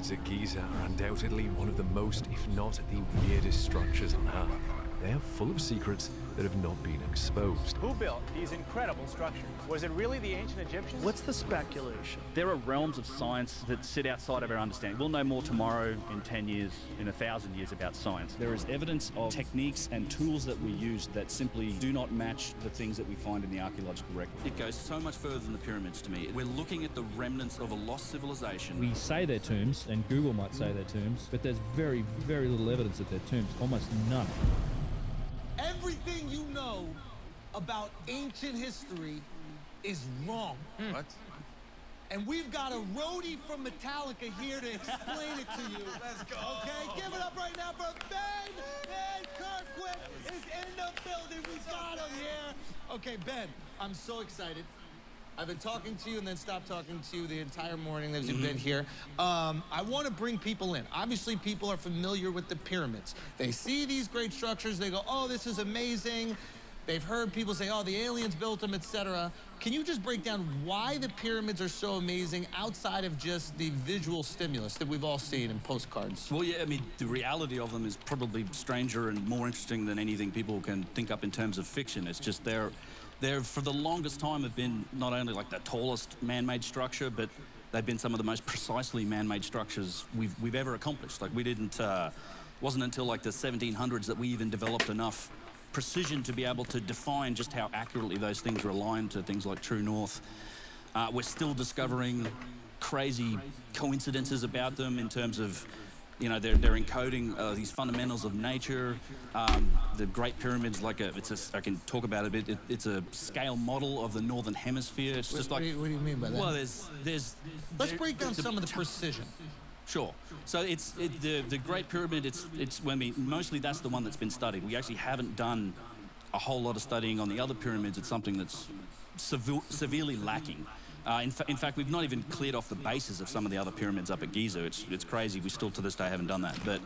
pyramids at Giza are undoubtedly one of the most, if not the weirdest structures on Earth. They are full of secrets that have not been exposed. Who built these incredible structures? Was it really the ancient Egyptians? What's the speculation? There are realms of science that sit outside of our understanding. We'll know more tomorrow, in 10 years, in 1,000 years about science. There is evidence of techniques and tools that we use that simply do not match the things that we find in the archaeological record. It goes so much further than the pyramids to me. We're looking at the remnants of a lost civilization. We say they're tombs, and Google might say they're tombs, but there's very, very little evidence that they're tombs, almost none. Everything you know about ancient history is wrong. What? And we've got a roadie from Metallica here to explain it to you. Let's go. Okay, give it up right now for Ben! Ben Kirkwood is in the building. We got him here. Okay, Ben, I'm so excited. I've been talking to you and then stopped talking to you the entire morning that you've been here. I want to bring people in. Obviously, people are familiar with the pyramids. They see these great structures. They go, oh, this is amazing. They've heard people say, oh, the aliens built them, etc. Can you just break down why the pyramids are so amazing outside of just the visual stimulus that we've all seen in postcards? Well, yeah, I mean, the reality of them is probably stranger and more interesting than anything people can think up in terms of fiction. It's just they're for the longest time have been not only like the tallest man-made structure, but they've been some of the most precisely man-made structures we've ever accomplished. Like we didn't, wasn't until like the 1700s that we even developed enough precision to be able to define just how accurately those things are aligned to things like true north. We're still discovering crazy coincidences about them in terms of, you know, they're encoding these fundamentals of nature. The Great Pyramids, I can talk about it a bit. It's a scale model of the northern hemisphere. It's just What do you mean by that? well, there's. Let's break down some of the precision. Sure. So the Great Pyramid. Mostly that's the one that's been studied. We actually haven't done a whole lot of studying on the other pyramids. It's something that's severely lacking. In fact, we've not even cleared off the bases of some of the other pyramids up at Giza. It's crazy. We still to this day haven't done that. But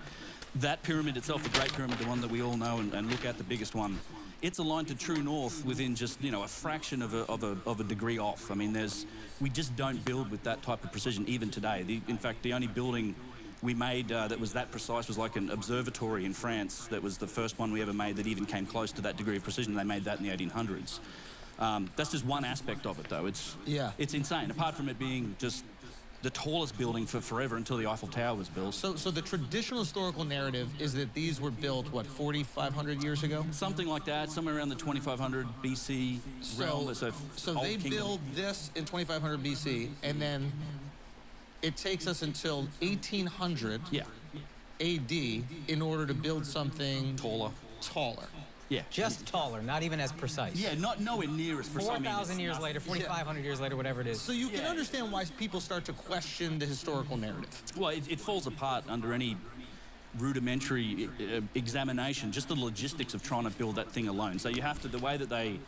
that pyramid itself, the Great Pyramid, the one that we all know and look at, the biggest one, it's aligned to true north within just, you know, a fraction of a degree off. I mean, we just don't build with that type of precision even today. In fact, the only building we made that was that precise was like an observatory in France. That was the first one we ever made that even came close to that degree of precision. They made that in the 1800s. That's just one aspect of it, though. It's insane. Apart from it being just the tallest building for forever until the Eiffel Tower was built. So the traditional historical narrative is that these were built, what, 4,500 years ago? Something like that, somewhere around the 2500 BC realm. So they build this in 2500 BC, and then it takes us until 1800 AD in order to build something taller. Yeah. Just taller, not even as precise. Yeah, nowhere near as precise. 4,000 years later, 4,500 years later, whatever it is. So you can understand why people start to question the historical narrative. Well, it falls apart under any rudimentary examination, just the logistics of trying to build that thing alone. So you have to,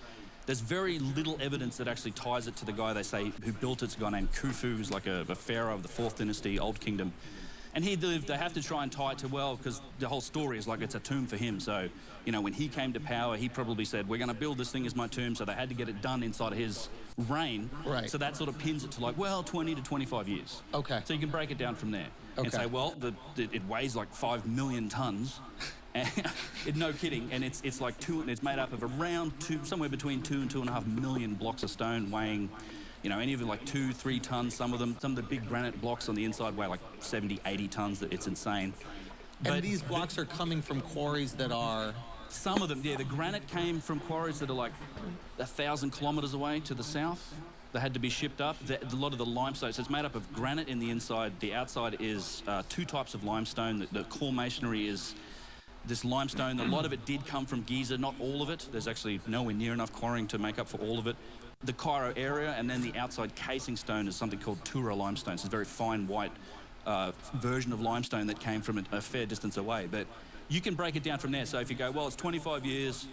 there's very little evidence that actually ties it to the guy they say who built it. It's a guy named Khufu, who's like a pharaoh of the 4th dynasty, Old Kingdom. And he lived, they have to try and tie it to, well, because the whole story is like it's a tomb for him. So, you know, when he came to power, he probably said, we're going to build this thing as my tomb. So they had to get it done inside of his reign. Right. So that sort of pins it to like, well, 20 to 25 years. Okay. So you can break it down from there. Okay. And say, well, it weighs like 5 million tons. No kidding. And it's like it's made up of around somewhere between 2 and 2.5 million blocks of stone weighing, you know, any of them like 2-3 tons, some of the big granite blocks on the inside weigh like 70, 80 tons. It's insane. And these blocks are coming from quarries that are... Some of them, yeah. The granite came from quarries that are like 1,000 kilometers away to the south. They had to be shipped up. A lot of the limestone, so it's made up of granite in the inside. The outside is 2 types of limestone. The core masonry is this limestone. A lot of it did come from Giza, not all of it. There's actually nowhere near enough quarrying to make up for all of it. The Cairo area, and then the outside casing stone is something called Tura limestone. It's a very fine white version of limestone that came from a fair distance away. But you can break it down from there. So if you go, well, it's 25 years,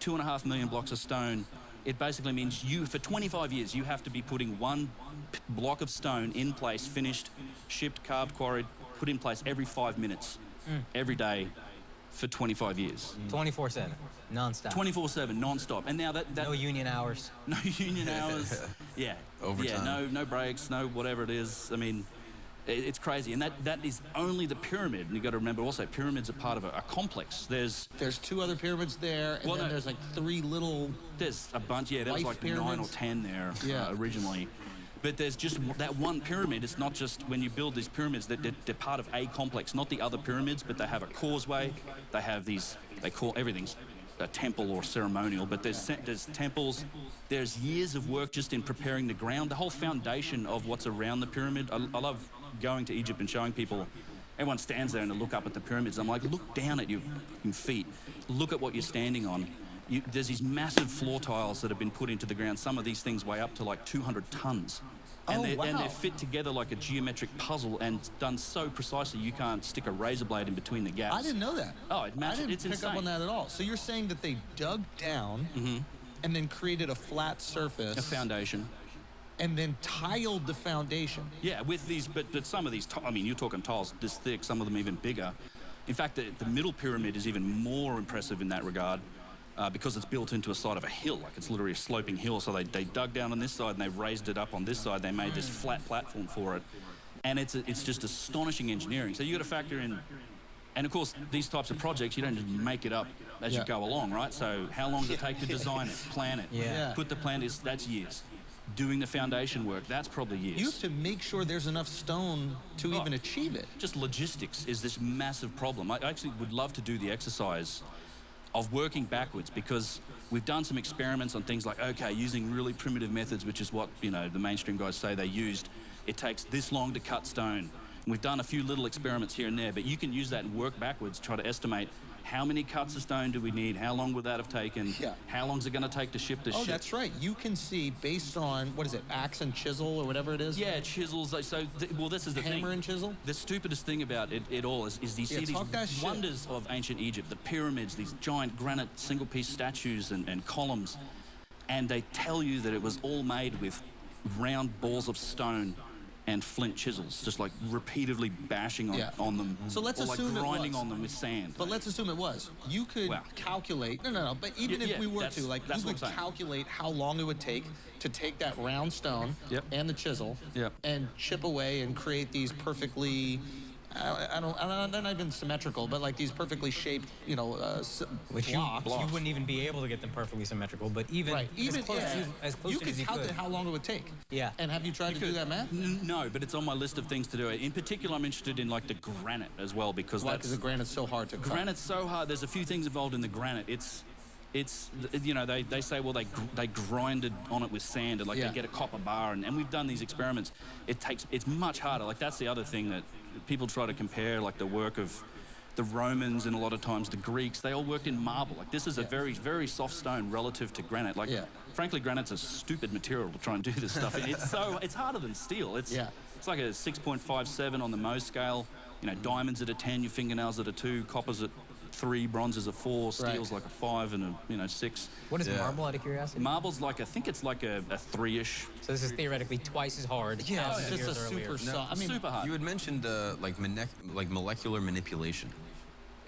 2.5 million blocks of stone, it basically means for 25 years, you have to be putting one block of stone in place, finished, shipped, carved, quarried, put in place every 5 minutes, every day, for 25 years. 24/7, nonstop. 24/7, nonstop. And now that no union hours. No union hours. Yeah. Overtime. Yeah. No breaks. No whatever it is. I mean, It's crazy, and that is only the pyramid. And you got to remember also, pyramids are part of a complex. There's 2 other pyramids there, and then there's like 3 little. There's a bunch. Yeah, there was like pyramids. 9 or 10 there Yeah. originally. But there's just that one pyramid. It's not just when you build these pyramids that they're part of a complex, not the other pyramids, but they have a causeway. They have these. They call everything's a temple or ceremonial, but there's temples. There's years of work just in preparing the ground, the whole foundation of what's around the pyramid. I love going to Egypt and showing people. Everyone stands there and they look up at the pyramids. I'm like, look down at your feet. Look at what you're standing on. There's these massive floor tiles that have been put into the ground. Some of these things weigh up to like 200 tons. And they're fit together like a geometric puzzle and done so precisely you can't stick a razor blade in between the gaps. I didn't know that. Oh, I didn't it's pick insane. up on that at all. So you're saying that they dug down and then created a flat surface. A foundation. And then tiled the foundation. Yeah, with these, but some of these, I mean, you're talking tiles this thick, some of them even bigger. In fact, the middle pyramid is even more impressive in that regard because it's built into a side of a hill, like it's literally a sloping hill. So they dug down on this side and they've raised it up on this side. They made this flat platform for it. And it's just astonishing engineering. So you got to factor in, and of course, these types of projects, you don't just make it up as you go along, right? So how long does it take to design it, plan it, put the plan, that's years. Doing the foundation work, that's probably years. You have to make sure there's enough stone to even achieve it. Just logistics is this massive problem. I actually would love to do the exercise of working backwards because we've done some experiments on things like, okay, using really primitive methods, which is what, the mainstream guys say they used. It takes this long to cut stone. And we've done a few little experiments here and there, but you can use that and work backwards, try to estimate how many cuts of stone do we need? How long would that have taken? Yeah. How long is it going to take to ship this ship? Oh, that's right. You can see based on, what is it, axe and chisel or whatever it is? Yeah, chisels. Well, this is the thing. Hammer and chisel? The stupidest thing about it all is you see these wonders of ancient Egypt, the pyramids, these giant granite single-piece statues and columns, and they tell you that it was all made with round balls of stone and flint chisels, just like repeatedly bashing on them. So let's or like assume grinding it was. on them with sand. But let's assume it was. You could calculate, no, but even if we were to, like, you could calculate how long it would take to take that round stone and the chisel and chip away and create these perfectly, I don't, they're not even symmetrical, but like these perfectly shaped, Which blocks. you wouldn't even be able to get them perfectly symmetrical, but even as close you to it as you calculate could. how long it would take. Yeah. And have you tried to do that math? No, but it's on my list of things to do. In particular, I'm interested in like the granite as well because Because the granite's so hard to cut. Granite's so hard. There's a few things involved in the granite. It's they say, well, they grinded on it with sand and like they get a copper bar and we've done these experiments. It's much harder. Like that's the other thing that people try to compare, like the work of the Romans and a lot of times the Greeks. They all worked in marble. Like this is a very, very soft stone relative to granite. Like frankly, granite's a stupid material to try and do this stuff in. It's harder than steel. It's like a 6.57 on the Mohs scale. Diamonds at a 10, your fingernails at a 2, copper's at 3, bronze is a 4, steel's like a 5 and a 6. What is marble, out of curiosity? Marble's like, I think it's like a 3-ish. So this is theoretically twice as hard. Yeah, it's just a super soft. I mean, super hard. You had mentioned like molecular manipulation.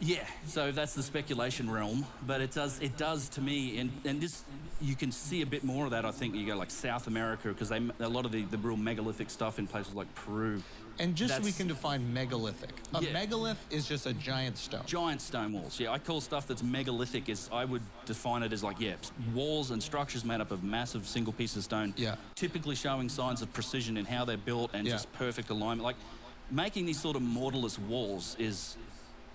Yeah, so that's the speculation realm, but it does to me, and this, you can see a bit more of that, I think. You go like South America, because a lot of the real megalithic stuff in places like Peru. And just so we can define megalithic. A megalith is just a giant stone. Giant stone walls. Yeah, I call stuff that's megalithic I would define it as like, walls and structures made up of massive single pieces of stone. Yeah. Typically showing signs of precision in how they're built and just perfect alignment. Like making these sort of mortarless walls is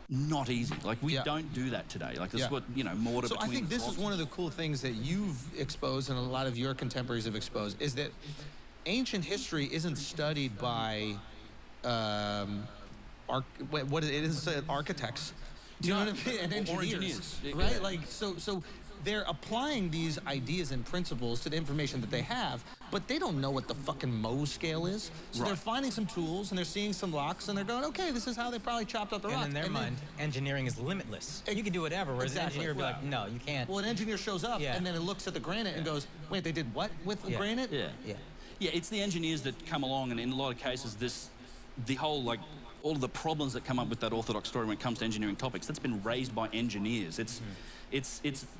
not easy. Like we don't do that today. Like this is what, mortar So I think this is one of the cool things that you've exposed and a lot of your contemporaries have exposed is that ancient history isn't studied by architects. Do you know what I mean? And engineers, or engineers. right? Yeah. Like so they're applying these ideas and principles to the information that they have, but they don't know what the fucking Mohs scale is. So they're finding some tools and they're seeing some rocks and they're going, okay, this is how they probably chopped up the rock. And in their mind, engineering is limitless. You can do whatever, whereas an engineer would be like, no, you can't. Well, an engineer shows up and then it looks at the granite and goes, wait, they did what with the granite? Yeah, it's the engineers that come along, and in a lot of cases, the whole like all of the problems that come up with that orthodox story when it comes to engineering topics, that's been raised by engineers. It's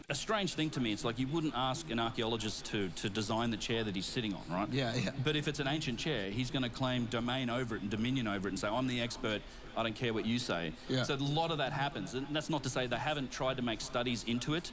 a strange thing to me. It's like you wouldn't ask an archaeologist to design the chair that he's sitting on, right? Yeah, yeah. But if it's an ancient chair, he's going to claim domain over it and dominion over it and say, I'm the expert, I don't care what you say. Yeah. So a lot of that happens. And that's not to say they haven't tried to make studies into it.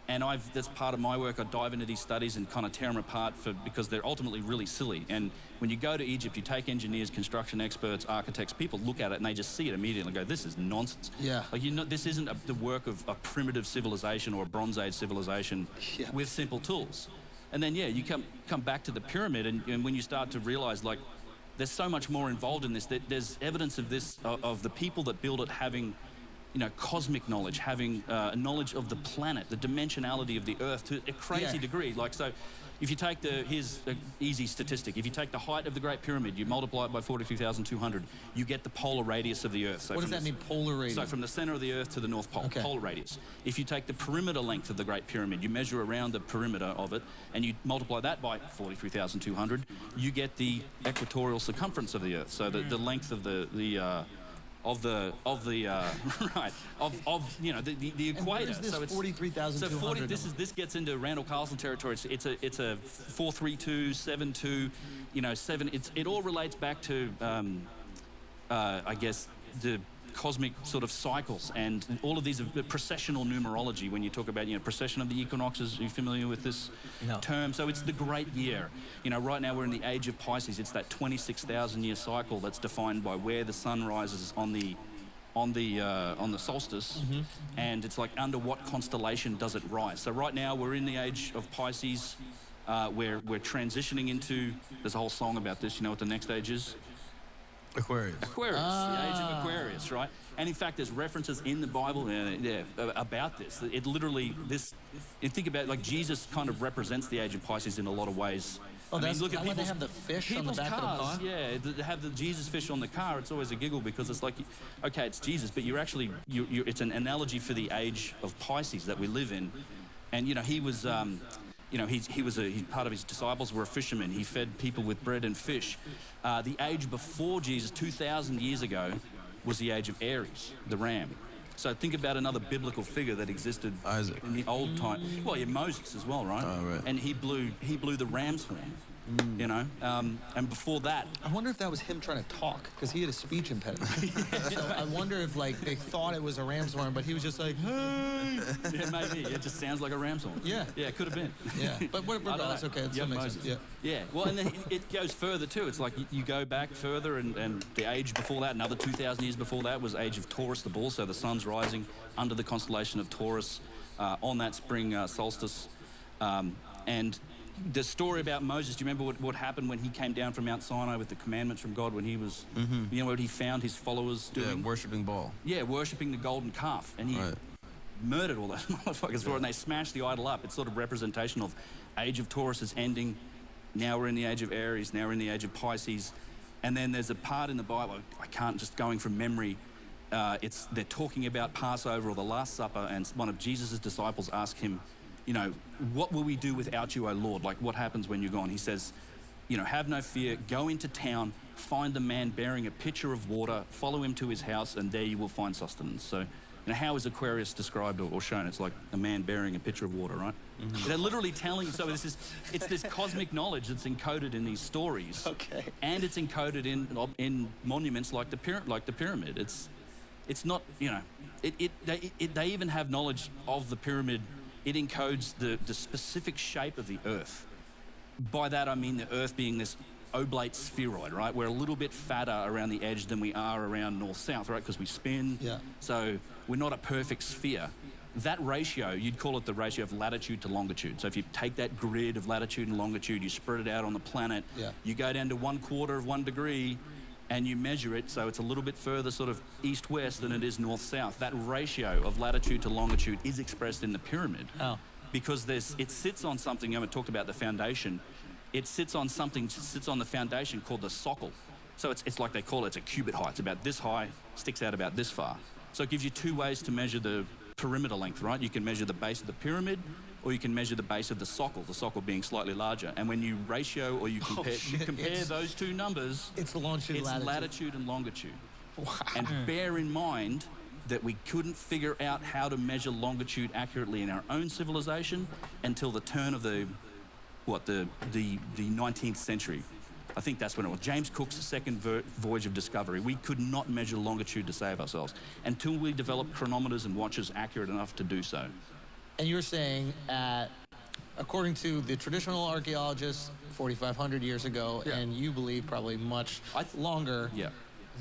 And that's part of my work. I dive into these studies and kind of tear them apart because they're ultimately really silly. And when you go to Egypt, you take engineers, construction experts, architects, people look at it and they just see it immediately and go, this is nonsense. Yeah. Like, this isn't the work of a primitive civilization or a Bronze Age civilization with simple tools. And then, you come back to the pyramid and when you start to realize, like, there's so much more involved in this. There's evidence of this, of the people that build it having cosmic knowledge, having knowledge of the planet, the dimensionality of the Earth to a crazy degree. Like, so if you take here's an easy statistic. If you take the height of the Great Pyramid, you multiply it by 43,200, you get the polar radius of the Earth. So what does that mean, polar radius? So from the center of the Earth to the North Pole, okay. Polar radius. If you take the perimeter length of the Great Pyramid, you measure around the perimeter of it, and you multiply that by 43,200, you get the equatorial circumference of the Earth. So the length of the equator. Is this so it's 43,200. This gets into Randall Carlson territory. It's a 43272, 7. It all relates back to I guess the cosmic sort of cycles and all of these processional numerology. When you talk about precession of the equinoxes, are you familiar with this term? So it's the great year. Right now we're in the age of Pisces. It's that 26,000 year cycle that's defined by where the sun rises on the solstice, and it's like under what constellation does it rise. So right now we're in the age of Pisces. We're transitioning into. There's a whole song about this. You know what the next age is? Aquarius. Aquarius, the age of Aquarius, right? And in fact, there's references in the Bible about this. It literally, and think about it, like Jesus kind of represents the age of Pisces in a lot of ways. Oh, look at they have the fish on the back cars, of the car? Yeah, they have the Jesus fish on the car. It's always a giggle because it's like, okay, it's Jesus, but you're actually, it's an analogy for the age of Pisces that we live in. And, he was... part of his disciples were a fisherman. He fed people with bread and fish. The age before Jesus, 2,000 years ago, was the age of Aries, the ram. So think about another biblical figure that existed Isaac. in the old time. Well, Moses as well, right? Oh, right. And he blew the ram's horn. And before that, I wonder if that was him trying to talk, because he had a speech impediment. So I wonder if they thought it was a ram's horn, but he was just like, hey. Yeah, maybe. It just sounds like a ram's horn. Yeah. Yeah, it could have been. Yeah. But regardless, okay, it still makes sense. Yeah. Yeah. Well, and then it goes further too. It's like you go back further, and the age before that, another 2,000 years before that, was age of Taurus, the bull. So the sun's rising under the constellation of Taurus on that spring solstice, and the story about Moses, do you remember what happened when he came down from Mount Sinai with the commandments from God when he was, what he found his followers doing? Yeah, worshipping Baal. Yeah, worshipping the golden calf. And he murdered all those motherfuckers for it, and they smashed the idol up. It's sort of representation of age of Taurus is ending. Now we're in the age of Aries. Now we're in the age of Pisces. And then there's a part in the Bible, I can't just going from memory, they're talking about Passover or the Last Supper, and one of Jesus' disciples asked him, what will we do without you, O Lord? Like, what happens when you're gone? He says, have no fear, go into town, find a man bearing a pitcher of water, follow him to his house, and there you will find sustenance. So, how is Aquarius described or shown? It's like a man bearing a pitcher of water, right? They're literally telling, so it's this cosmic knowledge that's encoded in these stories. Okay. And it's encoded in monuments like the pyramid. It's not, they even have knowledge of the pyramid. It encodes the specific shape of the Earth. By that I mean the Earth being this oblate spheroid, right? We're a little bit fatter around the edge than we are around north-south, right? Because we spin. Yeah. So we're not a perfect sphere. That ratio, you'd call it the ratio of latitude to longitude. So if you take that grid of latitude and longitude, you spread it out on the planet, you go down to 1/4 of 1 degree, and you measure it, so it's a little bit further sort of east-west than it is north-south. That ratio of latitude to longitude is expressed in the pyramid. Oh. Because it sits on something, I haven't talked about the foundation, it sits on the foundation called the socle. So it's like they call it, it's a cubit height. It's about this high, sticks out about this far. So it gives you two ways to measure the perimeter length, right? You can measure the base of the pyramid, or you can measure the base of the socle being slightly larger. And when you ratio or you compare those two numbers, it's longitude, latitude and longitude. And bear in mind that we couldn't figure out how to measure longitude accurately in our own civilization until the turn of the 19th century. I think that's when it was. James Cook's second voyage of discovery. We could not measure longitude to save ourselves until we developed chronometers and watches accurate enough to do so. And you're saying according to the traditional archaeologists 4,500 years ago, and you believe probably much longer,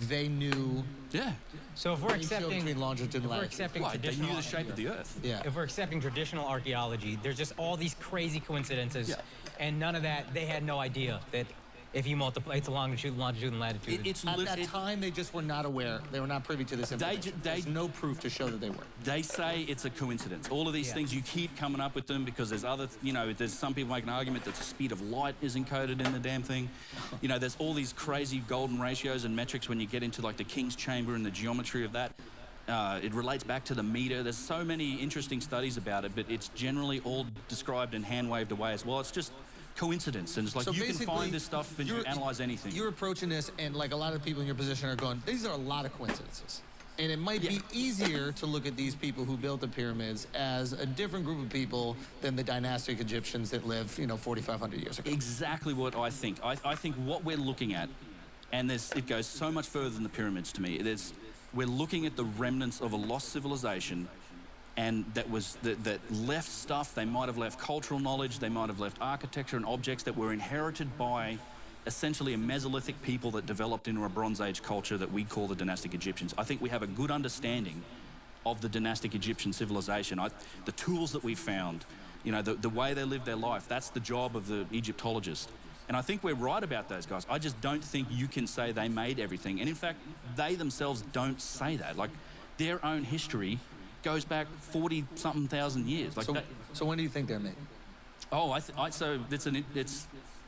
they knew. Yeah. So if we're accepting, between longitude and latitude. They knew the shape of the Earth. Yeah. If we're accepting traditional archaeology, there's just all these crazy coincidences, and none of that. They had no idea that if you multiply the longitude, and latitude. At that time, they just were not aware. They were not privy to this information. There's no proof to show that they were. They say it's a coincidence. All of these things, you keep coming up with them because there's other, there's some people make an argument that the speed of light is encoded in the damn thing. There's all these crazy golden ratios and metrics when you get into like the King's Chamber and the geometry of that. It relates back to the meter. There's so many interesting studies about it, but it's generally all described and hand-waved away as well. It's just coincidence, and it's like So you can find this stuff and you analyze anything. You're approaching this, and like a lot of people in your position are going, these are a lot of coincidences. And it might be easier to look at these people who built the pyramids as a different group of people than the dynastic Egyptians that lived, 4,500 years ago. Exactly what I think. I think what we're looking at, and it goes so much further than the pyramids to me. We're looking at the remnants of a lost civilization, and that left stuff. They might have left cultural knowledge, they might have left architecture and objects that were inherited by essentially a Mesolithic people that developed into a Bronze Age culture that we call the dynastic Egyptians. I think we have a good understanding of the dynastic Egyptian civilization. The tools that we found, the way they lived their life, that's the job of the Egyptologist. And I think we're right about those guys. I just don't think you can say they made everything. And in fact, they themselves don't say that. Like, their own history goes back 40-something thousand years. Like so when do you think they're made? Oh, so it's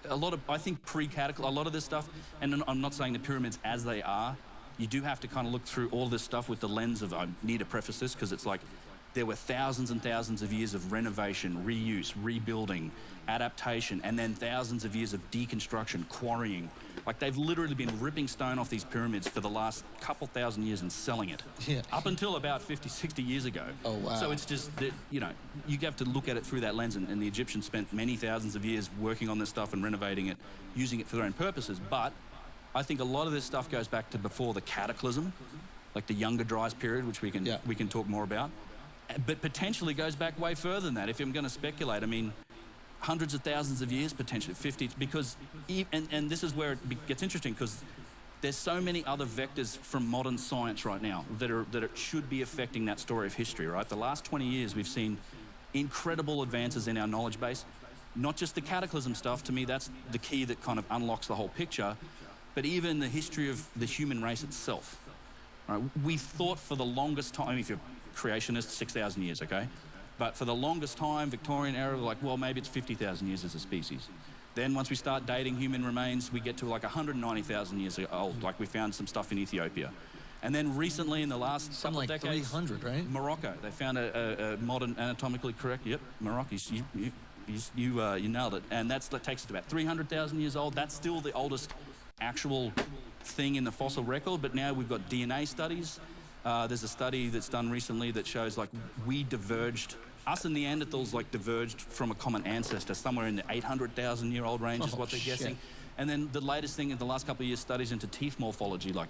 a lot of, I think, pre-cataclysm, a lot of this stuff, and I'm not saying the pyramids as they are, you do have to kind of look through all this stuff with the lens of, I need to preface this, because it's like, there were thousands and thousands of years of renovation, reuse, rebuilding, adaptation, and then thousands of years of deconstruction, quarrying. Like, they've literally been ripping stone off these pyramids for the last couple thousand years and selling it. Yeah. Up until about 50, 60 years ago. Oh, wow. So it's just that, you have to look at it through that lens, and the Egyptians spent many thousands of years working on this stuff and renovating it, using it for their own purposes. But I think a lot of this stuff goes back to before the cataclysm, like the Younger Dryas period, which we can talk more about. But potentially goes back way further than that. If I'm going to speculate, I mean, hundreds of thousands of years, potentially 50, because, and this is where it gets interesting, because there's so many other vectors from modern science right now that should be affecting that story of history, right? The last 20 years, we've seen incredible advances in our knowledge base. Not just the cataclysm stuff, to me, that's the key that kind of unlocks the whole picture, but even the history of the human race itself. Right? We thought for the longest time, if you're creationist, 6,000 years, okay? But for the longest time, Victorian era, like, well, maybe it's 50,000 years as a species. Then once we start dating human remains, we get to like 190,000 years old, like we found some stuff in Ethiopia. And then recently, in the last couple of decades, 300, right? Morocco, they found a modern, anatomically correct, Morocco, you nailed it. And that takes us to about 300,000 years old. That's still the oldest actual thing in the fossil record, but now we've got DNA studies. There's a study that's done recently that shows like we diverged, us and Neanderthals like diverged from a common ancestor somewhere in the 800,000-year-old range is what they're guessing. And then the latest thing in the last couple of years, studies into teeth morphology, like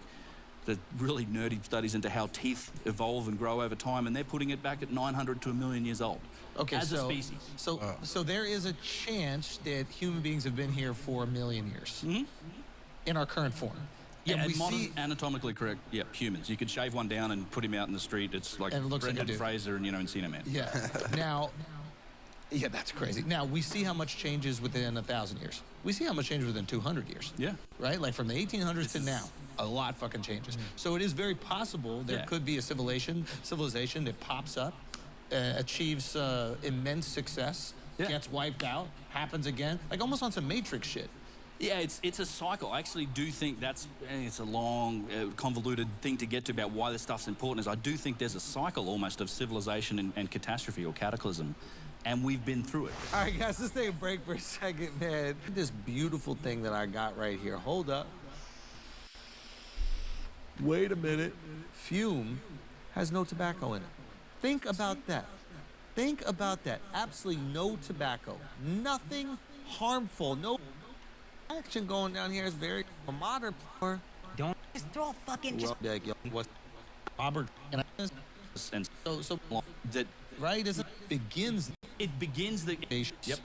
the really nerdy studies into how teeth evolve and grow over time, and they're putting it back at 900 to 1 million years old. Okay, as a species. So there is a chance that human beings have been here for 1 million years in our current form. Yeah, and modern, anatomically correct, humans. You could shave one down and put him out in the street. It's like Brendan Fraser and, Encino Man. Yeah. Now, that's crazy. Now, we see how much changes within 1,000 years. We see how much changes within 200 years. Yeah. Right? Like from the 1800s to now, a lot fucking changes. So it is very possible there could be a civilization that pops up, achieves immense success, gets wiped out, happens again, like almost on some Matrix shit. Yeah, it's a cycle. I actually do think it's a long, convoluted thing to get to about why this stuff's important, is I do think there's a cycle almost of civilization and catastrophe or cataclysm, and we've been through it. All right, guys, let's take a break for a second, man. This beautiful thing that I got right here. Hold up. Wait a minute. Fume has no tobacco in it. Think about that. Think about that. Absolutely no tobacco. Nothing harmful. No action going down here is very modern. Don't just throw a fucking just. What? Robert and And so that right as it begins. it begins the Yep.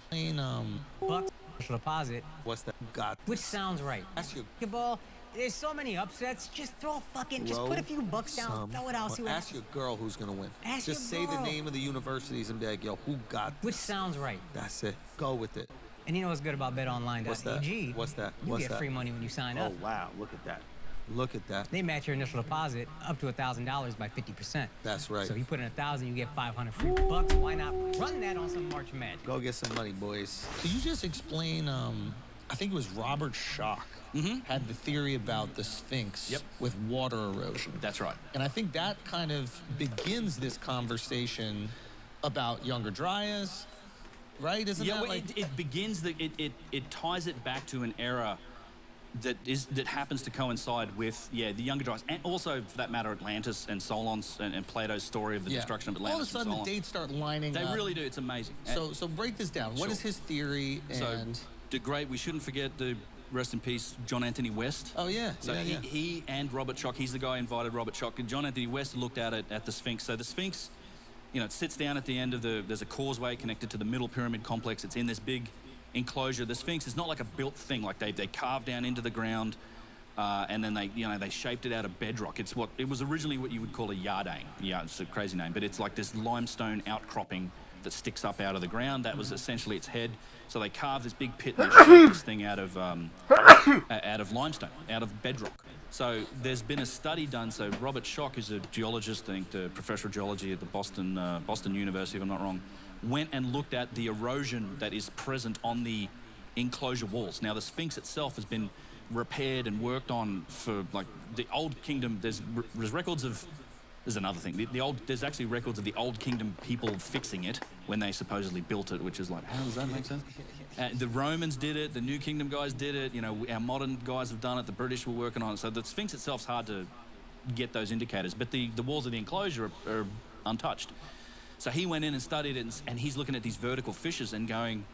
Bucks special deposit, What's that? God. which sounds right. Ask your Ball, there's so many upsets. Just throw a fucking, just put a few bucks down, throw it out. See what Ask your girl who's gonna win. Ask Just your say the girl. name of the universities and be like, yo, who got Which sounds right. That's it. Go with it. And you know what's good about BetOnline.ag? What's that? What's that? You What's get that? free money when you sign up. wow, look at that. Look at that. They match your initial deposit up to $1,000 by 50%. That's right. So if you put in 1,000, you get 500 free bucks. Why not run that on some March Magic? Go get some money, boys. Could you just explain, I think it was Robert Schoch had the theory about the Sphinx with water erosion. That's right. And I think that kind of begins this conversation about Younger Dryas, right? Isn't Yeah, that well, like... it begins it ties it back to an era that happens to coincide with the Younger Dryas, and also for that matter Atlantis and Solon's and Plato's story of the destruction of Atlantis. All of a sudden and the Solon. dates start lining up. They really do. It's amazing. So break this down. What is his theory? And The great, we shouldn't forget the rest in peace John Anthony West. oh yeah, So he and Robert Schoch, he's the guy who invited Robert Schoch, and John Anthony West looked at it at the Sphinx. So the Sphinx, it sits down at the end of there's a causeway connected to the middle pyramid complex. It's in this big enclosure. The Sphinx is not like a built thing, like they carved down into the ground, and then they shaped it out of bedrock. It was originally what you would call a yardane. Yeah, it's a crazy name, but it's like this limestone outcropping that sticks up out of the ground. That was essentially its head. So they carved this big pit and they shaped this thing out of limestone, out of bedrock. So there's been a study done. So Robert Schoch, who's a geologist, I think the professor of geology at the Boston University, if I'm not wrong, went and looked at the erosion that is present on the enclosure walls. Now the Sphinx itself has been repaired and worked on for like the Old Kingdom. There's records of. There's another thing. There's actually records of the Old Kingdom people fixing it when they supposedly built it, which is like, how does that make sense? The Romans did it. The New Kingdom guys did it. Our modern guys have done it. The British were working on it. So the Sphinx itself's hard to get those indicators, but the walls of the enclosure are untouched. So he went in and studied it, and he's looking at these vertical fissures and going,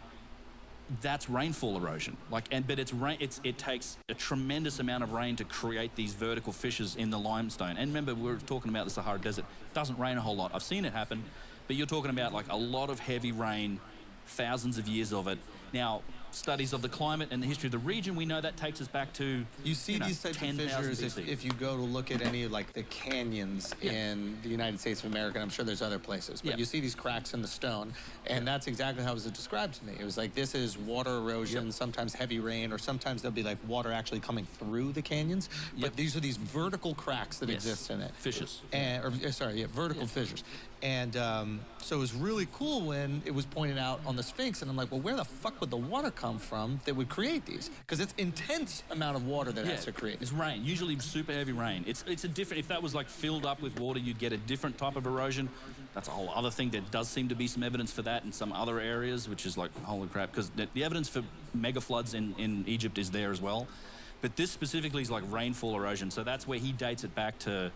that's rainfall erosion. But it takes a tremendous amount of rain to create these vertical fissures in the limestone. And remember, we were talking about the Sahara Desert. It doesn't rain a whole lot. I've seen it happen, but you're talking about like a lot of heavy rain, thousands of years of it. Now, studies of the climate and the history of the region, we know that takes us back to these types of 10,000 fissures BC. if you go to look at any of like the canyons in the United States of America, and I'm sure there's other places, but you see these cracks in the stone, and that's exactly how it was described to me. It was like, this is water erosion, sometimes heavy rain, or sometimes there'll be like water actually coming through the canyons, but these are these vertical cracks that exist in it. Fissures. Vertical fissures. And so it was really cool when it was pointed out on the Sphinx, and I'm like, well, where the fuck would the water come from that would create these? Because it's intense amount of water that it has to create. It's rain, usually super heavy rain. It's a different, if that was like filled up with water, you'd get a different type of erosion. That's a whole other thing. There does seem to be some evidence for that in some other areas, which is like, holy crap, because the evidence for mega floods in Egypt is there as well. But this specifically is like rainfall erosion. So that's where he dates it back to,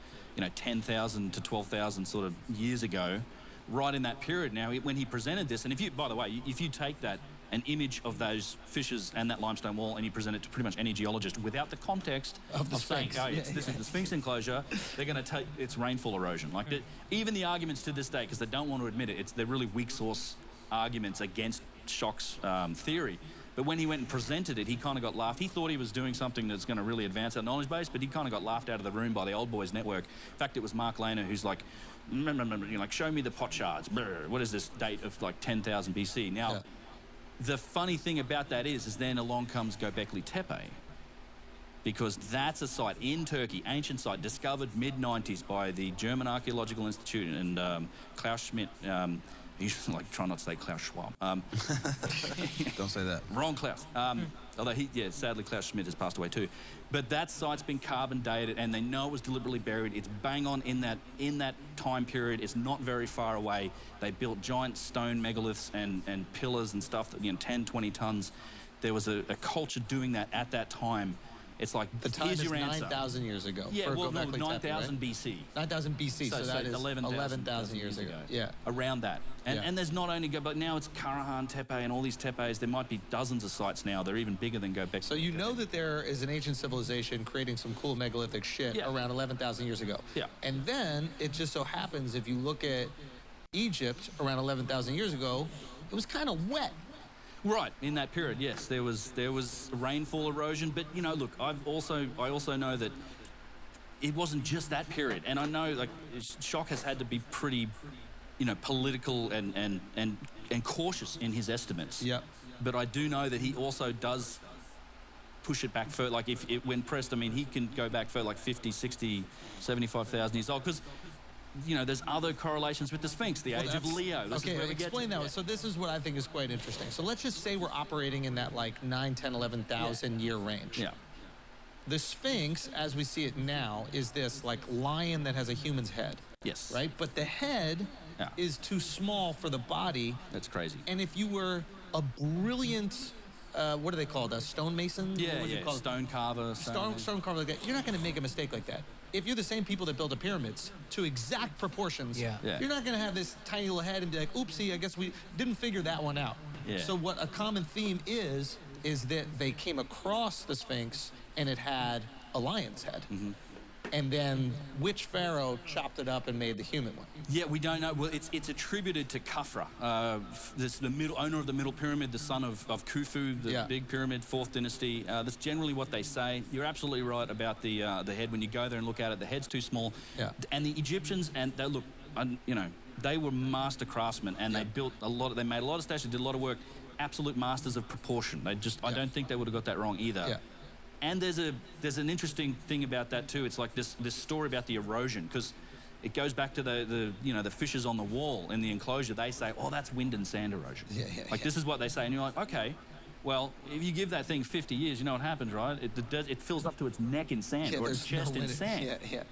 10,000 to 12,000 sort of years ago, right in that period. Now, when he presented this, and by the way, if you take an image of those fissures and that limestone wall, and you present it to pretty much any geologist without the context of the saying, Sphinx. This is the Sphinx enclosure, they're going to take it's rainfall erosion. Like even the arguments to this day, because they don't want to admit it, they're really weak source arguments against Schoch's theory. But when he went and presented it, he kind of got laughed. He thought he was doing something that's going to really advance our knowledge base, but he kind of got laughed out of the room by the Old Boys Network. In fact, it was Mark Lehner who's like, show me the potsherds. What is this date of like 10,000 BC? Now, the funny thing about that is then along comes Göbekli Tepe, because that's a site in Turkey, ancient site, discovered mid-90s by the German Archaeological Institute and Klaus Schmidt. You should try not to say Klaus Schwab. Don't say that. Wrong Klaus. Although sadly Klaus Schmidt has passed away too. But that site's been carbon dated, and they know it was deliberately buried. It's bang on in that time period. It's not very far away. They built giant stone megaliths and pillars and stuff that 10, 20 tons. There was a culture doing that at that time. It's like, The time here's is your answer. 9,000 years ago. Yeah, for well, no, Göbekli Tepe, 9,000 right? BC. 9,000 BC, so that is 11,000 years ago. Yeah. Around that. And there's not only but now it's Karahan Tepe and all these tepes. There might be dozens of sites now. They're even bigger than Göbekli. So you know that there is an ancient civilization creating some cool megalithic shit around 11,000 years ago. Yeah. And then it just so happens if you look at Egypt around 11,000 years ago, it was kind of wet. Right, in that period, yes, there was rainfall erosion, but you know, look, I also know that it wasn't just that period, and I know like Schoch has had to be pretty, you know, political and cautious in his estimates. Yeah. But I do know that he also does push it back for like when pressed. I mean, he can go back for like 50, 60, 75,000 years old because. You know, there's other correlations with the Sphinx, the age of Leo. This is where we explain get that. So this is what I think is quite interesting. So let's just say we're operating in that like 9, 10, 11,000 year range. Yeah. The Sphinx, as we see it now, is this like lion that has a human's head. Yes. Right? But the head is too small for the body. That's crazy. And if you were a brilliant, what do they call it? A stonemason? Yeah, What do you yeah. call it? Stone carver. Stone carver like that. You're not going to make a mistake like that. If you're the same people that build the pyramids to exact proportions, Yeah. you're not going to have this tiny little head and be like, oopsie, I guess we didn't figure that one out. Yeah. So what a common theme is that they came across the Sphinx and it had a lion's head. Mm-hmm. And then which pharaoh chopped it up and made the human one? Yeah, we don't know. Well, it's attributed to Khafra, the owner of the Middle Pyramid, the son of Khufu, the big pyramid, 4th dynasty. That's generally what they say. You're absolutely right about the head. When you go there and look at it, the head's too small. Yeah. And the Egyptians, and they look, you know, they were master craftsmen, and they built a lot. They made a lot of statues, did a lot of work. Absolute masters of proportion. They just, I don't think they would have got that wrong either. Yeah. And there's an interesting thing about that too. It's like this story about the erosion, because it goes back to the fissures on the wall in the enclosure. They say, oh, that's wind and sand erosion. This is what they say, and you're like, okay, well, if you give that thing 50 years, you know what happens, right? It fills up to its neck in sand, or its chest in sand. Yeah.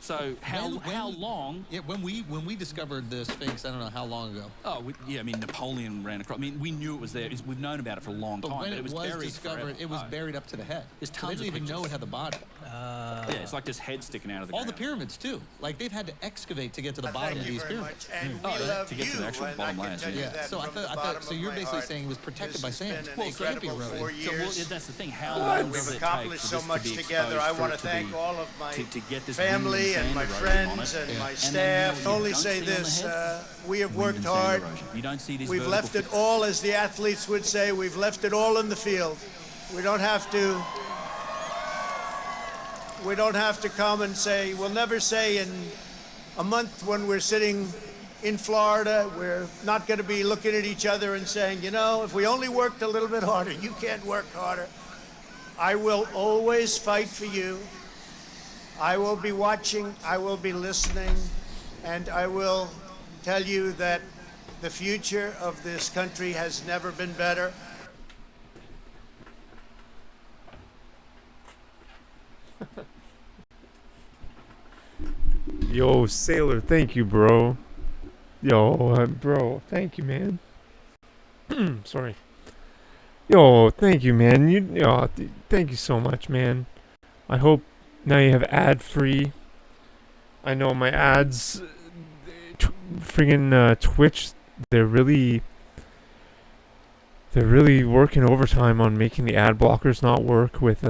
So how long? Yeah, when we discovered the Sphinx, I don't know how long ago. Oh, I mean, Napoleon ran across. I mean, we knew it was there. We've known about it for a long time. When But it was buried discovered, forever. it was buried up to the head. There's So they tons didn't of even know pictures. it had the body. Yeah, it's like this head sticking out of the All ground. the pyramids too. Like they've had to excavate to get to the bottom of these pyramids. To get to the actual bottom layers. Yeah. So I thought. So you're basically saying it was protected by sand. Well, so can't be eroded. that's the thing. How long does it take for accomplished this so much to be together. exposed I for want it to to thank be- all of my to get this family wind and my sand erosion on friends it. and my And staff. then Only you say don't see on the this: head, we have wind worked and sand hard. erosion. You don't see these We've vertical left it all, as the athletes would say. We've left it all in the field. We don't have to. We don't have to come and say. We'll never say in a month when we're sitting in Florida, we're not going to be looking at each other and saying, you know, if we only worked a little bit harder, you can't work harder. I will always fight for you. I will be watching, I will be listening, and I will tell you that the future of this country has never been better. Yo, Sailor, thank you, bro. Yo, bro, thank you, man. Sorry. Yo, thank you, man. Thank you so much, man. I hope now you have ad-free. I know my ads, friggin' Twitch, they're really working overtime on making the ad blockers not work with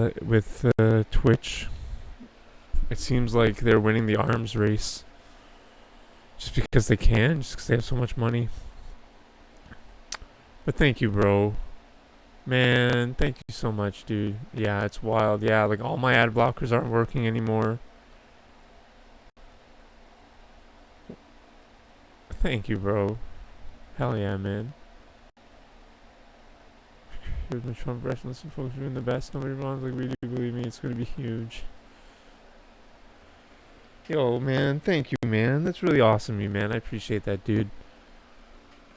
Twitch. It seems like they're winning the arms race. Just because they can, just because they have so much money. But thank you, bro. Man, thank you so much, dude. Yeah, it's wild. Yeah, like all my ad blockers aren't working anymore. Thank you, bro. Hell yeah, man. Here's my Trump impression. Listen, folks, you're doing the best. Nobody wrongs like we do. Believe me, it's going to be huge. Yo, man, thank you, man. That's really awesome of you, man. I appreciate that, dude.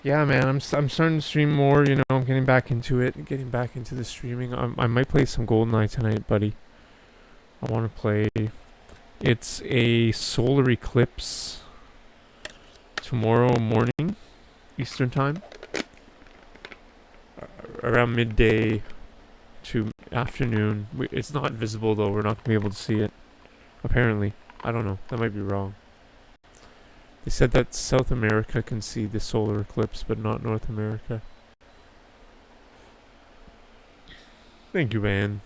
Yeah, man, I'm starting to stream more, you know. I'm getting back into it, getting back into the streaming. I might play some Goldeneye tonight, buddy. I want to play. It's a solar eclipse tomorrow morning, Eastern time, around midday to afternoon. It's not visible though. We're not gonna be able to see it. Apparently, I don't know. That might be wrong. They said that South America can see the solar eclipse, but not North America. Thank you, man.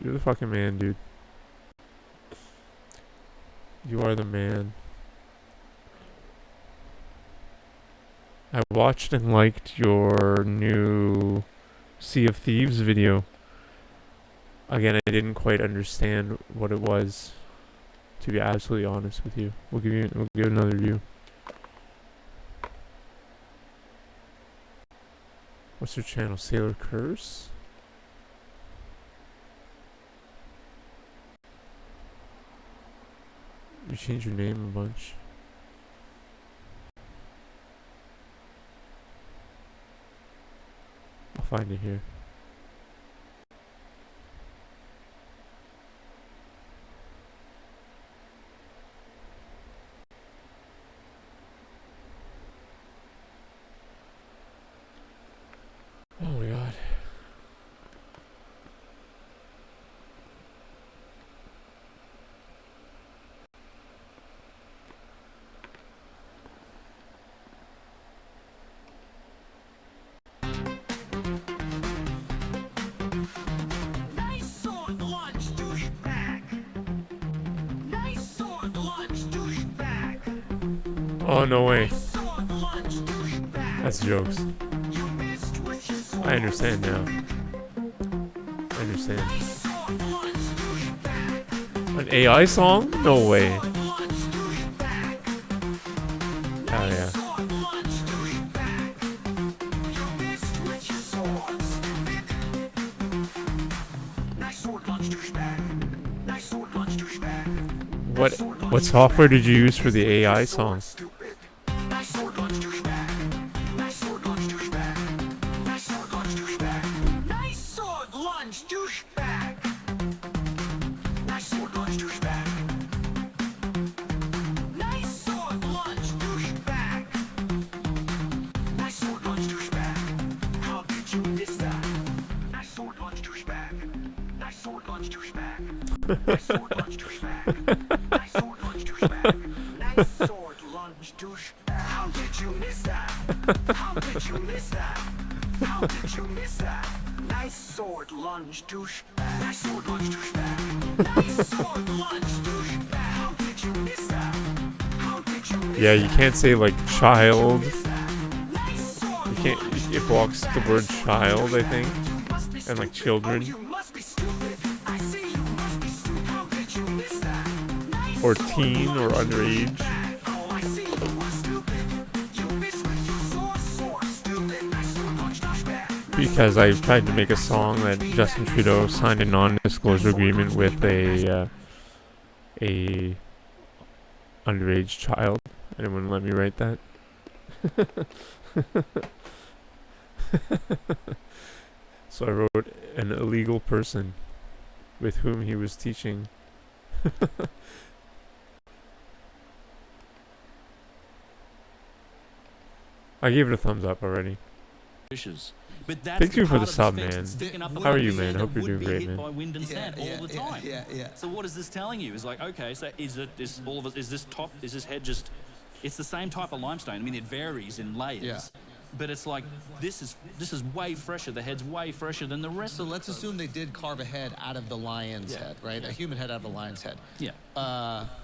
You're the fucking man, dude. You are the man. I watched and liked your new Sea of Thieves video. Again, I didn't quite understand what it was, to be absolutely honest with you. We'll give it another view. What's your channel? Sailor Curse? You changed your name a bunch. I'll find it here. Oh my god. Oh, no way. That's jokes. I understand now. I understand. An AI song? No way. Oh, yeah. What software did you use for the AI song? Yeah, you can't say like child. You can't. It blocks the word child, I think, and like children, or teen, or underage. Because I tried to make a song that Justin Trudeau signed a non-disclosure agreement with a underage child, and it wouldn't let me write that. So I wrote an illegal person with whom he was teaching. I gave it a thumbs up already. But that's Thank you for part the of sub, fence man. that's sticking up How are you, above man? the Hope sand you're and doing would be great, hit man. by wind and sand all the time. Yeah. So what is this telling you? Is like, okay, so is this head just? It's the same type of limestone. I mean, it varies in layers. Yeah. But it's like this is way fresher. The head's way fresher than the rest. So let's assume they did carve a head out of the lion's head, right? Yeah. A human head out of a lion's head. Yeah.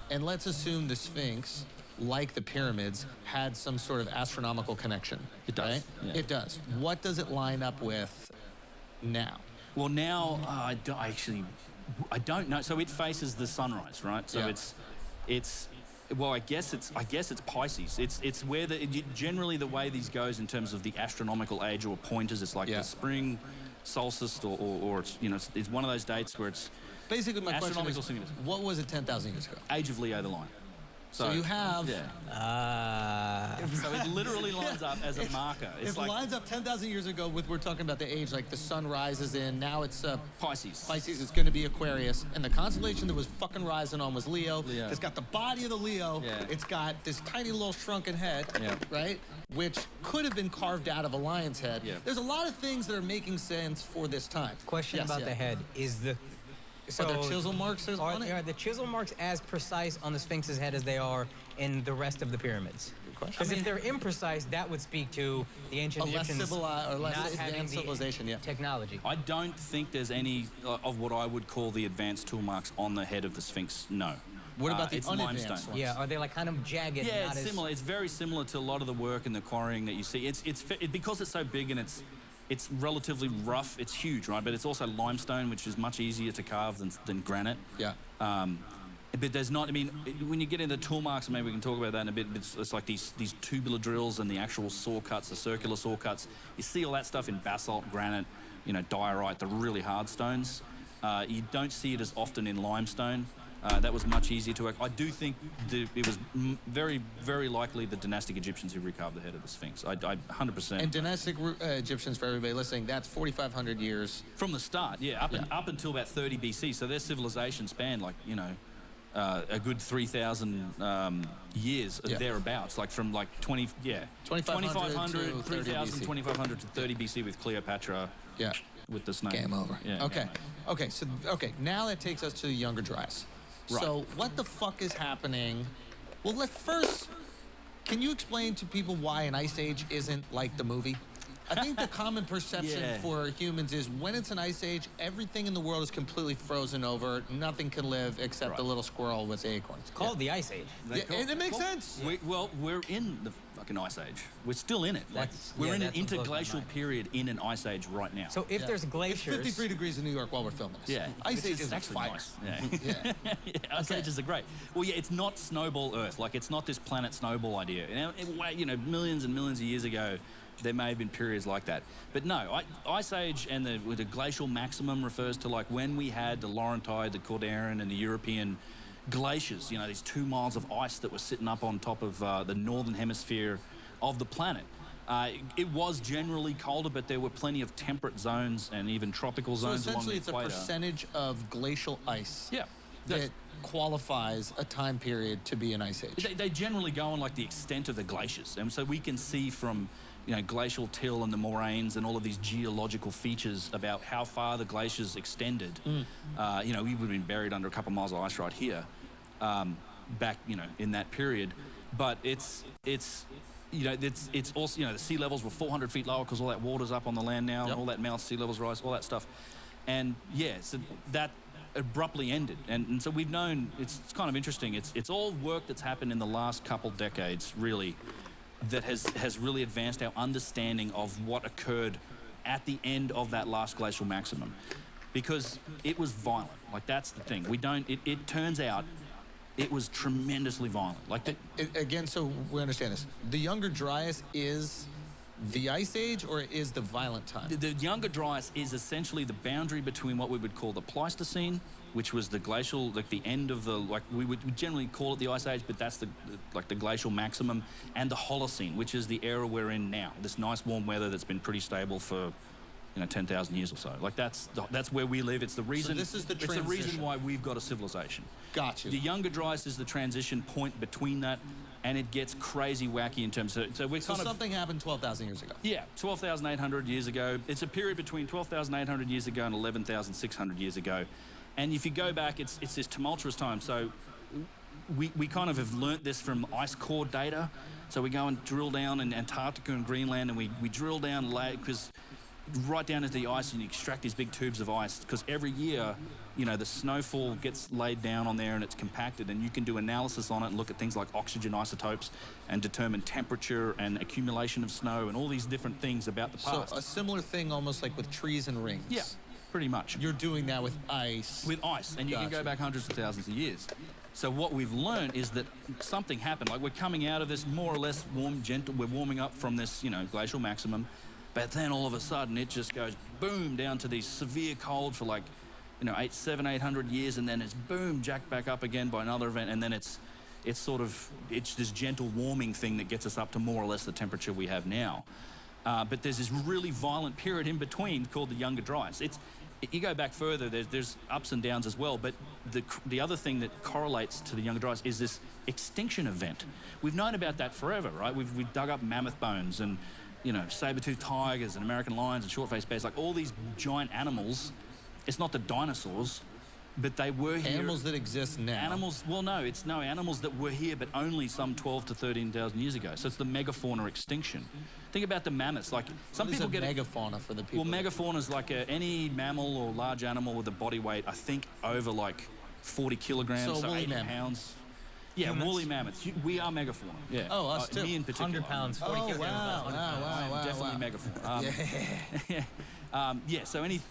And let's assume the Sphinx, like the pyramids, had some sort of astronomical connection. It does. Right? Yeah. It does. What does it line up with now? Well, now I don't know. So it faces the sunrise, right? So Yeah. it's. Well, I guess it's Pisces. It's where generally the way these goes in terms of the astronomical age or pointers. It's like the spring solstice, or it's one of those dates where it's basically my question is, astronomical significance. what was it 10,000 years ago? Age of Leo the Lion. So you have. Yeah. So it literally lines up as a marker. It's It like lines up 10,000 years ago with, we're talking about the age, like the sun rises in, now it's Pisces. Pisces, it's going to be Aquarius. And the constellation that was fucking rising on was Leo. Leo. It's got the body of the Leo. Yeah. It's got this tiny little shrunken head, Yeah. right? Which could have been carved out of a lion's head. Yeah. There's a lot of things that are making sense for this time. Question Yes, about yeah. the head is the. Are there chisel marks on it? Are the chisel marks as precise on the Sphinx's head as they are in the rest of the pyramids? Good question. Because if they're imprecise, that would speak to the ancient A less Egyptians civilized or less not having advanced the civilization, yeah. technology. I don't think there's any of what I would call the advanced tool marks on the head of the Sphinx. No. What about the it's unadvanced limestone. ones? Yeah, are they like kind of jagged? Yeah, not it's as, similar. It's very similar to a lot of the work and the quarrying that you see. It's because it's so big and it's relatively rough. It's huge, right? But it's also limestone, which is much easier to carve than granite. Yeah. But there's not. I mean, when you get into tool marks, maybe we can talk about that in a bit. It's like these tubular drills and the actual saw cuts, the circular saw cuts. You see all that stuff in basalt, granite, diorite, the really hard stones. You don't see it as often in limestone. That was much easier to work. I do think it was very, very likely the dynastic Egyptians who recarved the head of the Sphinx. I 100%. And dynastic Egyptians, for everybody listening, that's 4,500 years. From the start, yeah, up until about 30 BC. So their civilization spanned a good 3,000 years thereabouts, like from 2,500, 3,000, 2,500 to 30 BC with Cleopatra. Yeah. With the snake. Game over. Yeah, Okay. game over. Okay. Now that takes us to the Younger Dryas. Right. So what the fuck is happening? Well, can you explain to people why an ice age isn't like the movie? I think the common perception for humans is when it's an ice age, everything in the world is completely frozen over. Nothing can live except a little squirrel with acorns. It's called the Ice Age. And it makes sense. We're in the fucking ice age. We're still in it. We're in an interglacial period in an ice age right now. So if there's glaciers... It's 53 degrees in New York while we're filming this. Yeah. Ice age is actually fire. nice. Yeah. Ice ages are great. Well, yeah, it's not snowball Earth. It's not this planet snowball idea. Millions and millions of years ago, there may have been periods like that. But no, Ice Age and the glacial maximum refers to when we had the Laurentide, the Cordilleran, and the European glaciers, these 2 miles of ice that were sitting up on top of the northern hemisphere of the planet. It was generally colder, but there were plenty of temperate zones and even tropical zones along the equator. So essentially it's a percentage of glacial ice Yeah. that qualifies a time period to be an ice age. They generally go on the extent of the glaciers. And so we can see from glacial till and the moraines and all of these geological features about how far the glaciers extended. We would have been buried under a couple miles of ice right here back, in that period. But it's also, the sea levels were 400 feet lower because all that water's up on the land now, and all that melts, sea levels rise, all that stuff. And so that abruptly ended. And so we've known, it's kind of interesting. It's all work that's happened in the last couple decades, really, that has really advanced our understanding of what occurred at the end of that last glacial maximum. Because it was violent. That's the thing. It turns out it was tremendously violent. Again, so we understand this. The Younger Dryas is the Ice Age, or is the violent time? The Younger Dryas is essentially the boundary between what we would call the Pleistocene, which was the glacial, the end of the, we would generally call it the Ice Age, but that's the glacial maximum, and the Holocene, which is the era we're in now. This nice warm weather that's been pretty stable for 10,000 years or so. That's where we live. It's the reason. So this is the It's the reason transition. why we've got a civilization. Gotcha. The Younger Dryas is the transition point between that, and it gets crazy wacky in terms of. So we're So kind of. something happened 12,000 years ago. Yeah, 12,800 years ago. It's a period between 12,800 years ago and 11,600 years ago. And if you go back, it's this tumultuous time. So we kind of have learnt this from ice core data. So we go and drill down in Antarctica and Greenland, and we drill down because right down into the ice, and you extract these big tubes of ice, because every year, the snowfall gets laid down on there and it's compacted, and you can do analysis on it and look at things like oxygen isotopes and determine temperature and accumulation of snow and all these different things about the past. So a similar thing almost like with trees and rings. Yeah, pretty much. You're doing that with ice. With ice, and you can go back hundreds of thousands of years. So what we've learned is that something happened. We're coming out of this more or less warm, gentle, we're warming up from this, glacial maximum. But then all of a sudden it just goes boom down to these severe cold for 800 years, and then it's boom jacked back up again by another event, and then it's this gentle warming thing that gets us up to more or less the temperature we have now. But there's this really violent period in between called the Younger Dryas. You go back further, there's ups and downs as well, but the other thing that correlates to the Younger Dryas is this extinction event. We've known about that forever, right? We've dug up mammoth bones and, saber-toothed tigers and American lions and short-faced bears, like all these giant animals. It's not the dinosaurs, but they were here. Animals that exist now. Animals that were here, but only some 12 to 13,000 years ago. So it's the megafauna extinction. Think about the mammoths. Like some people get megafauna for the people. Well, megafauna is like any mammal or large animal with a body weight, I think, over like 40 kilograms, so 80 pounds. Yeah, woolly mammoths. We are megafauna. Yeah. Oh, us too. Me in particular. 100 pounds, 40 kilograms. Wow. I'm definitely megafauna. Yeah. So 80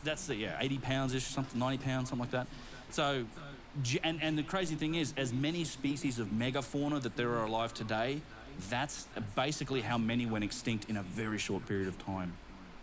pounds-ish, something, 90 pounds, something like that. So, and the crazy thing is, as many species of megafauna that there are alive today, that's basically how many went extinct in a very short period of time.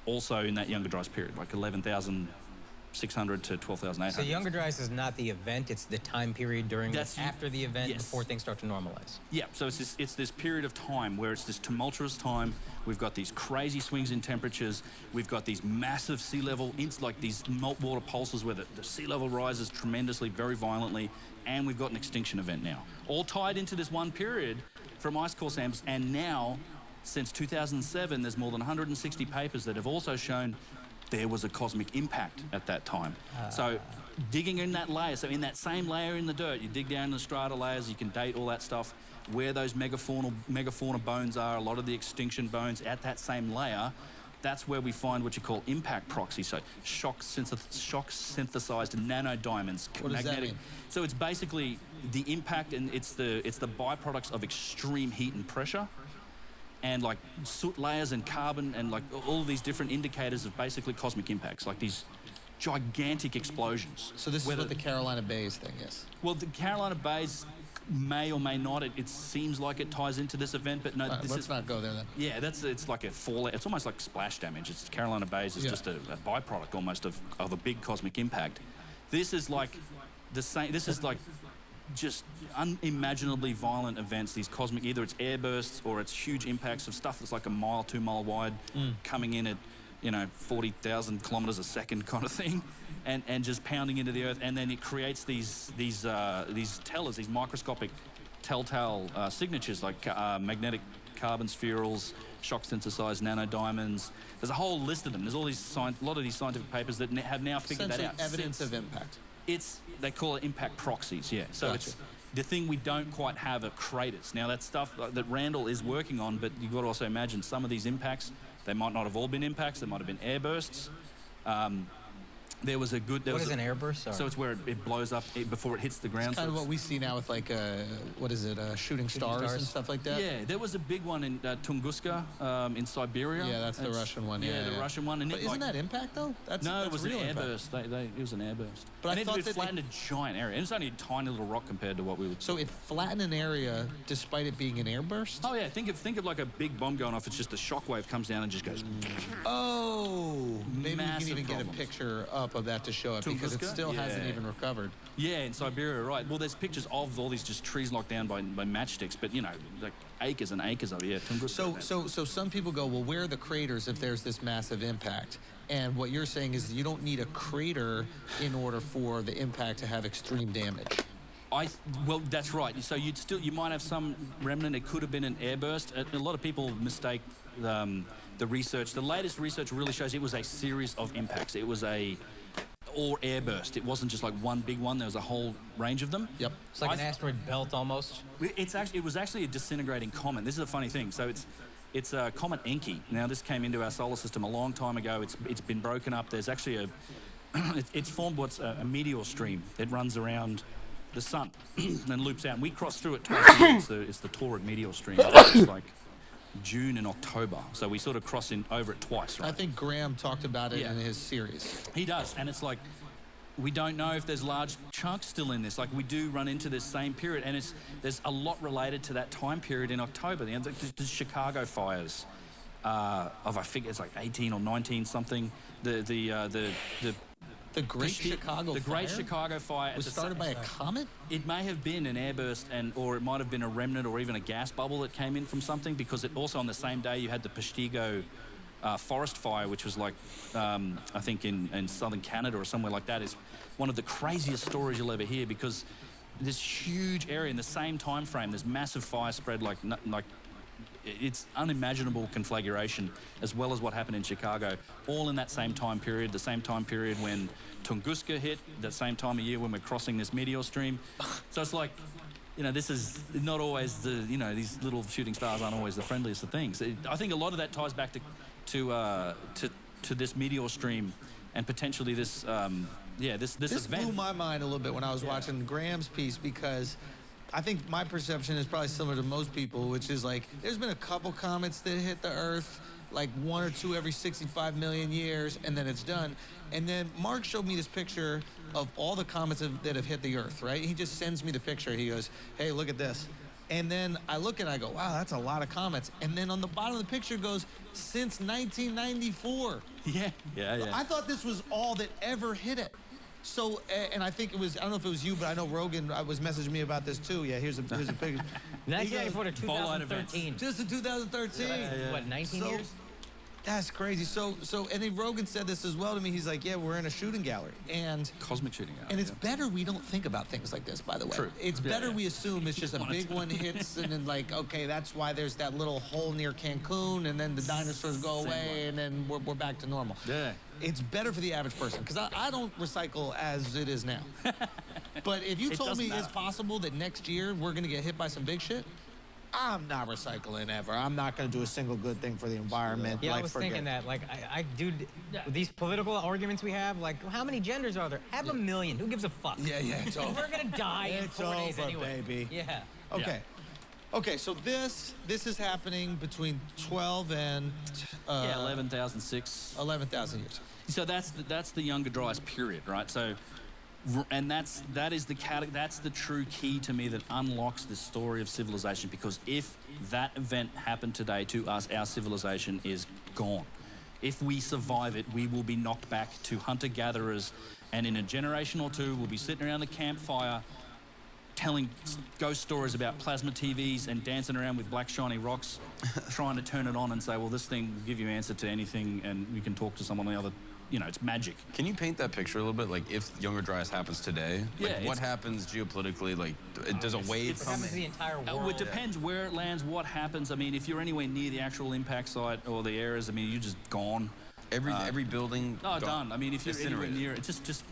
Also in that Younger Dryas period, like 11,600 to 12,800. So Younger Dryas is not the event; it's the time period after the event, before things start to normalize. Yeah. So it's this period of time where it's this tumultuous time. We've got these crazy swings in temperatures. We've got these massive sea level, like these meltwater pulses where the sea level rises tremendously, very violently, and we've got an extinction event now. All tied into this one period from ice core samples, and now, since 2007, there's more than 160 papers that have also shown there was a cosmic impact at that time. So digging in that layer, so in that same layer in the dirt, you dig down in the strata layers, you can date all that stuff, where those megafauna bones are, a lot of the extinction bones at that same layer, that's where we find what you call impact proxies, so shock synthesized nanodiamonds. What does that mean? So it's basically the impact, and it's the byproducts of extreme heat and pressure, and like soot layers and carbon, and like all of these different indicators of basically cosmic impacts, like these gigantic explosions. So this is what the Carolina Bays thing is? Well, the Carolina Bays may or may not. It seems like it ties into this event, but no. Let's not go there then. Yeah, it's like a fallout. It's almost like splash damage. It's Carolina Bays is just a byproduct almost of a big cosmic impact. This is like the same. This is like just unimaginably violent events. These cosmic, either it's airbursts or it's huge impacts of stuff that's like a mile, 2 mile wide, coming in at 40,000 kilometers a second kind of thing. And just pounding into the earth, and then it creates these tellers, these microscopic telltale signatures like magnetic carbon spherules, shock synthesized nanodiamonds. There's a whole list of them. There's a lot of these scientific papers that have now figured that out. Evidence of impact. They call it impact proxies. Yeah. So it's the thing we don't quite have are craters. Now that's stuff that Randall is working on, but you've got to also imagine some of these impacts. They might not have all been impacts. They might have been airbursts. There was a good. What is an airburst? Sorry. So it's where it blows up before it hits the ground. It's kind of what we see now with like shooting stars and stuff like that. Yeah, there was a big one in Tunguska in Siberia. Yeah, that's the Russian one. Yeah, the Russian one. And but isn't that impact though? No, it was an airburst. It was an airburst. But I thought it flattened a giant area. And it's only a tiny little rock compared to what we would. So it flattened an area despite it being an airburst. Oh yeah, think of like a big bomb going off. It's just the shockwave comes down and just goes. Oh, maybe we can even get a picture up of that to show it because it still hasn't even recovered. Yeah, in Siberia, right. Well, there's pictures of all these just trees knocked down by matchsticks, but like acres and acres of it. Yeah, so some people go, well, where are the craters if there's this massive impact? And what you're saying is you don't need a crater in order for the impact to have extreme damage. Well, that's right. So you might have some remnant. It could have been an airburst. A lot of people mistake the research. The latest research really shows it was a series of impacts. It was or airburst. It wasn't just like one big one. There was a whole range of them. Yep. It's like an asteroid belt almost. It was actually a disintegrating comet. This is a funny thing. So it's a comet Enki. Now this came into our solar system a long time ago. It's been broken up. There's actually it's formed what's a meteor stream. It runs around the sun and then loops out. And we cross through it twice a year. It's the Taurid meteor stream. It's like June and October. So we sort of cross over it twice, right? I think Graham talked about it in his series. He does. And it's like, we don't know if there's large chunks still in this. Like we do run into this same period, and there's a lot related to that time period in October. The Chicago fires of, I think it's like 18 or 19 something. The The Great Chicago The Fire? Great Chicago Fire Was started by a comet? It may have been an airburst, or it might have been a remnant, or even a gas bubble that came in from something. Because it also on the same day you had the Peshtigo forest fire, which was like I think in southern Canada or somewhere like that. Is one of the craziest stories you'll ever hear, because this huge area in the same time frame, there's massive fire spread like it's unimaginable conflagration, as well as what happened in Chicago, all in that same time period, the same time period when Tunguska hit, that same time of year when we're crossing this meteor stream. So it's like, this is not always these little shooting stars aren't always the friendliest of things. I think a lot of that ties back to this meteor stream and potentially this This event. blew my mind a little bit when I was watching Graham's piece, because I think my perception is probably similar to most people, which is like there's been a couple comets that hit the Earth, like 1 or 2 every 65 million years, and then it's done. And then Mark showed me this picture of all the comets that have hit the Earth, right? He just sends me the picture. He goes, hey, look at this. And then I look and I go, wow, that's a lot of comets. And then on the bottom of the picture goes, since 1994. Yeah. I thought this was all that ever hit it. So, and I think it was, I don't know if it was you, but I know Rogan was messaging me about this too. Yeah, here's a picture. 1994 to 2013. Just in 2013. What, 19 years? That's crazy. So, and then Rogan said this as well to me. He's like, yeah, we're in a shooting gallery. And cosmic shooting gallery. And it's better we don't think about things like this, by the way. True. It's better we assume it's just a big one hits, and then like, okay, that's why there's that little hole near Cancun, and then the dinosaurs go away, and then we're back to normal. Yeah. It's better for the average person, because I don't recycle as it is now. But if you told me it's possible that next year we're going to get hit by some big shit, I'm not recycling ever. I'm not going to do a single good thing for the environment. Yeah, I was thinking that. Like, dude, these political arguments we have, like, how many genders are there? Have 1 million. Who gives a fuck? Yeah, it's over. We're going to die in 4 days over, anyway. baby. Yeah. Okay. Okay, so this is happening between 12 and 11,006. 11,000 years. So that's the Younger Dryas period, right? So, and that's the true key to me that unlocks the story of civilization, because if that event happened today to us, our civilization is gone. If we survive it, we will be knocked back to hunter-gatherers, and in a generation or two, we'll be sitting around the campfire telling ghost stories about plasma TVs and dancing around with black shiny rocks, trying to turn it on and say, well, this thing will give you an answer to anything, and you can talk to someone on the other. It's magic. Can you paint that picture a little bit? Like, if Younger Dryas happens today, what happens geopolitically? Like, does a wave come? It happens to the entire world. It depends where it lands, what happens. I mean, if you're anywhere near the actual impact site or the areas, I mean, you're just gone. Every building. Oh, done. I mean, if you're anywhere near it, just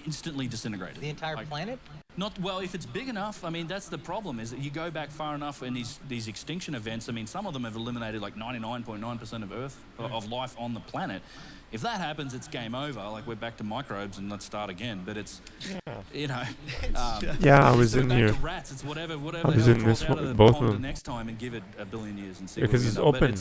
instantly disintegrated. The entire planet? Not well. If it's big enough, I mean, that's the problem. Is that you go back far enough, and these extinction events. I mean, some of them have eliminated like 99.9% of Earth of life on the planet. If that happens, it's game over. Like, we're back to microbes and let's start again. But it's, I was in here. Rats. It's whatever. I was in this out one, of the both pond of them. the next time and give it 1 billion years and see. Because it's open.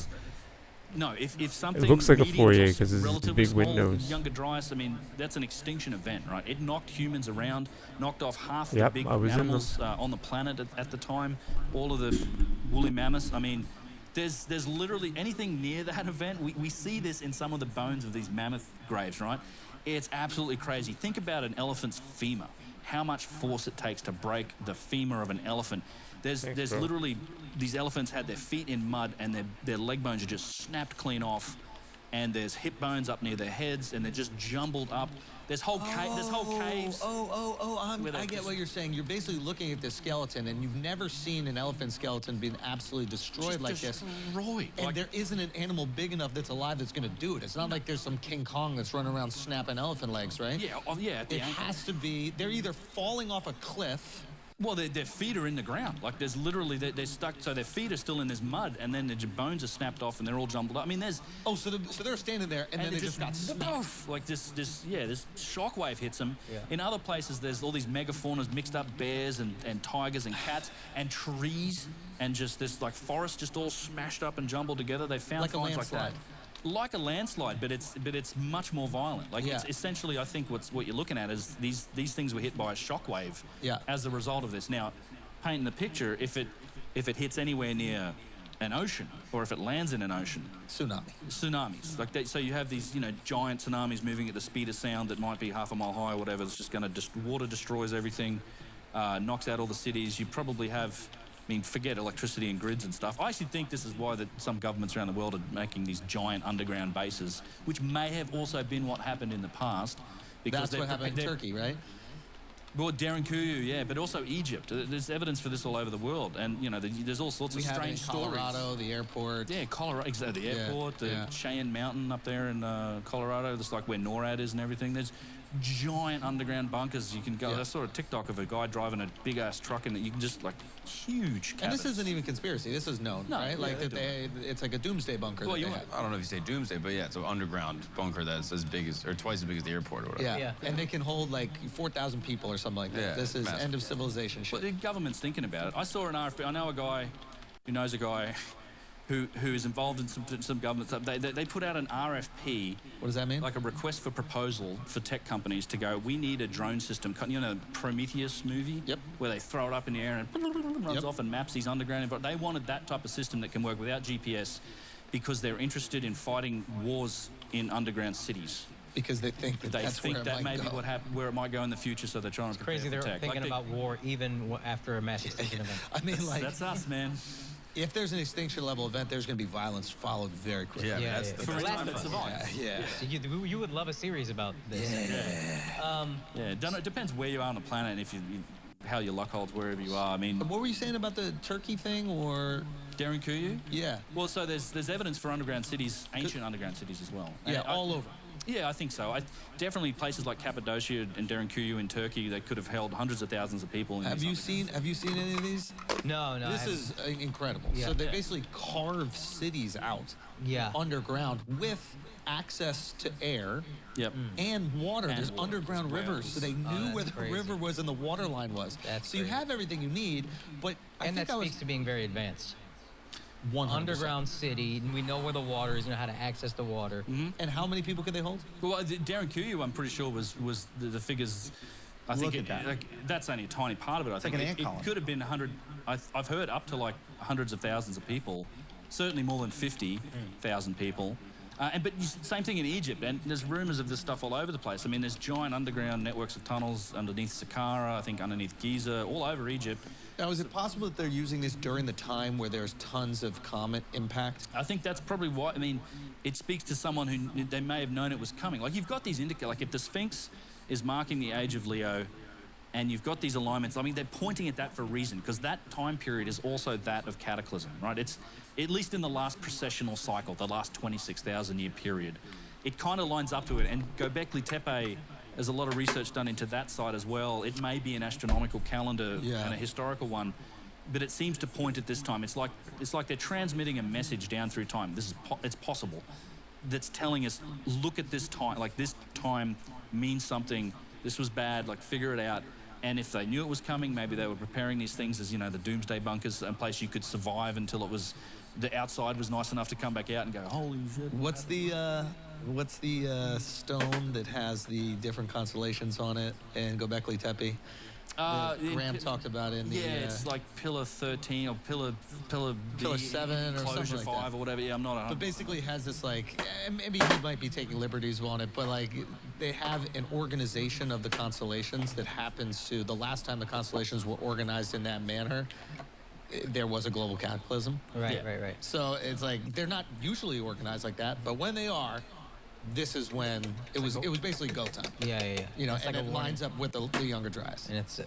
No, if something It looks like a medium foyer or because it's relatively big small, windows. Younger Dryas, I mean, that's an extinction event, right? It knocked humans around, knocked off half the Yep, big I was in animals on the planet at the time, all of the woolly mammoths. I mean, there's literally anything near that event. We see this in some of the bones of these mammoth graves, right? It's absolutely crazy. Think about an elephant's femur. How much force it takes to break the femur of an elephant. There's literally, these elephants had their feet in mud and their leg bones are just snapped clean off, and there's hip bones up near their heads, and they're just jumbled up. There's whole caves. I get what you're saying. You're basically looking at this skeleton, and you've never seen an elephant skeleton being absolutely destroyed like this. And there isn't an animal big enough that's alive that's going to do it. It's not like there's some King Kong that's running around snapping elephant legs, right? Yeah. It has to be, they're either falling off a cliff. Well, their feet are in the ground. Like, there's literally, they're stuck, so their feet are still in this mud, and then their bones are snapped off, and they're all jumbled up. I mean, there's... Oh, so they're standing there, and then they just got snapped. Like, this shockwave hits them. Yeah. In other places, there's all these megafaunas, mixed up bears and tigers and cats and trees, and just this, like, forest just all smashed up and jumbled together. They found like finds a landslide. like that. Like a landslide, but it's much more violent. Like, it's essentially, I think what you're looking at is these things were hit by a shockwave as a result of this. Now, painting the picture, if it hits anywhere near an ocean, or if it lands in an ocean. Tsunamis. Like that, so you have these, giant tsunamis moving at the speed of sound that might be half a mile high or whatever. It's just going to water destroys everything, knocks out all the cities. You probably have, forget electricity and grids and stuff. I actually think this is why some governments around the world are making these giant underground bases, which may have also been what happened in the past. Because that's what happened in Turkey, right? Well, Derinkuyu, yeah, but also Egypt. There's evidence for this all over the world, and there's all sorts of strange stories. Colorado, the airport. Yeah, Colorado, exactly. The airport, the Cheyenne Mountain up there in Colorado. That's like where NORAD is and everything. There's giant underground bunkers. You can go. I saw a TikTok of a guy driving a big ass truck, and you can just huge cabins. And this isn't even conspiracy. This is known, right? It's like a doomsday bunker. Well, I don't know if you say doomsday, but yeah, it's an underground bunker that's as big as, or twice as big as the airport or whatever. Yeah. And they can hold 4,000 people or something like that. Yeah, this is massive. end of civilization shit. Well, the government's thinking about it. I saw an RFP. I know a guy who knows a guy who is involved in some government stuff. They put out an RFP. What does that mean? Like a request for proposal for tech companies to go, we need a drone system. The Prometheus movie? Yep. Where they throw it up in the air and runs off and maps these underground environments. They wanted that type of system that can work without GPS because they're interested in fighting wars in underground cities. Because they think that that may be where it might go in the future, so they're trying to prepare crazy for they're tech. thinking about war even after a mass extinction event. That's us, man. If there's an extinction level event, there's going to be violence followed very quickly. That's the first time it survives. You would love a series about this. It depends where you are on the planet and how your luck holds wherever you are. What were you saying about the Turkey thing or Derinkuyu? Yeah. Well, so there's evidence for underground cities, ancient underground cities as well. Yeah, all over. Yeah, I think so. Definitely places like Cappadocia and Derinkuyu in Turkey, they could have held hundreds of thousands of people. Have you seen any of these? No. This is incredible. Yeah. So they basically carve cities out underground with access to air and water. There's underground rivers. So they knew where the river was and the water line was. So you have everything you need, but that speaks to being very advanced. 100%. Underground city, and we know where the water is, how to access the water. And how many people could they hold? Well, Derinkuyu, I'm pretty sure was the figures. I think that's only a tiny part of it. I think it could have been 100. I've heard up to hundreds of thousands of people. Certainly more than 50,000 people. But same thing in Egypt, and there's rumors of this stuff all over the place. There's giant underground networks of tunnels underneath Saqqara, I think underneath Giza, all over Egypt. Now, is it possible that they're using this during the time where there's tons of comet impact? I think that's probably why. It speaks to someone who they may have known it was coming. You've got these indicators, if the Sphinx is marking the age of Leo, and you've got these alignments, they're pointing at that for a reason, because that time period is also that of cataclysm, right? It's, at least in the last precessional cycle, the last 26,000 year period, it kind of lines up to it. And Göbekli Tepe, there's a lot of research done into that side as well. It may be an astronomical calendar and a historical one, but it seems to point at this time. It's like they're transmitting a message down through time. It's possible. That's telling us, look at this time. This time means something. This was bad. Figure it out. And if they knew it was coming, maybe they were preparing these things as, the doomsday bunkers, a place you could survive until the outside was nice enough to come back out and go, holy shit. What's the stone that has the different constellations on it in Göbekli Tepe? Graham talked about in the... it's like Pillar 13 or Pillar 7 or something like 5 that. or whatever. Yeah, I'm not... But basically it has this maybe he might be taking liberties on it, but they have an organization of the constellations that happens to... The last time the constellations were organized in that manner, there was a global cataclysm. Right. So it's they're not usually organized like that, but when they are, this is when it was basically go time. Yeah. And it lines up with the younger dryas. And it's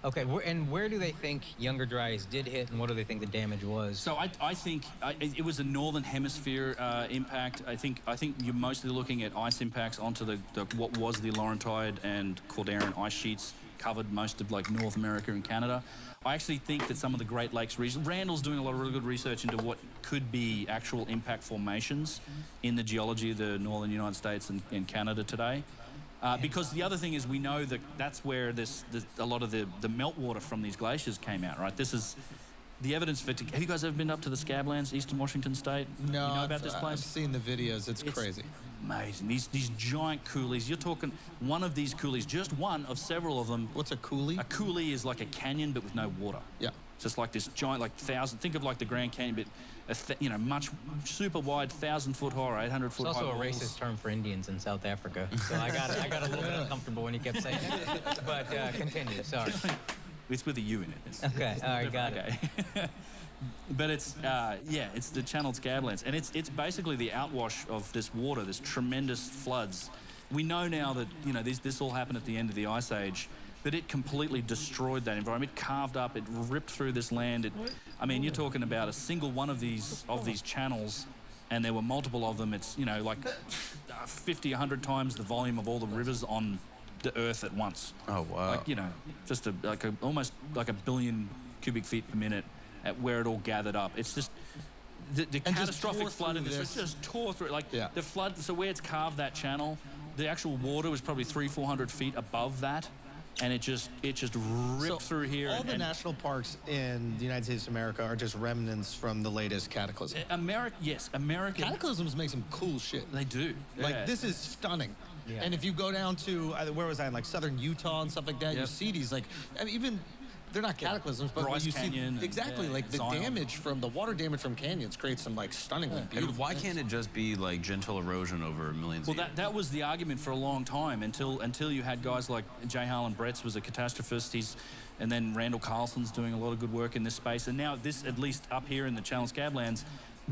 okay. And where do they think younger dryas did hit, and what do they think the damage was? So I think it was a northern hemisphere impact. I think you're mostly looking at ice impacts onto the what was the Laurentide and Caldera ice sheets covered most of North America and Canada. I actually think that some of the Great Lakes region, Randall's doing a lot of really good research into what could be actual impact formations in the geology of the northern United States and Canada today. Because the other thing is we know that that's where a lot of the meltwater from these glaciers came out, right? This is the evidence for... Have you guys ever been up to the Scablands, Eastern Washington State? No, you know about this place? I've seen the videos. It's crazy. Amazing. These giant coulees. You're talking one of these coulees, just one of several of them. What's a coulee? A coulee is like a canyon, but with no water. Yeah. It's just like this giant, like think of like the Grand Canyon, but much super wide, 1,000-foot high, 800-foot high. It's also a walls. racist term for Indians in South Africa. So I got a little bit uncomfortable when you kept saying it. But continue. Sorry. It's with a U in it. It's okay. All right. Got it. But it's it's the channeled scablands, and it's basically the outwash of this water, this tremendous floods. We know now that this all happened at the end of the Ice Age, but it completely destroyed that environment. It carved up, it ripped through this land. You're talking about a single one of these channels, and there were multiple of them. It's like 50, 100 times the volume of all the rivers on the Earth at once. Oh wow! Like just almost like a billion cubic feet per minute at where it all gathered up. It's just the catastrophic flood in this just tore through it. The flood. So where it's carved that channel, the actual water was probably 300-400 feet above that, and it just ripped through here. All the national parks in the United States of America are just remnants from the latest cataclysm. American cataclysms make some cool shit. They do. Like this is stunning. Yeah. And if you go down to where was I in like southern Utah and stuff like that, you see these even. They're not cataclysms, but Bryce you Canyon see exactly like the Zion. damage from the water damage from canyons creates some stunningly beautiful. And why can't it just be like gentle erosion over millions of years? Well, that was the argument for a long time until you had guys like J. Harlan Bretz was a catastrophist. And then Randall Carlson's doing a lot of good work in this space. And now this, at least up here in the channeled scablands,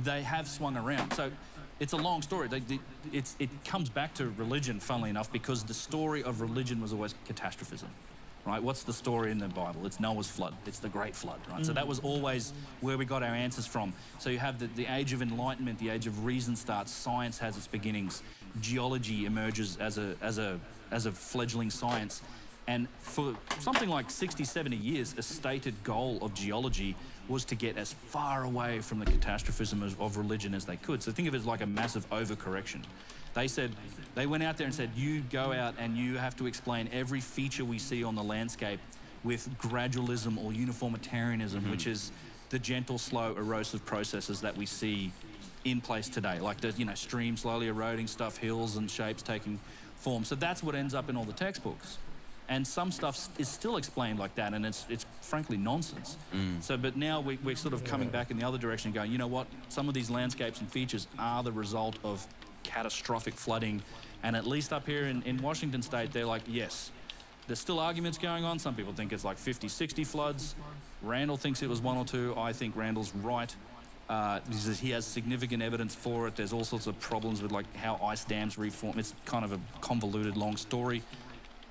they have swung around. So it's a long story. It comes back to religion, funnily enough, because the story of religion was always catastrophism. Right? What's the story in the Bible? It's Noah's flood. It's the Great Flood, right? So that was always where we got our answers from. So you have the age of enlightenment, the age of reason starts. Science has its beginnings. Geology emerges as a fledgling science. And for something like 60, 70 years, a stated goal of geology was to get as far away from the catastrophism of religion as they could. So think of it as like a massive overcorrection. They went out there and said, you go out and you have to explain every feature we see on the landscape with gradualism or uniformitarianism, which is the gentle, slow, erosive processes that we see in place today, like the stream slowly eroding stuff, hills and shapes taking form. So that's what ends up in all the textbooks. And some stuff is still explained like that, and it's frankly nonsense. So, but now we're sort of coming back in the other direction, going, you know what? Some of these landscapes and features are the result of catastrophic flooding, and at least up here in Washington State, they're like, yes, there's still arguments going on. Some people think it's like 50, 60 floods. Randall thinks it was 1 or 2. I think Randall's right. He has significant evidence for it. There's all sorts of problems with like how ice dams reform. It's kind of a convoluted, long story.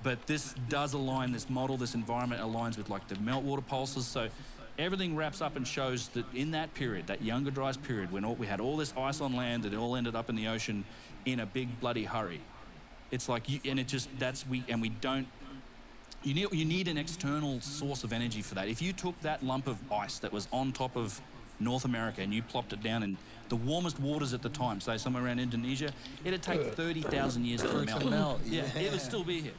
But this does align, this model, this environment aligns with like the meltwater pulses. So everything wraps up and shows that in that period, that Younger Dryas period, when we had all this ice on land, that it all ended up in the ocean in a big bloody hurry. It's like, you need an external source of energy for that. If you took that lump of ice that was on top of North America and you plopped it down in the warmest waters at the time, say somewhere around Indonesia, it'd take 30,000 years for it to melt. Yeah, it would still be here.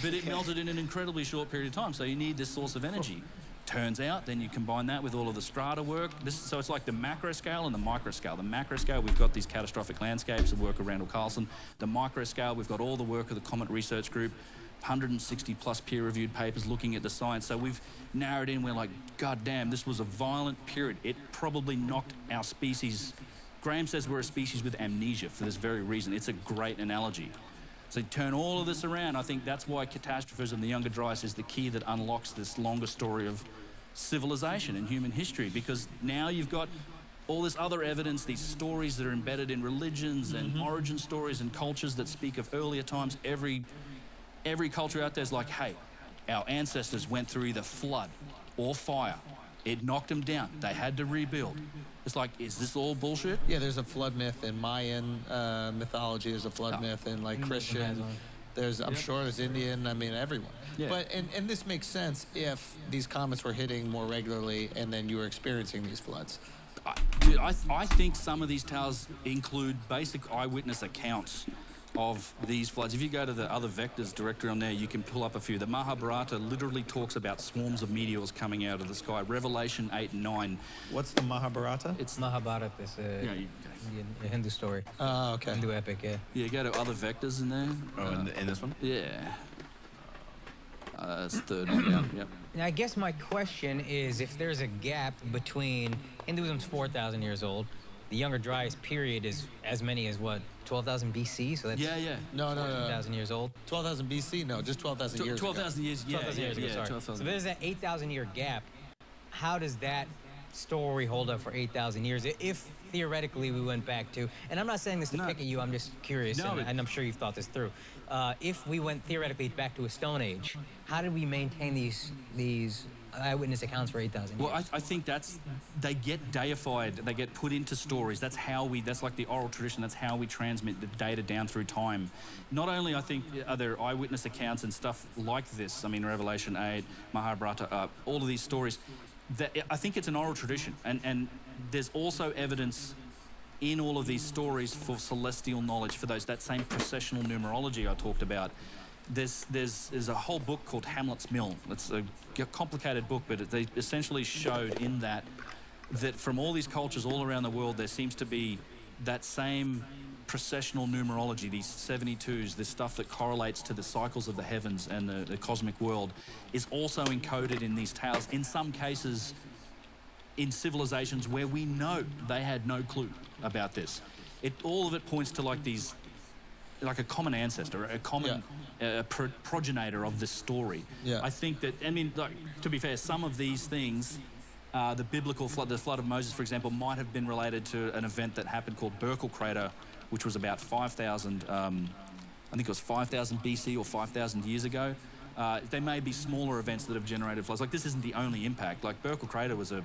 But it melted in an incredibly short period of time, so you need this source of energy. Turns out, then you combine that with all of the strata work. So it's like the macro scale and the micro scale. The macro scale, we've got these catastrophic landscapes, the work of Randall Carlson. The micro scale, we've got all the work of the Comet Research Group, 160 plus peer-reviewed papers looking at the science. So we've narrowed in, we're like, God damn, this was a violent period. It probably knocked our species. Graham says we're a species with amnesia for this very reason. It's a great analogy. So you turn all of this around. I think that's why catastrophism, the Younger Dryas, is the key that unlocks this longer story of civilization and human history, because now you've got all this other evidence, these stories that are embedded in religions and origin stories and cultures that speak of earlier times. Every culture out there is like, hey, our ancestors went through either flood or fire. It knocked them down. They had to rebuild. It's like, is this all bullshit? Yeah, there's a flood myth in Mayan mythology. There's a flood myth in like Christian. I'm sure there's Indian. I mean, everyone. Yeah. But and this makes sense if these comets were hitting more regularly and then you were experiencing these floods. Dude, I think some of these tales include basic eyewitness accounts of these floods. If you go to the other vectors directory on there, you can pull up a few. The Mahabharata literally talks about swarms of meteors coming out of the sky. Revelation 8 and 9. What's the Mahabharata? It's Mahabharata. It's a Hindu story. Oh, okay. Hindu epic, yeah. Yeah, go to other vectors in there. Oh, in this one? Yeah. That's third on down. Yep. Now, I guess my question is, if there's a gap between Hinduism's 4,000 years old, the Younger Dryas period is as many as what, 12,000 BC? So that's No. 14,000 years old. 12,000 BC? No, just 12,000 years. 12,000 years. Yeah, 12,000 years ago, sorry. 12,000. So there's that 8,000 year gap. How does that story hold up for 8,000 years? If theoretically we went back to, and I'm not saying this to pick at you, I'm just curious, and I'm sure you've thought this through. If we went theoretically back to a Stone Age, how did we maintain these eyewitness accounts for 8,000 years? Well, I think they get deified, they get put into stories. That's like the oral tradition, that's how we transmit the data down through time. Not only, I think, are there eyewitness accounts and stuff like this, I mean, Revelation 8, Mahabharata, all of these stories, I think it's an oral tradition. And there's also evidence in all of these stories for celestial knowledge, for that same processional numerology I talked about. There's a whole book called Hamlet's Mill. It's a complicated book, but they essentially showed in that from all these cultures all around the world, there seems to be that same processional numerology, these 72s, this stuff that correlates to the cycles of the heavens and the cosmic world, is also encoded in these tales. In some cases, in civilizations where we know they had no clue about this. All of it points to like a common ancestor, a common progenitor of this story. Yeah. I think that, I mean, like, to be fair, some of these things, the biblical flood, the flood of Moses, for example, might have been related to an event that happened called Burkle Crater, which was about 5,000, I think it was 5,000 BC or 5,000 years ago. There may be smaller events that have generated floods. Like, this isn't the only impact. Like, Burkle Crater was it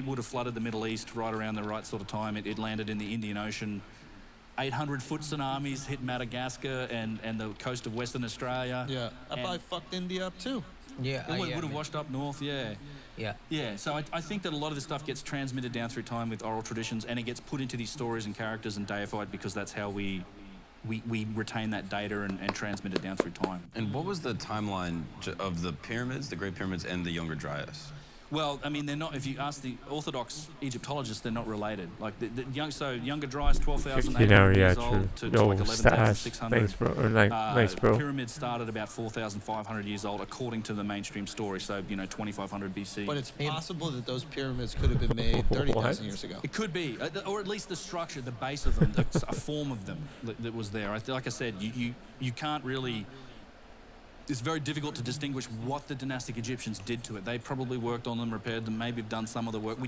would have flooded the Middle East right around the right sort of time. It landed in the Indian Ocean. 800-foot tsunamis hit Madagascar and the coast of Western Australia. Yeah, that probably fucked India up too. Yeah, it would have washed up north, Yeah, so I think that a lot of this stuff gets transmitted down through time with oral traditions, and it gets put into these stories and characters and deified because that's how we retain that data and transmit it down through time. And what was the timeline of the pyramids, the Great Pyramids, and the Younger Dryas? Well, I mean, they're not. If you ask the Orthodox Egyptologists, they're not related. Like Younger Dryas, 12,800 years old to like 11,600. Thanks, bro. Nice, bro. Pyramids started about 4,500 years old, according to the mainstream story. So 2,500 BC. But it's possible that those pyramids could have been made 30,000 years ago. It could be, or at least the structure, the base of them, a form of them that was there. Like I said, you can't really. It's very difficult to distinguish what the dynastic Egyptians did to it. They probably worked on them, repaired them, maybe have done some of the work.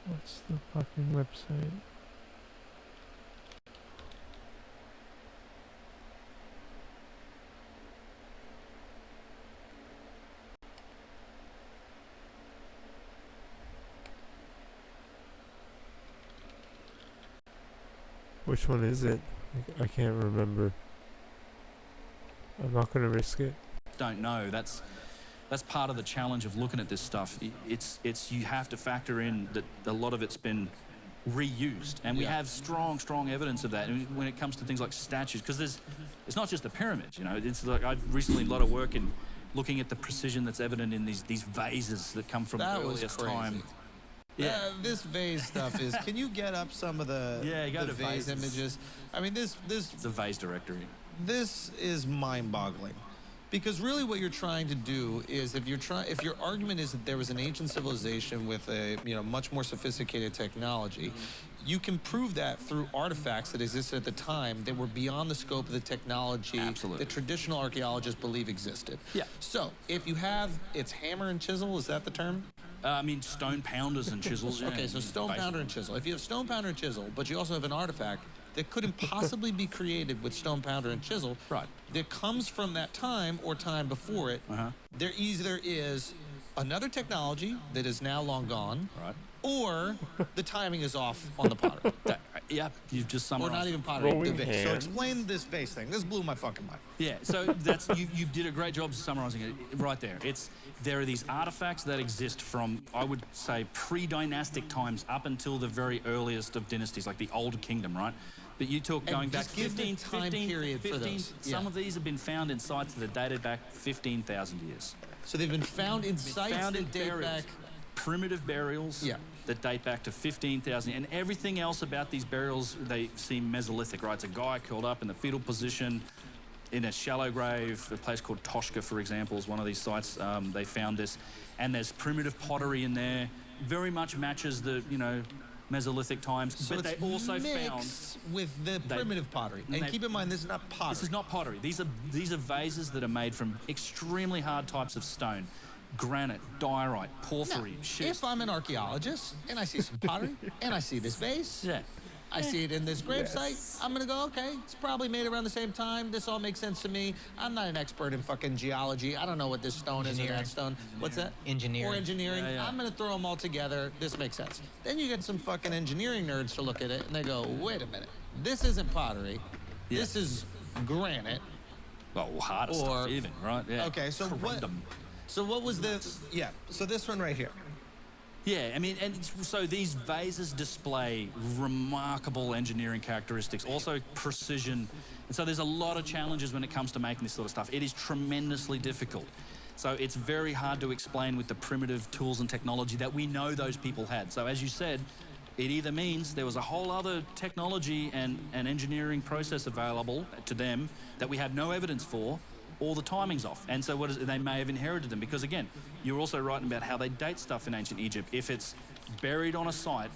What's the fucking website? Which one is it? I can't remember. I'm not gonna risk it. Don't know. That's part of the challenge of looking at this stuff. It's you have to factor in that a lot of it's been reused, and we have strong evidence of that. And when it comes to things like statues, because it's not just the pyramids. It's like I've recently a lot of work in looking at the precision that's evident in these vases that come from the earliest time. Yeah, this vase stuff is. Can you get up some of the vase images? I mean, this. It's a vase directory. This is mind-boggling. Because really what you're trying to do is if your argument is that there was an ancient civilization with a much more sophisticated technology, you can prove that through artifacts that existed at the time that were beyond the scope of the technology that traditional archaeologists believe existed. Yeah. So if you have it's hammer and chisel, is that the term? I mean, stone pounders and chisels. Yeah. Okay, so stone pounder and chisel. If you have stone pounder and chisel, but you also have an artifact that couldn't possibly be created with stone pounder and chisel, right? That comes from that time or time before it. There either is another technology that is now long gone, right? Or the timing is off on the potter. Yeah, you've just summarized. Or not even pottery, Rolling the vase. So hands. explain this vase thing. This blew my fucking mind. Yeah, so that's you did a great job summarizing it right there. There are these artifacts that exist from, I would say, pre-dynastic times up until the very earliest of dynasties, like the Old Kingdom, right? But you talk going back just give the 15 time period for those. Some Yeah. of these have been found in sites that are dated back 15,000 years. So they've been found in sites that date burials, back. primitive burials that date back to 15,000. And everything else about these burials, they seem Mesolithic, right? It's a guy curled up in the fetal position in a shallow grave. A place called Toshka, for example, is one of these sites. They found this. And there's primitive pottery in there. Very much matches the, Mesolithic times. So but it's they also found mixed with the primitive pottery. And keep in mind, this is not pottery. This is not pottery. These are vases that are made from extremely hard types of stone. Granite, diorite, porphyry, Now, schist. if I'm an archaeologist and I see some pottery and I see this vase, I see it in this gravesite, I'm gonna go, okay, it's probably made around the same time. This all makes sense to me. I'm not an expert in fucking geology. I don't know what this stone is or that stone. What's that? Engineering. Or engineering. I'm gonna throw them all together. This makes sense. Then you get some fucking engineering nerds to look at it and they go, wait a minute, this isn't pottery. This is granite. Well, harder stuff even, right? Yeah. Okay, so what was this? Yeah, so this one right here. Yeah, I mean, and so these vases display remarkable engineering characteristics, also precision. And so there's a lot of challenges when it comes to making this sort of stuff. It is tremendously difficult. So it's very hard to explain with the primitive tools and technology that we know those people had. So as you said, it either means there was a whole other technology and engineering process available to them that we have no evidence for, or the timing's off. And so they may have inherited them, because again, you're also writing about how they date stuff in ancient Egypt. If it's buried on a site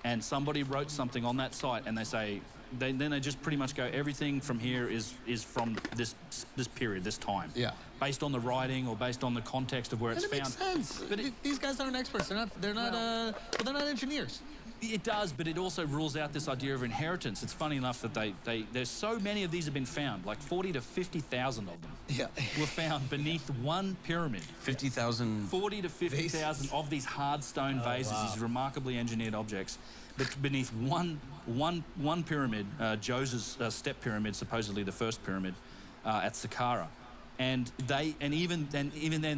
and somebody wrote something on that site and they say, then they just pretty much go, everything from here is from this period, this time. Yeah. Based on the writing or based on the context of where it's And it found. makes sense. But these guys aren't experts. They're not engineers. It does, but it also rules out this idea of inheritance. It's funny enough that there's so many of these have been found, like 40 to 50,000 of them were found beneath one pyramid. 50,000? 40 to 50,000 of these hard stone vases, these remarkably engineered objects, but beneath one pyramid, Djoser's step pyramid, supposedly the first pyramid at Saqqara. And even then,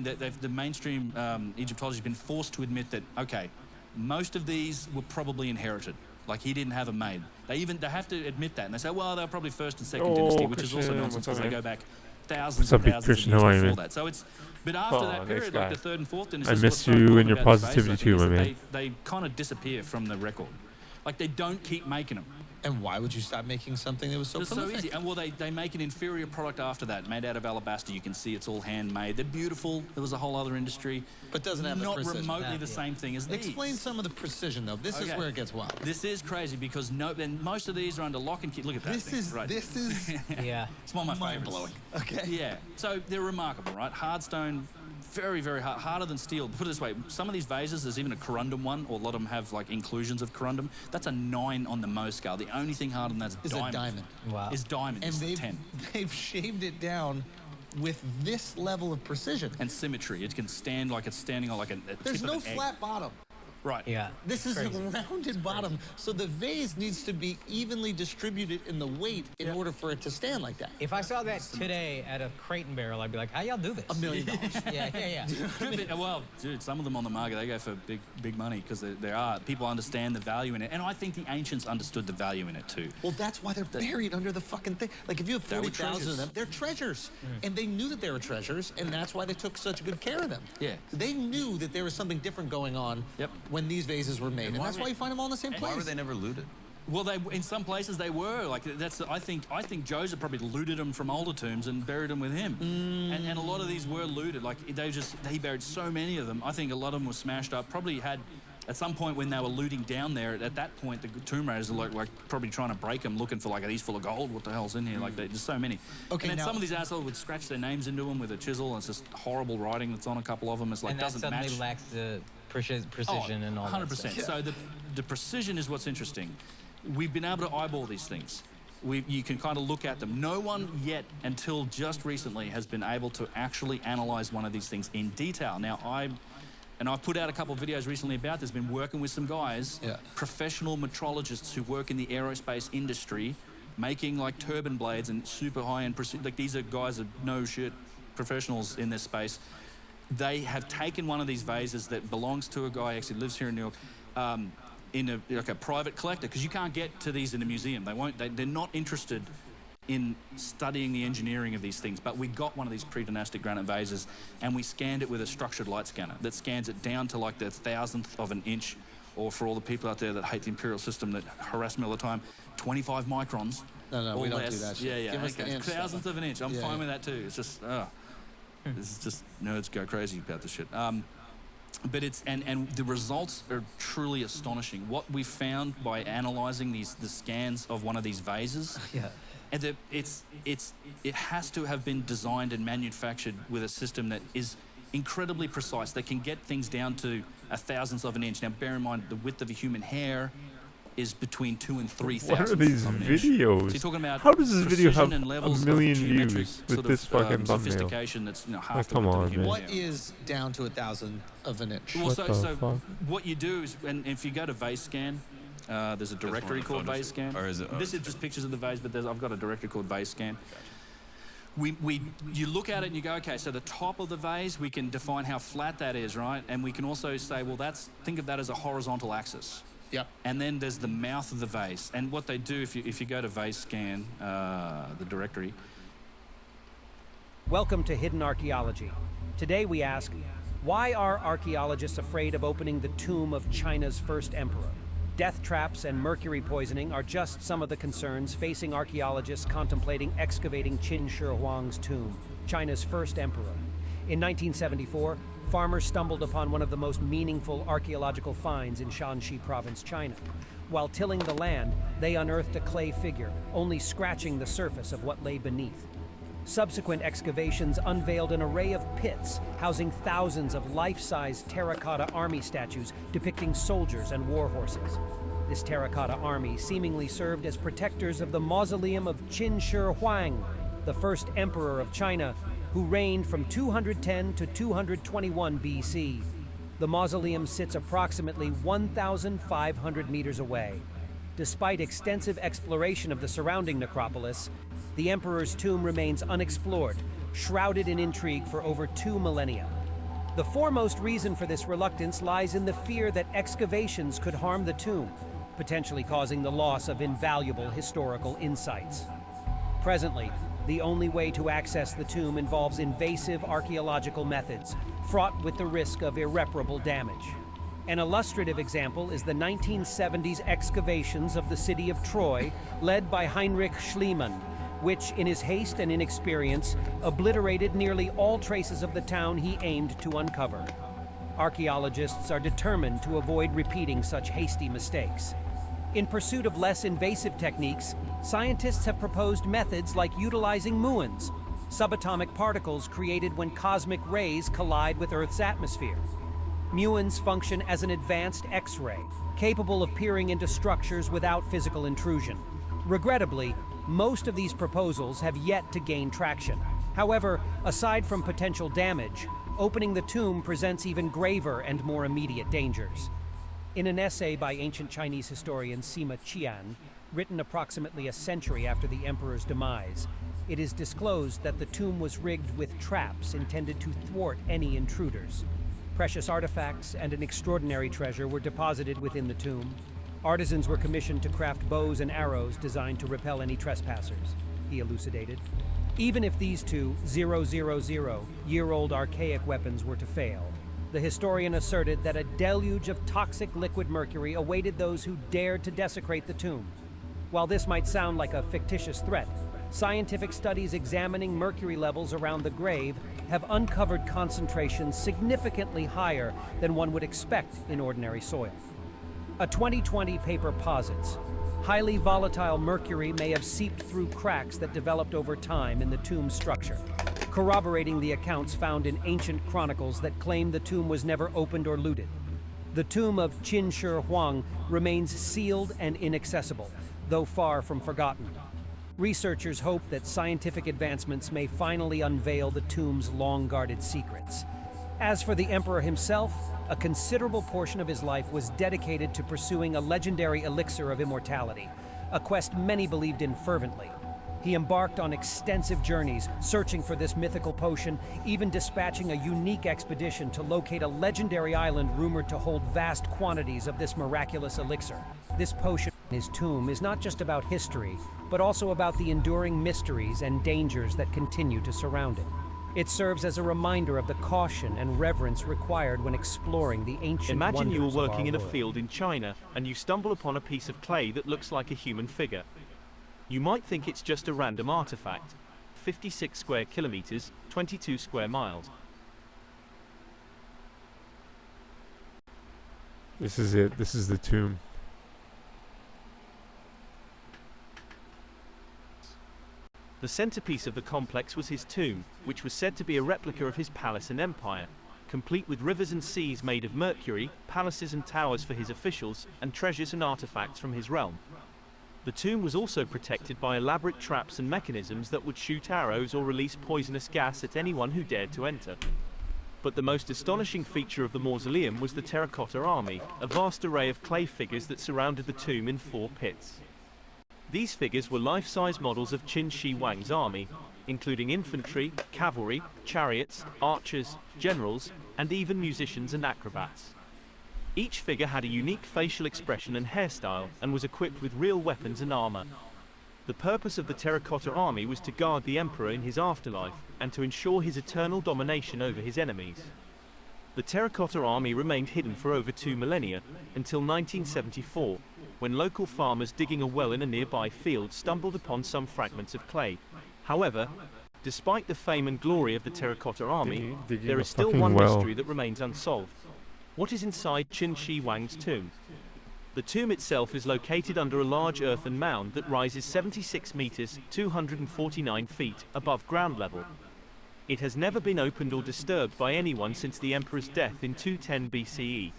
the mainstream Egyptology has been forced to admit that, okay, most of these were probably inherited. Like, he didn't have them made. They have to admit that. And they say, well, they're probably first and second dynasty, which is also nonsense because they go back thousands and thousands of years before that. So it's, but after that period, like the third and fourth dynasty, I miss you and your positivity too, my man. They kind of disappear from the record. Like, they don't keep making them. And why would you stop making something that was so prolific? So easy. And well, they make an inferior product after that, made out of alabaster. You can see it's all handmade. They're beautiful. There was a whole other industry. But doesn't have the precision. Not remotely the same thing as these. Explain some of the precision, though. This is where it gets wild. This is crazy because then most of these are under lock and key. Look at that thing. This is yeah. It's one of my favorites. Mind-blowing. Okay. Yeah. So they're remarkable, right? Hard stone, very, very hard, harder than steel. Put it this way, some of these vases, there's even a corundum one, or a lot of them have like inclusions of corundum. That's a 9 on the Mohs scale. The only thing harder than that is diamond. A diamond. Wow. Is diamond. And It's 10. they've shaved it down with this level of precision. And symmetry. It can stand like it's standing on like a There's tip no of an egg. flat bottom. Right. Yeah. This is crazy. a rounded bottom, so the vase needs to be evenly distributed in the weight in order for it to stand like that. If I saw that today at a crate and barrel, I'd be like, how y'all do this? $1 million. Yeah. Well, dude, some of them on the market, they go for big money because there are people understand the value in it, and I think the ancients understood the value in it too. Well, that's why they're buried under the fucking thing. Like, if you have 40,000 of them, they're treasures. And they knew that they were treasures, and that's why they took such good care of them. Yeah. They knew that there was something different going on when these vases were made, and that's why you find them all in the same place. Why were they never looted? Well, in some places they were. Like, I think Djoser probably looted them from older tombs and buried them with him. And a lot of these were looted. Like, he buried so many of them. I think a lot of them were smashed up. Probably had, at some point when they were looting down there, at that point the tomb raiders are like probably trying to break them, looking for like, are these full of gold? What the hell's in here? Like, there's so many. Okay, and then now, some of these assholes would scratch their names into them with a chisel, and it's just horrible writing that's on a couple of them. It's like, and that doesn't suddenly match. lacks the precision and all 100%. that stuff. So the precision is what's interesting. We've been able to eyeball these things. You can kind of look at them. No one yet, until just recently, has been able to actually analyze one of these things in detail. Now, And I've put out a couple of videos recently about this, been working with some guys, professional metrologists who work in the aerospace industry, making like turbine blades and super high-end precision. Like these are guys that no shit professionals in this space. They have taken one of these vases that belongs to a guy, actually lives here in New York, in like a private collector, because you can't get to these in a museum. They're not interested in studying the engineering of these things, but we got one of these pre-dynastic granite vases and we scanned it with a structured light scanner that scans it down to like the 1,000th of an inch, or for all the people out there that hate the imperial system that harass me all the time, 25 microns. No, or we don't less. do that shit. Yeah, Give us the inch. 1,000th of an inch. I'm fine with that too. It's just, this is just, nerds go crazy about this shit. But it's, and the results are truly astonishing. What we found by analyzing the scans of one of these vases, and it has to have been designed and manufactured with a system that is incredibly precise. They can get things down to 1,000th of an inch. Now, bear in mind, the width of a human hair is between 2 and 3 thousandths. What are these videos? So you're talking about how does this video have a million views with this fucking thumbnail? Sophistication that's, you know, half like, the come width of a on, human man. What is down to 1,000th of an inch? Well, What the so fuck? what you do is, and if you go to vase scan, there's a directory called vase scan. Or is it? This is just pictures of the vase, but I've got a directory called vase scan. You look at it and you go, okay, so the top of the vase, we can define how flat that is, right? And we can also say, well, think of that as a horizontal axis. Yep. And then there's the mouth of the vase. And what they do, if you go to vase scan, the directory. Welcome to Hidden Archaeology. Today we ask, why are archaeologists afraid of opening the tomb of China's first emperor? Death traps and mercury poisoning are just some of the concerns facing archaeologists contemplating excavating Qin Shi Huang's tomb, China's first emperor. In 1974, farmers stumbled upon one of the most meaningful archaeological finds in Shanxi province, China. While tilling the land, they unearthed a clay figure, only scratching the surface of what lay beneath. Subsequent excavations unveiled an array of pits housing thousands of life-size terracotta army statues depicting soldiers and war horses. This terracotta army seemingly served as protectors of the mausoleum of Qin Shi Huang, the first emperor of China, who reigned from 210 to 221 BC. The mausoleum sits approximately 1,500 meters away. Despite extensive exploration of the surrounding necropolis, the emperor's tomb remains unexplored, shrouded in intrigue for over 2 millennia. The foremost reason for this reluctance lies in the fear that excavations could harm the tomb, potentially causing the loss of invaluable historical insights. Presently, the only way to access the tomb involves invasive archaeological methods, fraught with the risk of irreparable damage. An illustrative example is the 1970s excavations of the city of Troy, led by Heinrich Schliemann, which, in his haste and inexperience, obliterated nearly all traces of the town he aimed to uncover. Archaeologists are determined to avoid repeating such hasty mistakes. In pursuit of less invasive techniques, scientists have proposed methods like utilizing muons, subatomic particles created when cosmic rays collide with Earth's atmosphere. Muons function as an advanced X-ray, capable of peering into structures without physical intrusion. Regrettably, most of these proposals have yet to gain traction. However, aside from potential damage, opening the tomb presents even graver and more immediate dangers. In an essay by ancient Chinese historian Sima Qian, written approximately a century after the emperor's demise, it is disclosed that the tomb was rigged with traps intended to thwart any intruders. Precious artifacts and an extraordinary treasure were deposited within the tomb. Artisans were commissioned to craft bows and arrows designed to repel any trespassers, he elucidated. Even if these two 000-year-old archaic weapons were to fail, the historian asserted that a deluge of toxic liquid mercury awaited those who dared to desecrate the tomb. While this might sound like a fictitious threat, scientific studies examining mercury levels around the grave have uncovered concentrations significantly higher than one would expect in ordinary soil. A 2020 paper posits, highly volatile mercury may have seeped through cracks that developed over time in the tomb's structure, corroborating the accounts found in ancient chronicles that claim the tomb was never opened or looted. The tomb of Qin Shi Huang remains sealed and inaccessible, though far from forgotten. Researchers hope that scientific advancements may finally unveil the tomb's long-guarded secrets. As for the emperor himself, a considerable portion of his life was dedicated to pursuing a legendary elixir of immortality, a quest many believed in fervently. He embarked on extensive journeys, searching for this mythical potion, even dispatching a unique expedition to locate a legendary island rumored to hold vast quantities of this miraculous elixir. This potion in his tomb is not just about history, but also about the enduring mysteries and dangers that continue to surround it. It serves as a reminder of the caution and reverence required when exploring the ancient Imagine you are wonders of working our in a world. field in China and you stumble upon a piece of clay that looks like a human figure. You might think it's just a random artifact. 56 square kilometers, 22 square miles. This is it. This is the tomb. The centerpiece of the complex was his tomb, which was said to be a replica of his palace and empire, complete with rivers and seas made of mercury, palaces and towers for his officials, and treasures and artifacts from his realm. The tomb was also protected by elaborate traps and mechanisms that would shoot arrows or release poisonous gas at anyone who dared to enter. But the most astonishing feature of the mausoleum was the terracotta army, a vast array of clay figures that surrounded the tomb in 4 pits. These figures were life-size models of Qin Shi Huang's army, including infantry, cavalry, chariots, archers, generals, and even musicians and acrobats. Each figure had a unique facial expression and hairstyle, and was equipped with real weapons and armor. The purpose of the terracotta army was to guard the emperor in his afterlife, and to ensure his eternal domination over his enemies. The terracotta army remained hidden for over 2 millennia, until 1974, when local farmers digging a well in a nearby field stumbled upon some fragments of clay. However, despite the fame and glory of the terracotta army, there is still one mystery that remains unsolved. What is inside Qin Shi Huang's tomb? The tomb itself is located under a large earthen mound that rises 76 meters, 249 feet, above ground level. It has never been opened or disturbed by anyone since the emperor's death in 210 BCE.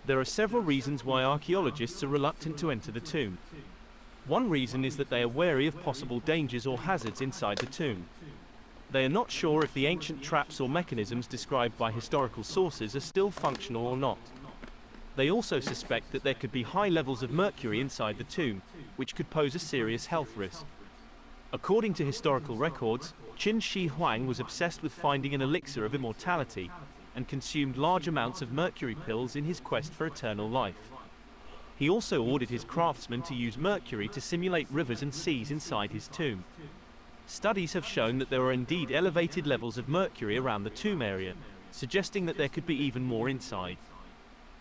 There are several reasons why archaeologists are reluctant to enter the tomb. One reason is that they are wary of possible dangers or hazards inside the tomb. They are not sure if the ancient traps or mechanisms described by historical sources are still functional or not. They also suspect that there could be high levels of mercury inside the tomb, which could pose a serious health risk. According to historical records, Qin Shi Huang was obsessed with finding an elixir of immortality, and consumed large amounts of mercury pills in his quest for eternal life. He also ordered his craftsmen to use mercury to simulate rivers and seas inside his tomb. Studies have shown that there are indeed elevated levels of mercury around the tomb area, suggesting that there could be even more inside.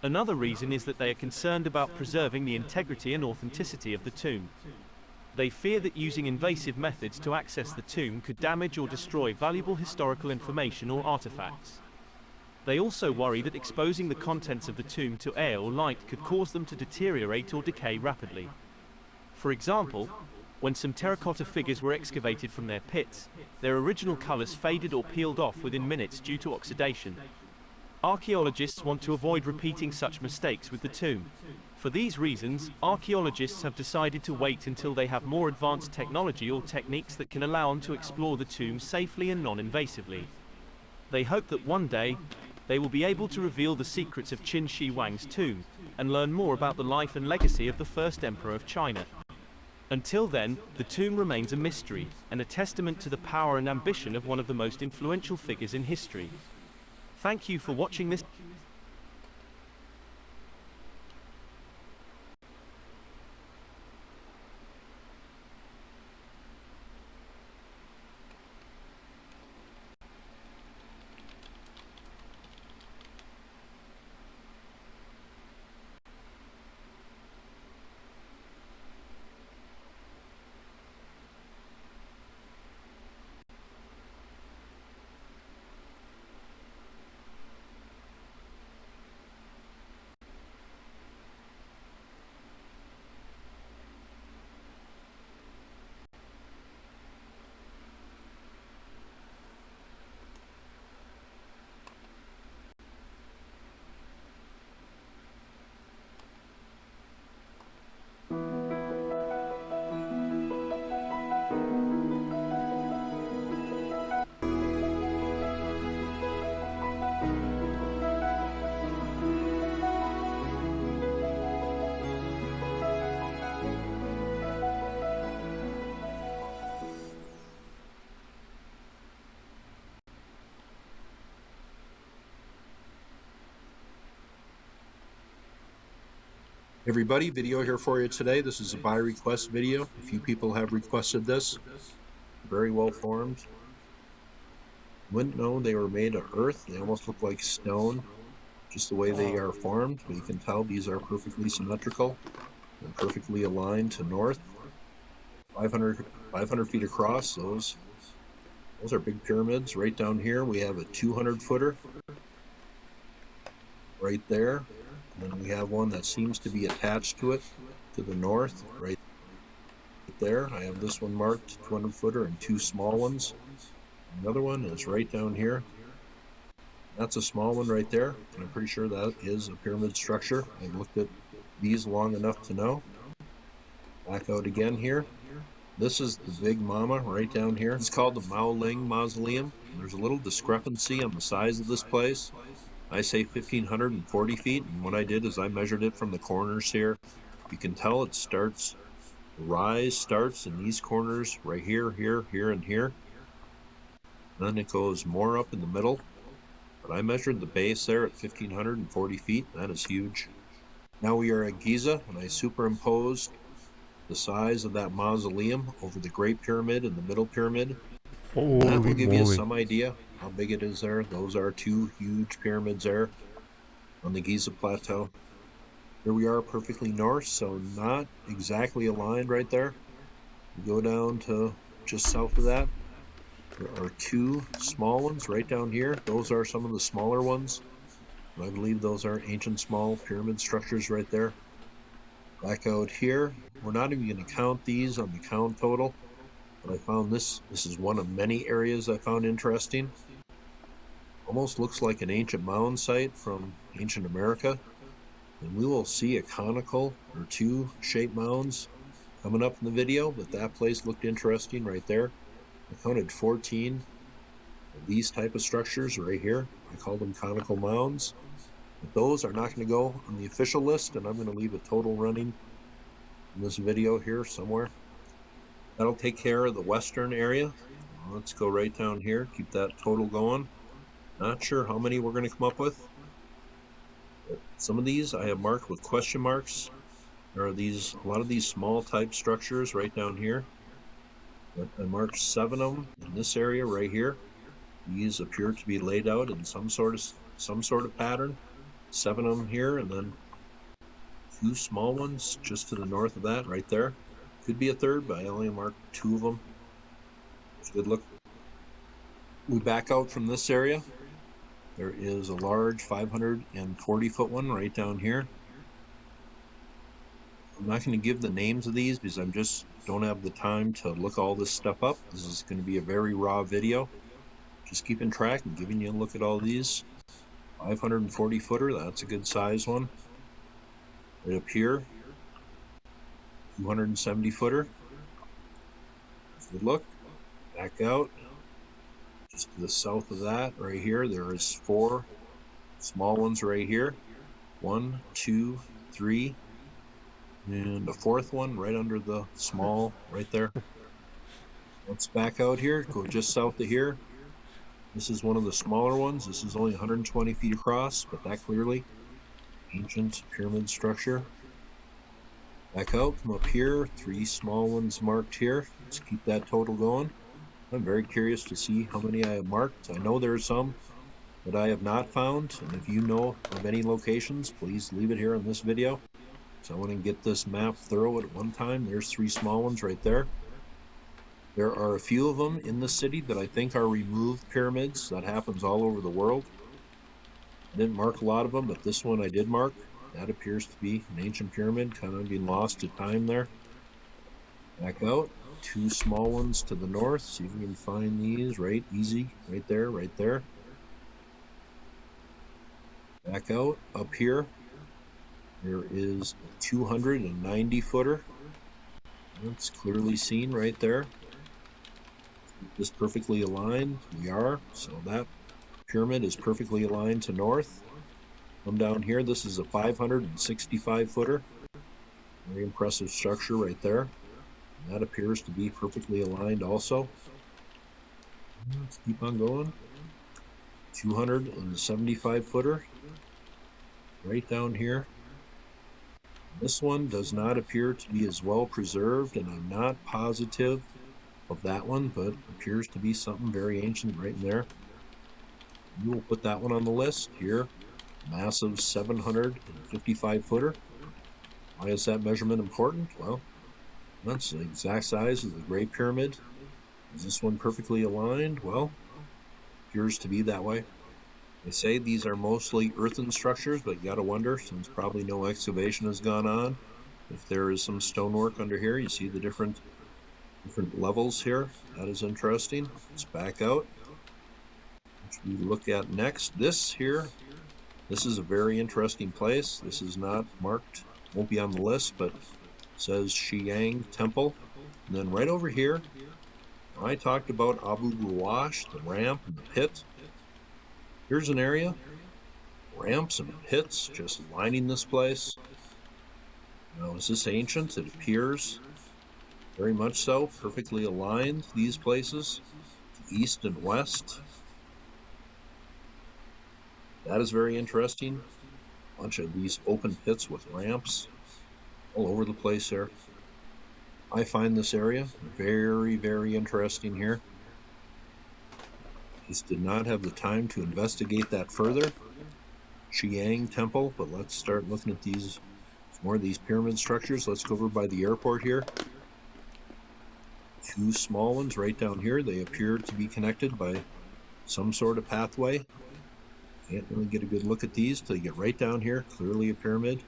Another reason is that they are concerned about preserving the integrity and authenticity of the tomb. They fear that using invasive methods to access the tomb could damage or destroy valuable historical information or artifacts. They also worry that exposing the contents of the tomb to air or light could cause them to deteriorate or decay rapidly. For example, when some terracotta figures were excavated from their pits, their original colors faded or peeled off within minutes due to oxidation. Archaeologists want to avoid repeating such mistakes with the tomb. For these reasons, archaeologists have decided to wait until they have more advanced technology or techniques that can allow them to explore the tomb safely and non-invasively. They hope that one day, they will be able to reveal the secrets of Qin Shi Huang's tomb, and learn more about the life and legacy of the first emperor of China. Until then, the tomb remains a mystery, and a testament to the power and ambition of one of the most influential figures in history. Thank you for watching this. Everybody, video here for you today. This is a by request video. A few people have requested this. Very well formed. Wouldn't know they were made of earth. They almost look like stone, just the way they are formed. But you can tell these are perfectly symmetrical and perfectly aligned to north. 500 feet across. Those are big pyramids. Right down here we have a 200 footer. Right there. And then we have one that seems to be attached to it to the north, right there. I have this one marked, 200 footer, and two small ones. Another one is right down here. That's a small one right there, and I'm pretty sure that is a pyramid structure. I've looked at these long enough to know. Back out again here. This is the big mama right down here. It's called the Maoling Mausoleum. There's a little discrepancy on the size of this place. I say 1,540 feet, and what I did is I measured it from the corners here. You can tell it starts, the rise starts in these corners right here, here, here, and here. Then it goes more up in the middle. But I measured the base there at 1,540 feet. That is huge. Now we are at Giza, and I superimposed the size of that mausoleum over the Great Pyramid and the Middle Pyramid. And that will give you some idea how big it is there. Those are two huge pyramids there on the Giza Plateau. Here we are perfectly north, so not exactly aligned right there. We go down to just south of that. There are two small ones right down here. Those are some of the smaller ones. I believe those are ancient small pyramid structures right there. Back out here, we're not even going to count these on the count total, but I found this is one of many areas I found interesting. Almost looks like an ancient mound site from ancient America, and we will see a conical or two shaped mounds coming up in the video, but that place looked interesting right there. I counted 14 of these type of structures right here. I call them conical mounds. But those are not going to go on the official list, and I'm going to leave a total running in this video here somewhere. That'll take care of the western area. Let's go right down here, keep that total going. Not sure how many we're going to come up with. But some of these I have marked with question marks. There are a lot of these small type structures right down here. But I marked 7 of them in this area right here. These appear to be laid out in some sort of pattern. 7 of them here, and then 2 small ones just to the north of that right there. Could be a third, but I only marked 2 of them. It's a good look. We back out from this area. There is a large 540-foot one right down here. I'm not going to give the names of these because I just don't have the time to look all this stuff up. This is going to be a very raw video. Just keeping track and giving you a look at all these. 540 footer, that's a good size one. Right up here, 270 footer. Good look. Back out. Just to the south of that, right here, there is 4 small ones right here. 1, 2, 3, and the 4th one right under the small right there. Let's back out here, go just south of here. This is one of the smaller ones. This is only 120 feet across, but that clearly ancient pyramid structure. Back out, come up here, 3 small ones marked here. Let's keep that total going. I'm very curious to see how many I have marked. I know there are some that I have not found, and if you know of any locations, please leave it here in this video. So I want to get this map thorough at one time. There's 3 small ones right there. There are a few of them in the city that I think are removed pyramids. That happens all over the world. I didn't mark a lot of them, but this one I did mark. That appears to be an ancient pyramid, kind of being lost to time there. Back out. 2 small ones to the north. See if we can find these. Right, easy. Right there, right there. Back out. Up here, there is a 290 footer. That's clearly seen right there. This perfectly aligned. We are. So that pyramid is perfectly aligned to north. Come down here. This is a 565 footer. Very impressive structure right there. That appears to be perfectly aligned also. Let's keep on going. 275 footer. Right down here. This one does not appear to be as well preserved, and I'm not positive of that one, but appears to be something very ancient right in there. We will put that one on the list here. Massive 755 footer. Why is that measurement important? Well, that's the exact size of the Great Pyramid. Is this one perfectly aligned? Well, appears to be that way. They say these are mostly earthen structures, but you gotta wonder, since probably no excavation has gone on, if there is some stonework under here. You see the different levels here. That is interesting. Let's back out. Which we look at next. This here, this is a very interesting place. This is not marked, won't be on the list, but it says Xi'an Temple. And then right over here, I talked about Abu Gwash, the ramp and the pit. Here's an area, ramps and pits just lining this place. Now, is this ancient? It appears very much so, perfectly aligned, these places, to east and west. That is very interesting. A bunch of these open pits with ramps all over the place there. I find this area very, very interesting here. Just did not have the time to investigate that further. Xi'an Temple, but let's start looking at these, more of these pyramid structures. Let's go over by the airport here. Two small ones right down here. They appear to be connected by some sort of pathway. Can't really get a good look at these till you get right down here. Clearly a pyramid.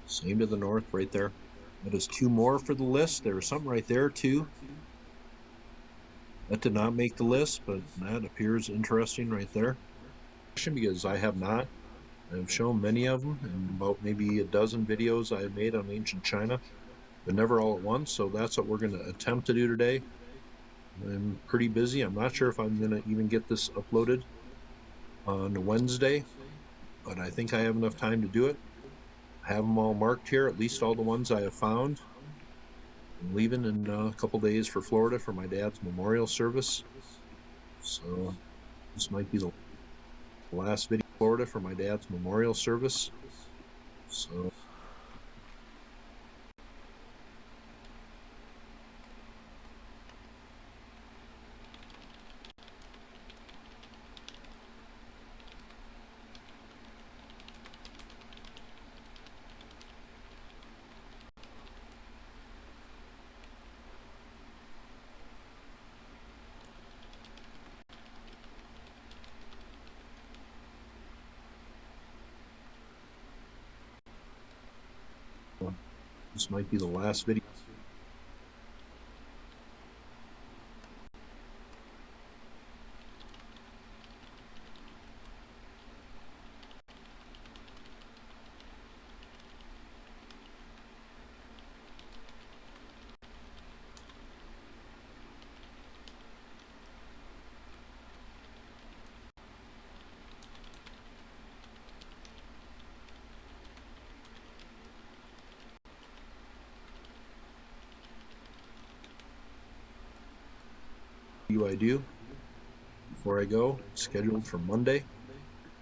Same to the north right there. That is two more for the list. There was something right there too. That did not make the list, but that appears interesting right there. Because I have not. I've shown many of them in about maybe a dozen videos I have made on ancient China, but never all at once. So that's what we're going to attempt to do today. I'm pretty busy. I'm not sure if I'm going to even get this uploaded on Wednesday, but I think I have enough time to do it. I have them all marked here, at least all the ones I have found. I'm leaving in a couple days for Florida for my dad's memorial service. So this might be the last video in Florida for my dad's memorial service. So this might be the last video. I do before I go, scheduled for Monday.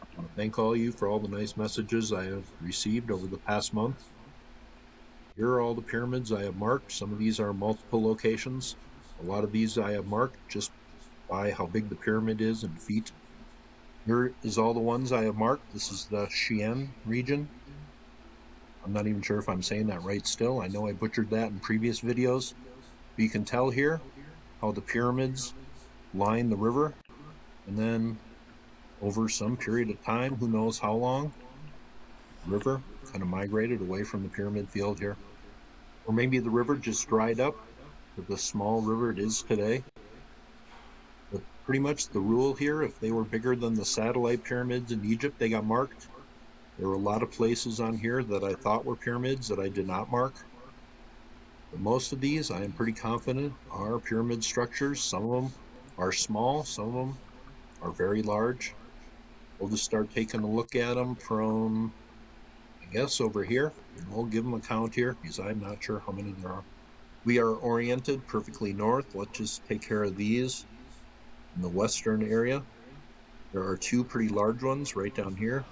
I want to thank all you for all the nice messages I have received over the past month. Here are all the pyramids I have marked. Some of these are multiple locations. A lot of these I have marked just by how big the pyramid is in feet. Here is all the ones I have marked. This is the Xi'an region. I'm not even sure if I'm saying that right still. I know I butchered that in previous videos. But you can tell here how the pyramids line the river, and then over some period of time, who knows how long, the river kind of migrated away from the pyramid field here. Or maybe the river just dried up with the small river it is today. But pretty much the rule here, if they were bigger than the satellite pyramids in Egypt, they got marked. There were a lot of places on here that I thought were pyramids that I did not mark. But most of these, I am pretty confident, are pyramid structures. Some of them are small, some of them are very large. We'll just start taking a look at them from, I guess, over here. And we'll give them a count here, because I'm not sure how many there are. We are oriented perfectly north. Let's just take care of these in the western area. There are two pretty large ones right down here.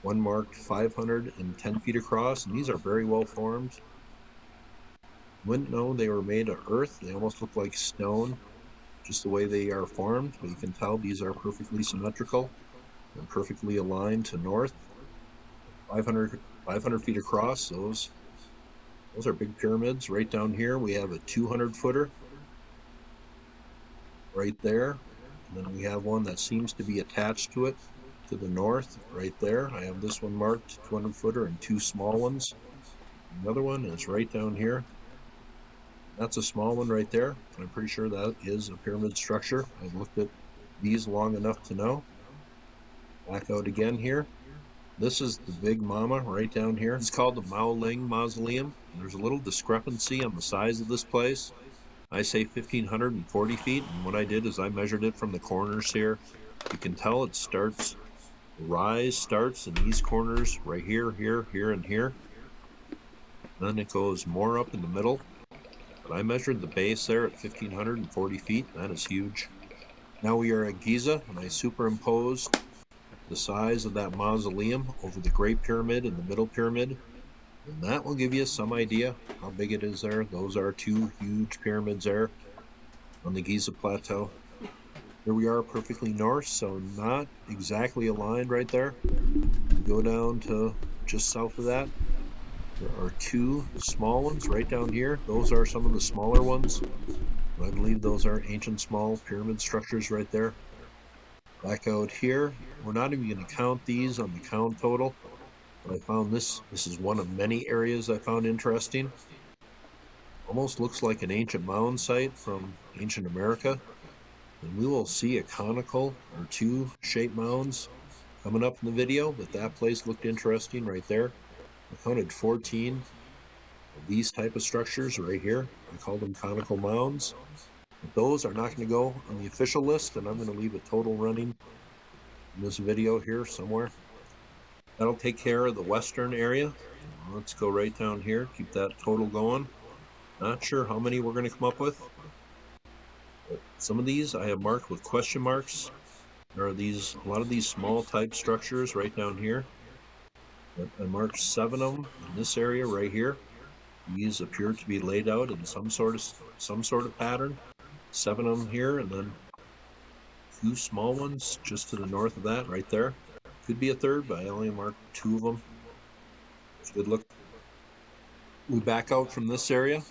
One marked 510 feet across, and these are very well formed. Wouldn't know they were made of earth. They almost look like stone, just the way they are formed, but you can tell these are perfectly symmetrical and perfectly aligned to north. 500 feet across, those are big pyramids. Right down here, we have a 200 footer right there. And then we have one that seems to be attached to it to the north right there. I have this one marked 200 footer and two small ones. Another one is right down here. That's a small one right there. I'm pretty sure that is a pyramid structure. I've looked at these long enough to know. Back out again here. This is the big mama right down here. It's called the Maoling Mausoleum. There's a little discrepancy on the size of this place. I say 1,540 feet, and what I did is I measured it from the corners here. You can tell it starts, the rise starts in these corners right here, here, here, and here. Then it goes more up in the middle. But I measured the base there at 1,540 feet. That is huge. Now we are at Giza, and I superimposed the size of that mausoleum over the Great Pyramid and the Middle Pyramid. And that will give you some idea how big it is there. Those are two huge pyramids there on the Giza Plateau. Here we are perfectly north, so not exactly aligned right there. Go down to just south of that. There are two small ones right down here. Those are some of the smaller ones. I believe those are ancient small pyramid structures right there. Back out here, we're not even going to count these on the count total. But I found this is one of many areas I found interesting. Almost looks like an ancient mound site from ancient America. And we will see a conical or two shaped mounds coming up in the video, but that place looked interesting right there. I counted 14 of these type of structures right here. I call them conical mounds. But those are not going to go on the official list, and I'm going to leave a total running in this video here somewhere. That'll take care of the western area. Let's go right down here, keep that total going. Not sure how many we're going to come up with. But some of these I have marked with question marks. There are a lot of these small type structures right down here. But I marked 7 of them in this area right here. These appear to be laid out in some sort of pattern. 7 of them here, and then 2 small ones just to the north of that right there. Could be a third, but I only marked 2 of them. It's a good look. We back out from this area.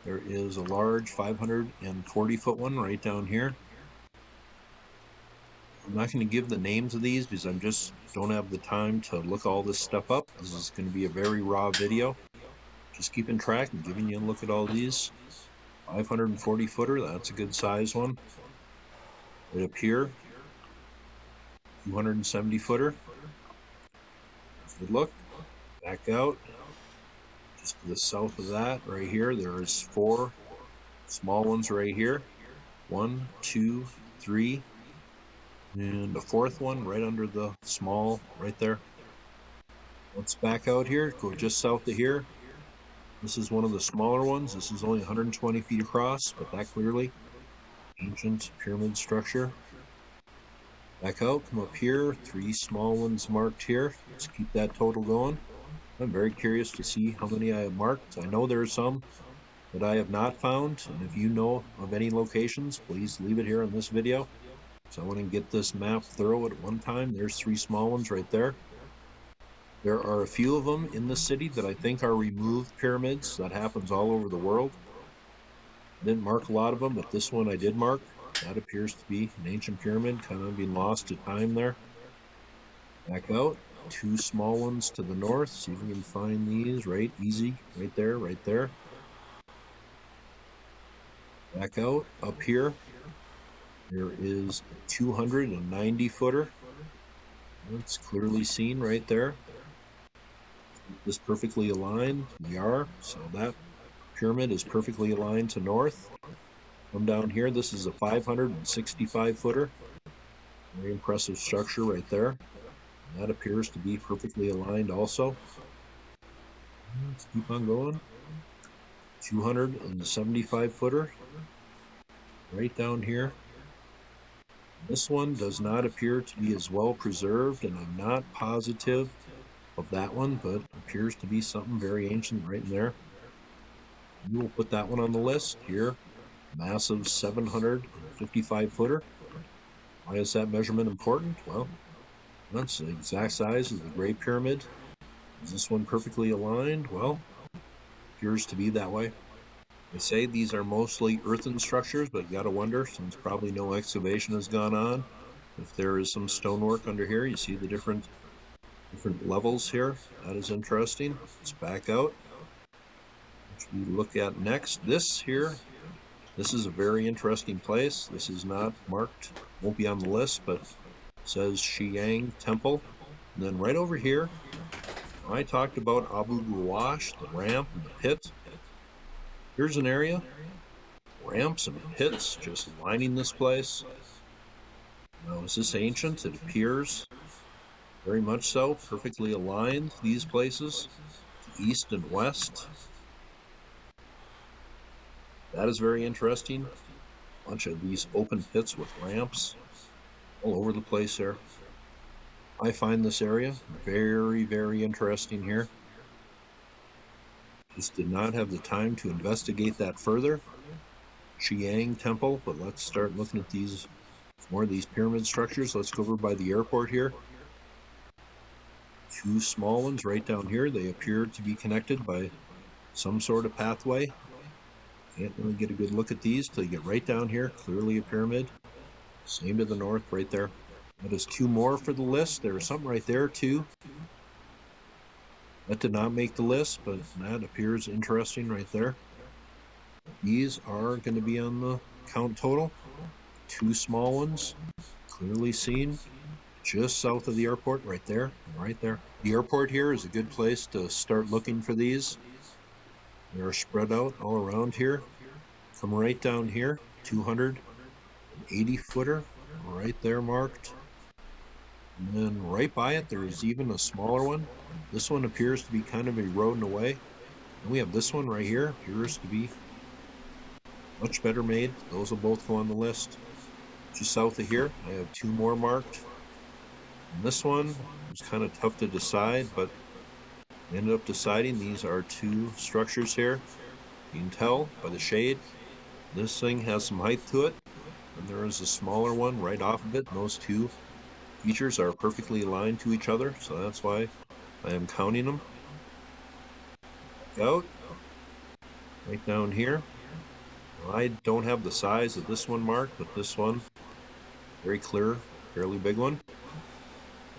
There is a large 540-foot one right down here. I'm not going to give the names of these because I just don't have the time to look all this stuff up. This is going to be a very raw video. Just keeping track and giving you a look at all these. 540-footer, that's a good size one. Right up here, 270-footer. Good look. Back out. Just to the south of that, right here, there's 4 small ones right here. 1, 2, 3, and the 4th one right under the small right there. Let's back out here, go just south of here. This is one of the smaller ones. This is only 120 feet across, but that clearly ancient pyramid structure. Back out, come up here, 3 small ones marked here. Let's keep that total going. I'm very curious to see how many I have marked. I know there are some that I have not found, and if you know of any locations, please leave it here in this video. So I want to get this map thorough at one time. There's 3 small ones right there. There are a few of them in the city that I think are removed pyramids. That happens all over the world. I didn't mark a lot of them, but this one I did mark. That appears to be an ancient pyramid, kind of being lost to time there. Back out. 2 small ones to the north. See if we can find these. Right, easy. Right there, right there. Back out. Up here, there is a 290-footer. It's clearly seen right there. This perfectly aligned. We are. So that pyramid is perfectly aligned to north. Come down here. This is a 565-footer. Very impressive structure right there. That appears to be perfectly aligned also. Let's keep on going. 275-footer. Right down here. This one does not appear to be as well preserved, and I'm not positive of that one, but appears to be something very ancient right in there. We will put that one on the list here. Massive 755 footer. Why is that measurement important? Well, that's the exact size of the Great Pyramid. Is this one perfectly aligned? Well, appears to be that way. They say these are mostly earthen structures, but you gotta wonder, since probably no excavation has gone on, if there is some stonework under here. You see the different levels here. That is interesting. Let's back out. Which we look at next. This here, this is a very interesting place. This is not marked, won't be on the list, but it says Xi'an Temple. And then right over here, I talked about Abu Gwash, the ramp and the pit. Here's an area, ramps and pits just lining this place. Now, is this ancient? It appears very much so, perfectly aligned, these places, east and west. That is very interesting. A bunch of these open pits with ramps all over the place there. I find this area very, very interesting here. Just did not have the time to investigate that further. Xi'an Temple, but let's start looking at these, more of these pyramid structures. Let's go over by the airport here. Two small ones right down here. They appear to be connected by some sort of pathway. Can't really get a good look at these till you get right down here. Clearly a pyramid. Same to the north right there. That is two more for the list. There was something right there too. That did not make the list, but that appears interesting right there. These are going to be on the count total. Two small ones, clearly seen, just south of the airport, right there, right there. The airport here is a good place to start looking for these. They're spread out all around here. Come right down here, 280 footer, right there marked. And then right by it, there is even a smaller one. This one appears to be kind of eroding away. And we have this one right here, appears to be much better made. Those will both go on the list. Just south of here, I have two more marked. And this one was kind of tough to decide, but I ended up deciding these are two structures here. You can tell by the shade, this thing has some height to it, and there is a smaller one right off of it. And those two features are perfectly aligned to each other, so that's why I am counting them. Out, right down here. I don't have the size of this one marked, but this one, very clear, fairly big one.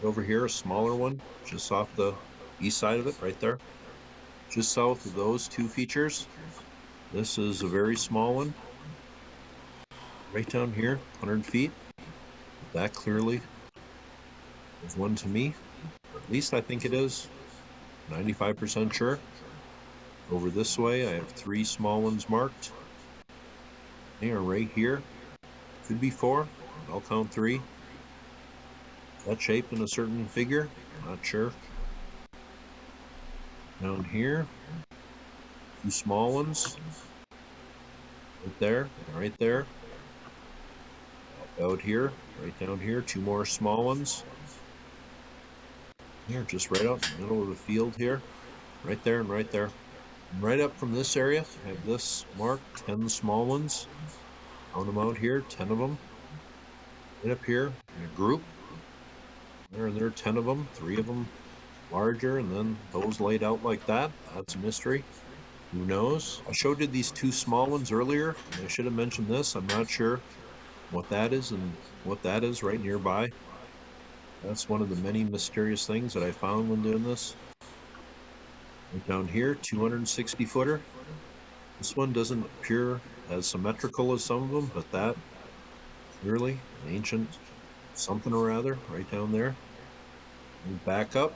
Over here, a smaller one, just off the east side of it, right there. Just south of those two features. This is a very small one. Right down here, 100 feet. That clearly is one to me. At least I think it is. 95% sure. Over this way, I have three small ones marked. They are right here. Could be four. I'll count three. That shaped in a certain figure? Not sure. Down here, two small ones. Right there, right there. Out here, right down here, two more small ones. Here, just right out in the middle of the field here. Right there and right there. And right up from this area, I have this marked, 10 small ones. Count them out here, 10 of them. Right up here in a group. There are 10 of them, 3 of them larger, and then those laid out like that. That's a mystery. Who knows? I showed you these two small ones earlier. And I should have mentioned this. I'm not sure what that is and what that is right nearby. That's one of the many mysterious things that I found when doing this. Right down here, 260 footer. This one doesn't appear as symmetrical as some of them, but that clearly an ancient something or other right down there. And back up.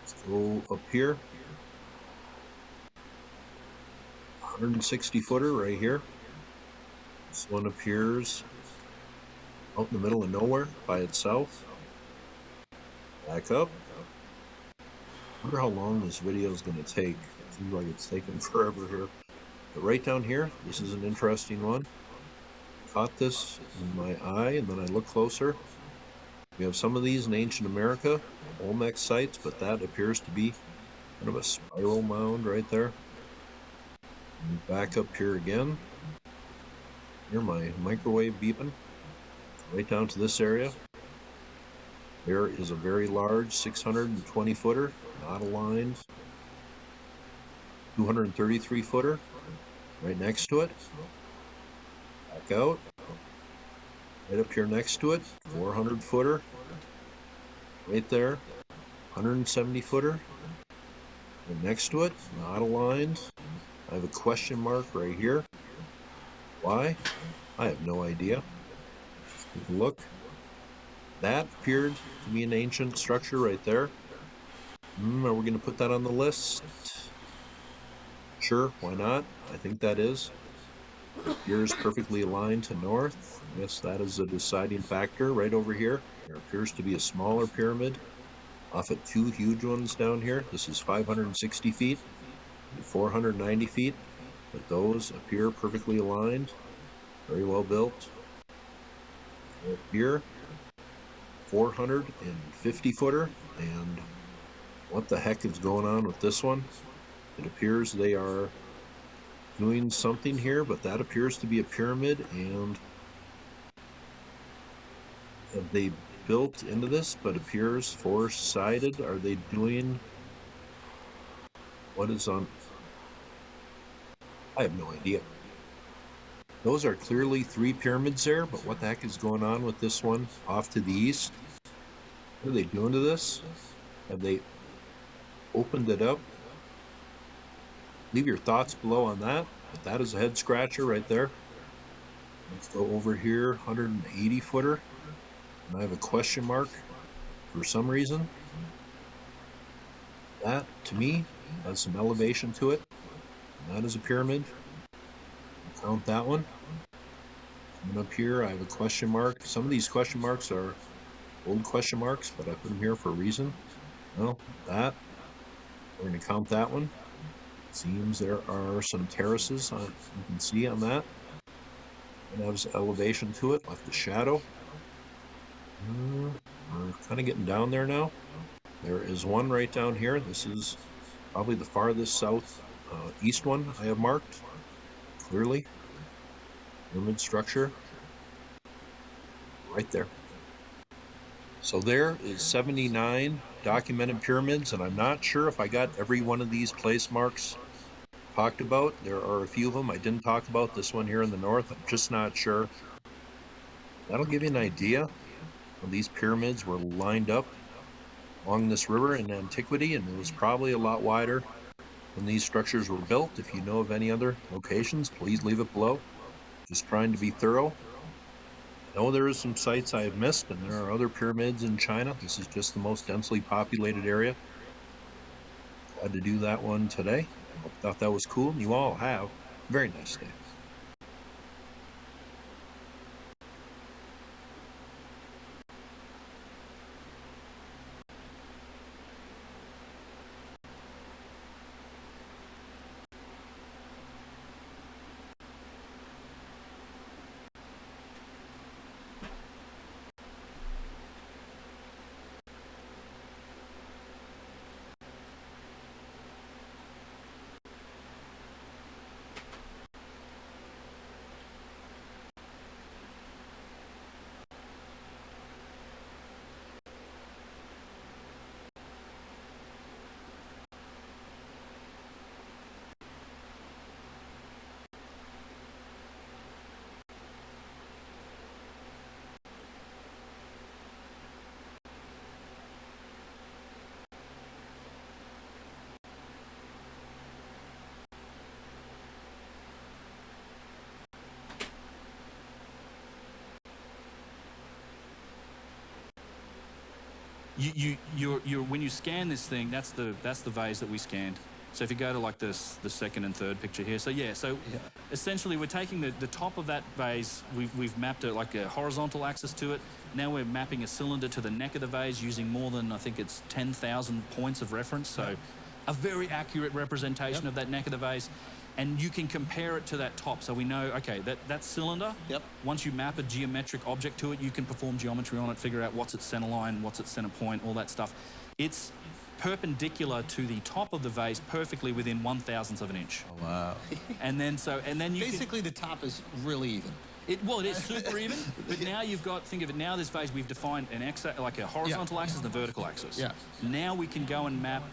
Let's go up here. 160 footer right here. This one appears out in the middle of nowhere by itself. Back up. I wonder how long this video is going to take. It seems like it's taking forever here. But right down here, this is an interesting one. caught this in my eye, and then I look closer. We have some of these in ancient America, Olmec sites, but that appears to be kind of a spiral mound right there. And back up here again. Hear my microwave beeping. Right down to this area. There is a very large 620 footer, not aligned. 233 footer right next to it. Back out. Right up here next to it, 400 footer. Right there, 170 footer. Right next to it, not aligned. I have a question mark right here. Why? I have no idea. Take a look. That appeared to be an ancient structure right there. Are we going to put that on the list? Sure, why not? I think that is. Here is perfectly aligned to north. Yes, that is a deciding factor right over here. There appears to be a smaller pyramid off at two huge ones down here. This is 560 feet and 490 feet, but those appear perfectly aligned. Very well built. Up here, 450 footer, and what the heck is going on with this one? It appears they are doing something here, but that appears to be a pyramid, and have they built into this, but appears four-sided? Are they doing what is on? I have no idea. Those are clearly three pyramids there, but what the heck is going on with this one off to the east? What are they doing to this? Have they opened it up? Leave your thoughts below on that, but that is a head scratcher right there. Let's go over here, 180 footer, and I have a question mark for some reason. That, to me, has some elevation to it. And that is a pyramid. Count that one. And up here, I have a question mark. Some of these question marks are old question marks, but I put them here for a reason. Well, that, we're going to count that one. Seems there are some terraces you can see on that. It has elevation to it, like the shadow. We're kind of getting down there now. There is one right down here. This is probably the farthest south east one I have marked. Clearly. Pyramid structure. Right there. So there is 79 documented pyramids, and I'm not sure if I got every one of these place marks talked about. There are a few of them I didn't talk about. This one here in the north, I'm just not sure. That'll give you an idea. These pyramids were lined up along this river in antiquity, and it was probably a lot wider when these structures were built. If you know of any other locations, please leave it below. Just trying to be thorough. I know there are some sites I have missed, and there are other pyramids in China. This is just the most densely populated area. Glad to do that one today. I thought that was cool, and you all have. Very nice day. You're when you scan this thing, that's the vase that we scanned. So if you go to like the second and third picture here, essentially we're taking the top of that vase, we've mapped it like a horizontal axis to it. Now we're mapping a cylinder to the neck of the vase using more than, I think it's 10,000 points of reference. So a very accurate representation of that neck of the vase. And you can compare it to that top. So we know, okay, that cylinder, once you map a geometric object to it, you can perform geometry on it, figure out what's its center line, what's its center point, all that stuff. It's perpendicular to the top of the vase, perfectly within 1/1000th of an inch. Oh, wow. And then you basically the top is really even. Well, it is super even, but now you've got, think of it, now this vase, we've defined an like a horizontal axis and a vertical axis. Yeah. Now we can go and map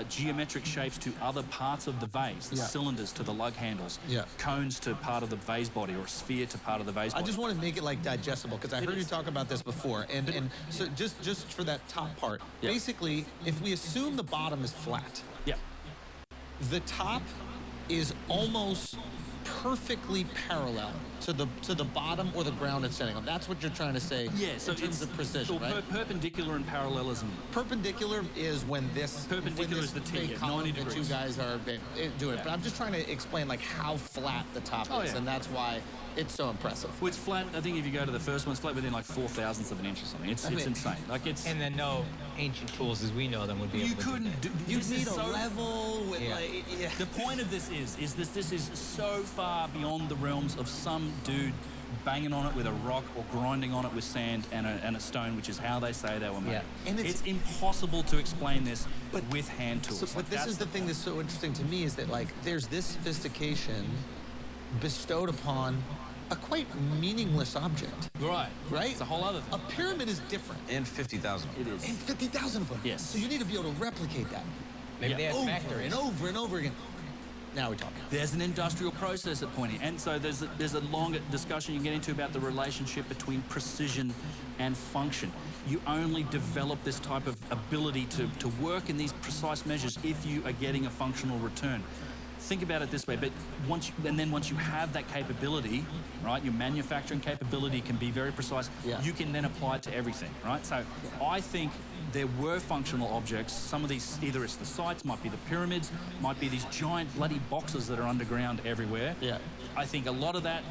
geometric shapes to other parts of the vase, the cylinders to the lug handles, cones to part of the vase body, or a sphere to part of the vase body. I just want to make it like digestible, because I heard you talk about this before, and so just for that top part, basically, if we assume the bottom is flat, the top is almost perfectly parallel to the bottom or the ground it's standing on. That's what you're trying to say. Yeah, so in terms of precision, right? Perpendicular and parallelism. Perpendicular is when this perpendicular is the T, fake column 90 that degrees. you guys are doing. But I'm just trying to explain like how flat the top is, and that's why it's so impressive. Well, it's flat. I think if you go to the first one, it's flat within like 4/1000th of an inch or something. It's insane. Like it's. And then no ancient tools as we know them would be able to do that. You need a level with The point of this is this is so far beyond the realms of some dude banging on it with a rock or grinding on it with sand and a stone, which is how they say they were made. And it's impossible to explain this with hand tools. But this is the thing that's so interesting to me, is that like there's this sophistication bestowed upon a quite meaningless object. Right. Right? It's a whole other thing. A pyramid is different. And 50,000. It is. And 50,000 of them. Yes. So you need to be able to replicate that. Maybe they have over factories. and over and over again. Now we're talking. There's an industrial process at Pointy, and so there's a longer discussion you get into about the relationship between precision and function. You only develop this type of ability to work in these precise measures if you are getting a functional return. Think about it this way, but once you have that capability, right, your manufacturing capability can be very precise, you can then apply it to everything, right? So I think there were functional objects. Some of these, either it's the sites, might be the pyramids, might be these giant bloody boxes that are underground everywhere. Yeah. I think a lot of that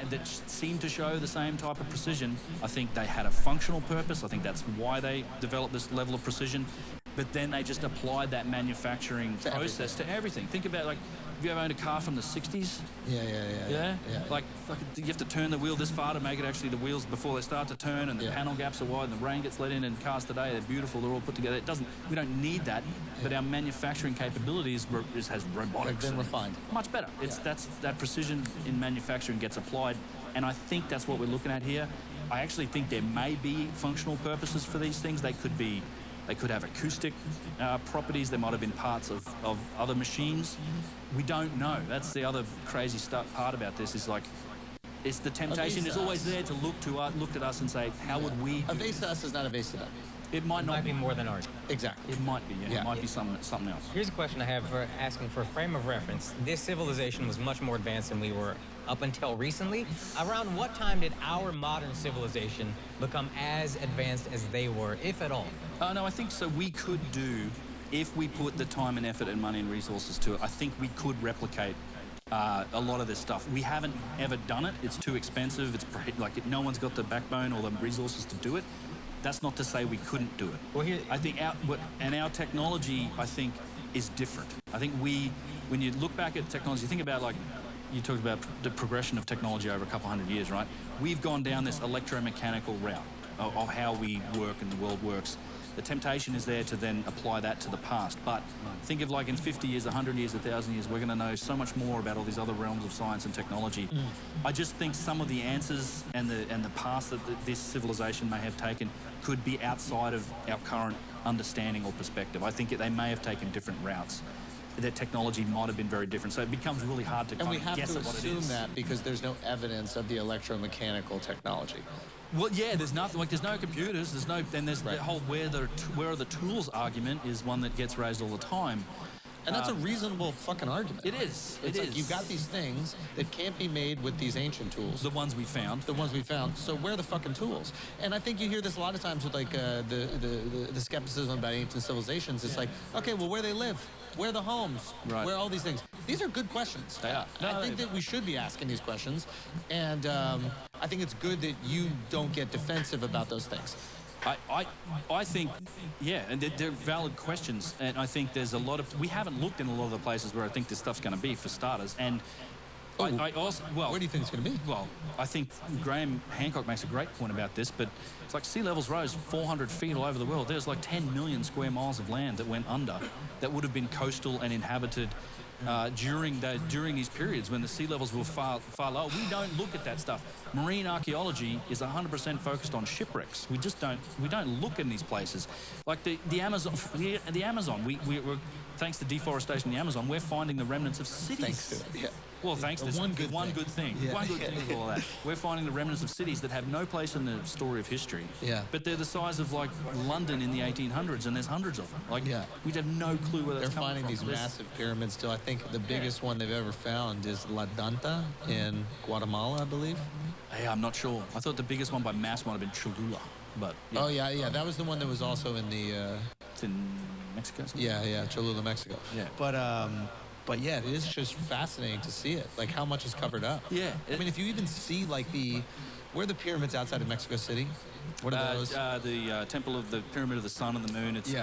seemed to show the same type of precision. I think they had a functional purpose. I think that's why they developed this level of precision. But then they just applied that manufacturing process to everything. Think about, like, have you ever owned a car from the 60s? Yeah. Like, fucking, you have to turn the wheel this far to make it actually the wheels before they start to turn, and the panel gaps are wide, and the rain gets let in, and cars today, they're beautiful, they're all put together. We don't need that, but our manufacturing capabilities has robotics. They've been refined. Much better. That precision in manufacturing gets applied, and I think that's what we're looking at here. I actually think there may be functional purposes for these things. They could have acoustic properties. There might have been parts of other machines. We don't know. That's the other crazy part about this, is like, it's the temptation is always there to look at us and say, how would we do A vase to us is not a vase to them. It might not be more than art. Exactly. It might be, It might be something else. Here's a question I have for asking for a frame of reference. This civilization was much more advanced than we were up until recently. Around what time did our modern civilization become as advanced as they were, if at all? No, I think so. We could do, if we put the time and effort and money and resources to it, I think we could replicate a lot of this stuff. We haven't ever done it. It's too expensive. It's like no one's got the backbone or the resources to do it. That's not to say we couldn't do it. Well, I think our technology, I think, is different. I think when you look back at technology, think about, like, you talked about the progression of technology over a couple hundred years, right? We've gone down this electromechanical route of how we work and the world works. The temptation is there to then apply that to the past. But think of, like, in 50 years, 100 years, 1,000 years, we're going to know so much more about all these other realms of science and technology. I just think some of the answers and the paths that this civilization may have taken could be outside of our current understanding or perspective. I think they may have taken different routes. Their technology might have been very different, so it becomes really hard to kind of guess at what it is. And we have to assume that because there's no evidence of the electromechanical technology. Well, yeah, there's nothing, like, there's no computers, there's the whole where are the tools argument is one that gets raised all the time. And that's a reasonable fucking argument. It is. It's like you've got these things that can't be made with these ancient tools. The ones we found. So where are the fucking tools? And I think you hear this a lot of times with, like, the skepticism about ancient civilizations. It's like, okay, well, where they live, where are the homes, where are all these things? These are good questions. They are. I think that we should be asking these questions, and I think it's good that you don't get defensive about those things. I think, yeah, and they're valid questions, and I think there's a lot of, we haven't looked in a lot of the places where I think this stuff's going to be, for starters, and I also, well... Where do you think it's going to be? Well, I think Graham Hancock makes a great point about this, but it's like sea levels rose 400 feet all over the world. There's like 10 million square miles of land that went under that would have been coastal and inhabited during these periods when the sea levels were far lower. We don't look at that stuff. Marine archaeology is 100% focused on shipwrecks. We don't look in these places. Like the Amazon, we're thanks to deforestation in the Amazon, we're finding the remnants of cities. Thanks to it, yeah. Well, thanks to one good thing. Yeah. One good thing is all of that. We're finding the remnants of cities that have no place in the story of history. Yeah. But they're the size of like London in the 1800s, and there's hundreds of them. Like, yeah. We have no clue where that's They're coming finding from. these massive pyramids still. I think the biggest one they've ever found is La Danta in Guatemala, I believe. Hey, I'm not sure. I thought the biggest one by mass might have been Cholula, but yeah. Oh yeah. That was the one that was also in the. It's in Mexico. Yeah, Cholula, Mexico. Yeah. But yeah, it is just fascinating to see it, like how much is covered up. Yeah. I mean, if you even see like where are the pyramids outside of Mexico City? What are those? The Temple of the Pyramid of the Sun and the Moon. It's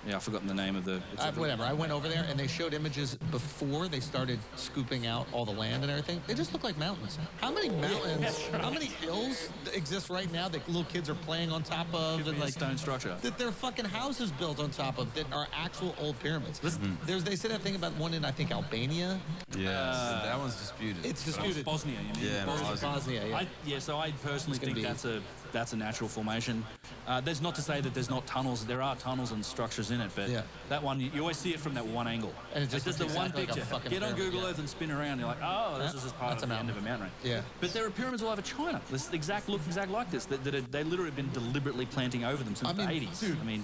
I've forgotten the name of the... whatever. I went over there, and they showed images before they started scooping out all the land and everything. They just look like mountains. How many mountains, how many hills exist right now that little kids are playing on top of? And like stone structure. That their fucking houses built on top of that are actual old pyramids. They say that thing about one in, I think, Albania. Yeah, that one's disputed. It's disputed. Bosnia, you mean? Yeah, Bosnia, yeah. So I personally think that's a natural formation. There's not to say that there's not tunnels. There are tunnels and structures in it, but that one, you always see it from that one angle. And it's just the exactly one picture. like a Get on pyramid, Google Earth and spin around. You're like, oh, this is just part of the end of a mountain range. Yeah. But there are pyramids all over China. This exact like this. That they literally have been deliberately planting over them since the 80s. Dude, I mean,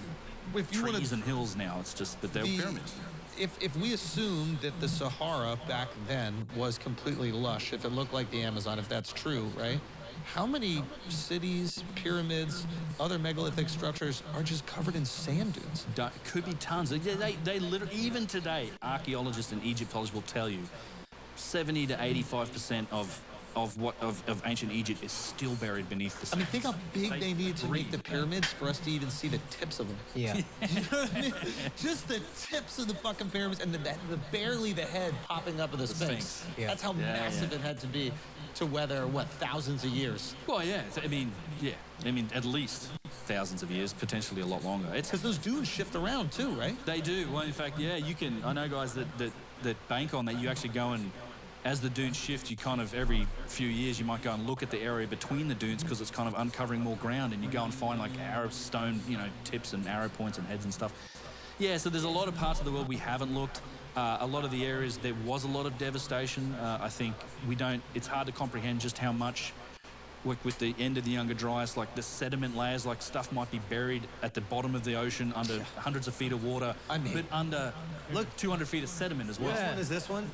if you trees and hills now. It's just, but they're pyramids. If we assume that the Sahara back then was completely lush, if it looked like the Amazon, if that's true, right? How many cities, pyramids, other megalithic structures are just covered in sand dunes? Could be tons. They literally, even today, archaeologists and Egyptologists will tell you 70 to 85% of ancient Egypt is still buried beneath the sand. I mean, think how big they need to make the pyramids for us to even see the tips of them. Yeah. You know what I mean? Just the tips of the fucking pyramids and barely the head popping up of the Sphinx. Yeah. That's how massive it had to be to weather, thousands of years. Well, yeah. I mean, at least thousands of years, potentially a lot longer. It's because those dunes shift around too, right? They do. Well, in fact, yeah, you can. I know guys that bank on that. You actually go and, as the dunes shift, you kind of every few years you might go and look at the area between the dunes because it's kind of uncovering more ground, and you go and find like arrow stone, tips and arrow points and heads and stuff. Yeah, so there's a lot of parts of the world we haven't looked. A lot of the areas there was a lot of devastation. I think it's hard to comprehend just how much, with the end of the Younger Dryas, like the sediment layers, like stuff might be buried at the bottom of the ocean under hundreds of feet of water, but under 200 feet of sediment as well. Which one is this one?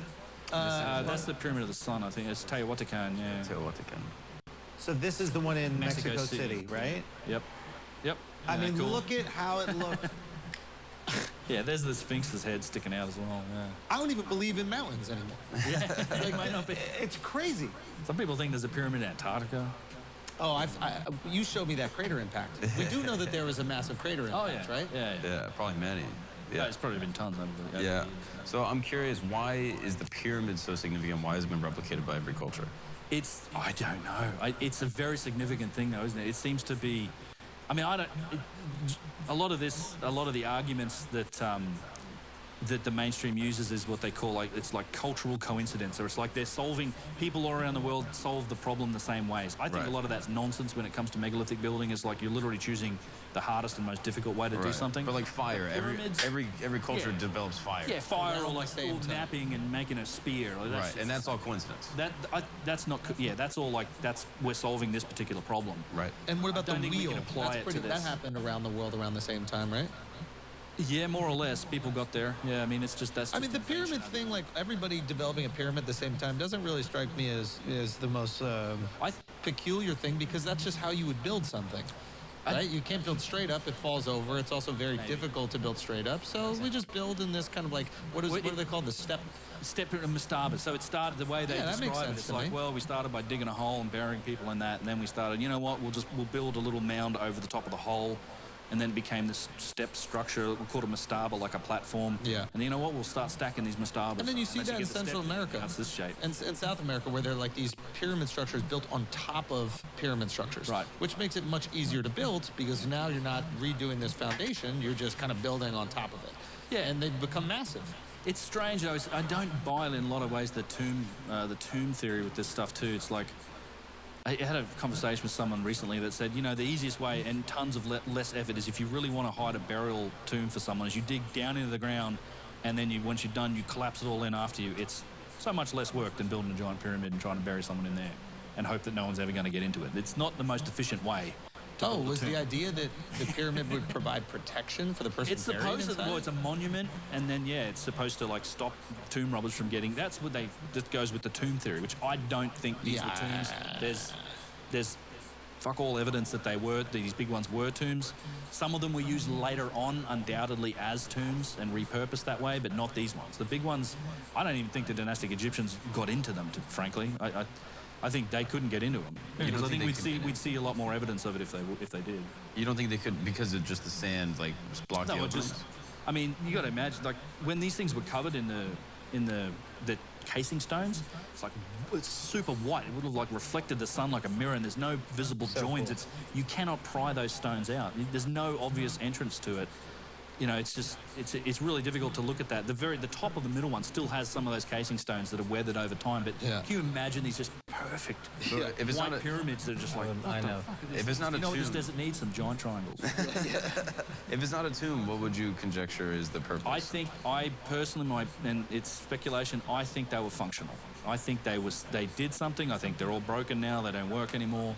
That's the Pyramid of the Sun, I think. It's Teotihuacan, yeah. Teotihuacan. So this is the one in Mexico City, right? Yep. I mean, cool. Look at how it looked. Yeah, there's the Sphinx's head sticking out as well. Yeah. I don't even believe in mountains anymore. Yeah, it might not be. It's crazy. Some people think there's a pyramid in Antarctica. Oh, you showed me that crater impact. We do know that there was a massive crater impact, right? Yeah, probably many. Yeah, it's probably been tons. Yeah. So I'm curious, why is the pyramid so significant? Why has it been replicated by every culture? I don't know. It's a very significant thing, though, isn't it? It seems to be. I mean, a lot of the arguments that the mainstream uses is what they call it's like cultural coincidence, or it's like people all around the world solve the problem the same ways. I think a lot of that's nonsense when it comes to megalithic building. It's like you're literally choosing the hardest and most difficult way to do something. But like fire, every culture develops fire. Yeah, fire, or like napping and making a spear. Right, and that's all coincidence. That's not. Yeah, that's all we're solving this particular problem. Right. And what about the wheel? We can apply it to this. That happened around the world around the same time, right? Yeah, more or less. People got there. Yeah, I mean, it's just that's. I mean, the pyramid thing, like everybody developing a pyramid at the same time, doesn't really strike me as the most peculiar thing, because that's just how you would build something. right? You can't build straight up; it falls over. It's also very difficult to build straight up. So we just build in this kind of like what do they call the step pyramid mastaba. So it started the way they that makes describe it. sense It's to like, me. well, we started by digging a hole and burying people in that, and then we started, you know what? We'll build a little mound over the top of the hole, and then it became this step structure. We called a mastaba, like a platform. Yeah. And you know what? We'll start stacking these mastabas. And then you see Once that in get the Central step, America. That's this shape. And in South America, where they're like these pyramid structures built on top of pyramid structures. Right. Which makes it much easier to build because now you're not redoing this foundation, you're just kind of building on top of it. Yeah. And they've become massive. It's strange though. I don't buy in a lot of ways the tomb theory with this stuff too. It's like I had a conversation with someone recently that said, you know, the easiest way and tons of less effort is if you really want to hide a burial tomb for someone, is you dig down into the ground, and then once you're done, you collapse it all in after you. It's so much less work than building a giant pyramid and trying to bury someone in there and hope that no one's ever going to get into it. It's not the most efficient way. Oh, was the idea that the pyramid would provide protection for the person It's buried supposed to, inside? well, it's a monument, and then, yeah, it's supposed to, like, stop tomb robbers from getting... That goes with the tomb theory, which I don't think these were tombs. There's fuck all evidence that these big ones were tombs. Some of them were used later on, undoubtedly, as tombs and repurposed that way, but not these ones. The big ones, I don't even think the dynastic Egyptians got into them, frankly. I think they couldn't get into them. Because I think we'd see a lot more evidence of it if they did. You don't think they could because of just the sand, like, just block the openings? I mean, you got to imagine, like, when these things were covered in the casing stones, it's super white. It would have like reflected the sun like a mirror, and there's no visible joins. Cool. You cannot pry those stones out. There's no obvious entrance to it. You know, it's really difficult to look at that. The top of the middle one still has some of those casing stones that are weathered over time. But can you imagine these just perfect if it's white not pyramids that are just like, I know. If it's not a tomb, this desert needs some giant triangles. If it's not a tomb, what would you conjecture is the purpose? I personally, and it's speculation, I think they were functional. I think they did something. I think they're all broken now. They don't work anymore.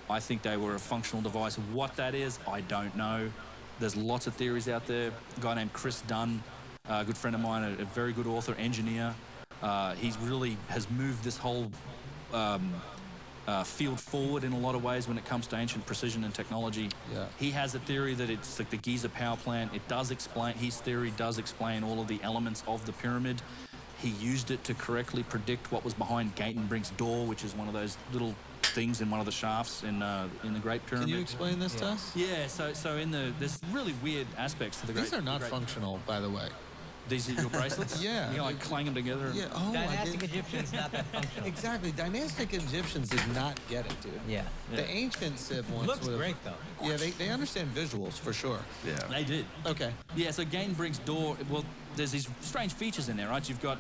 I think they were a functional device. What that is, I don't know. There's lots of theories out there. A guy named Chris Dunn, a good friend of mine, a very good author, engineer. He's really has moved this whole field forward in a lot of ways when it comes to ancient precision and technology. Yeah. He has a theory that it's like the Giza power plant. His theory does explain all of the elements of the pyramid. He used it to correctly predict what was behind Gatenbrink's door, which is one of those little things in one of the shafts in the Great Pyramid. Can you explain this to us? Yeah, so there's really weird aspects to the Great. These are not functional, by the way. These are your bracelets? Yeah. You like clang them together? Yeah. Oh, Dynastic Egyptians, not that functional. Exactly. Dynastic Egyptians did not get it, dude. Yeah. The ancient Civ ones Looks great, though. Yeah, they understand visuals, for sure. Yeah. They did. Okay. Yeah, so Gatenbrink's door, well, there's these strange features in there, right? You've got...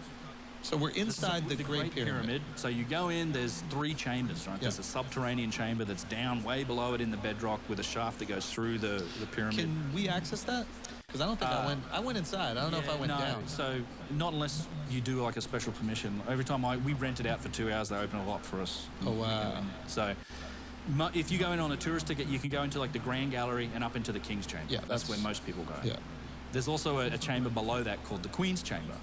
So we're inside the Great Pyramid. So you go in, there's 3 chambers, right? Yeah. There's a subterranean chamber that's down way below it in the bedrock with a shaft that goes through the pyramid. Can we access that? Because I don't think I went inside. I don't know if I went down. So not unless you do like a special permission. Every time we rent it out for 2 hours, they open a lot for us. Oh, wow. So if you go in on a tourist ticket, you can go into like the Grand Gallery and up into the King's Chamber. Yeah, that's where most people go. Yeah. There's also a chamber below that called the Queen's Chamber.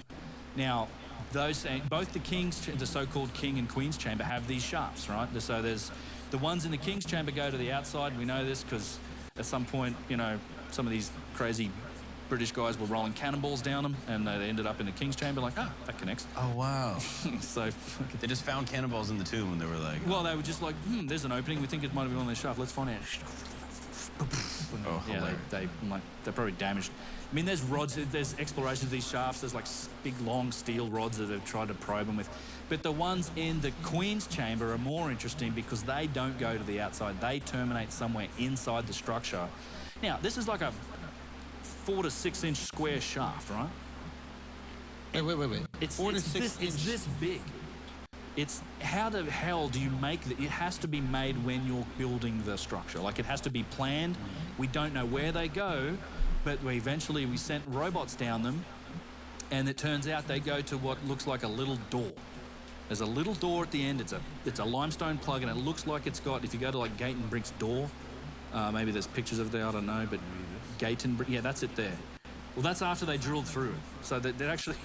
Now, both the so-called King and Queen's Chamber have these shafts, right? So there's the ones in the King's Chamber go to the outside. We know this because at some point, you know, some of these crazy British guys were rolling cannonballs down them, and they ended up in the King's Chamber. Like, that connects. Oh wow! So they just found cannonballs in the tomb, and they were like, well, they were just like, there's an opening. We think it might have been one of those shafts. Let's find out. Oh, yeah, they're probably damaged. I mean, there's rods, there's explorations of these shafts, there's like big long steel rods that they've tried to probe them with. But the ones in the Queen's Chamber are more interesting because they don't go to the outside. They terminate somewhere inside the structure. Now, this is like a 4 to 6 inch square shaft, right? Wait. It's 4 to 6 inch. It's this big. It's how the hell do you make it? It has to be made when you're building the structure. Like, it has to be planned. We don't know where they go, but we sent robots down them, and it turns out they go to what looks like a little door. There's a little door at the end. It's a limestone plug, and it looks like it's got, if you go to like Gatenbrink's door, maybe there's pictures of it there, I don't know, but Gatenbrink, yeah, that's it there. Well, that's after they drilled through it. So they're actually,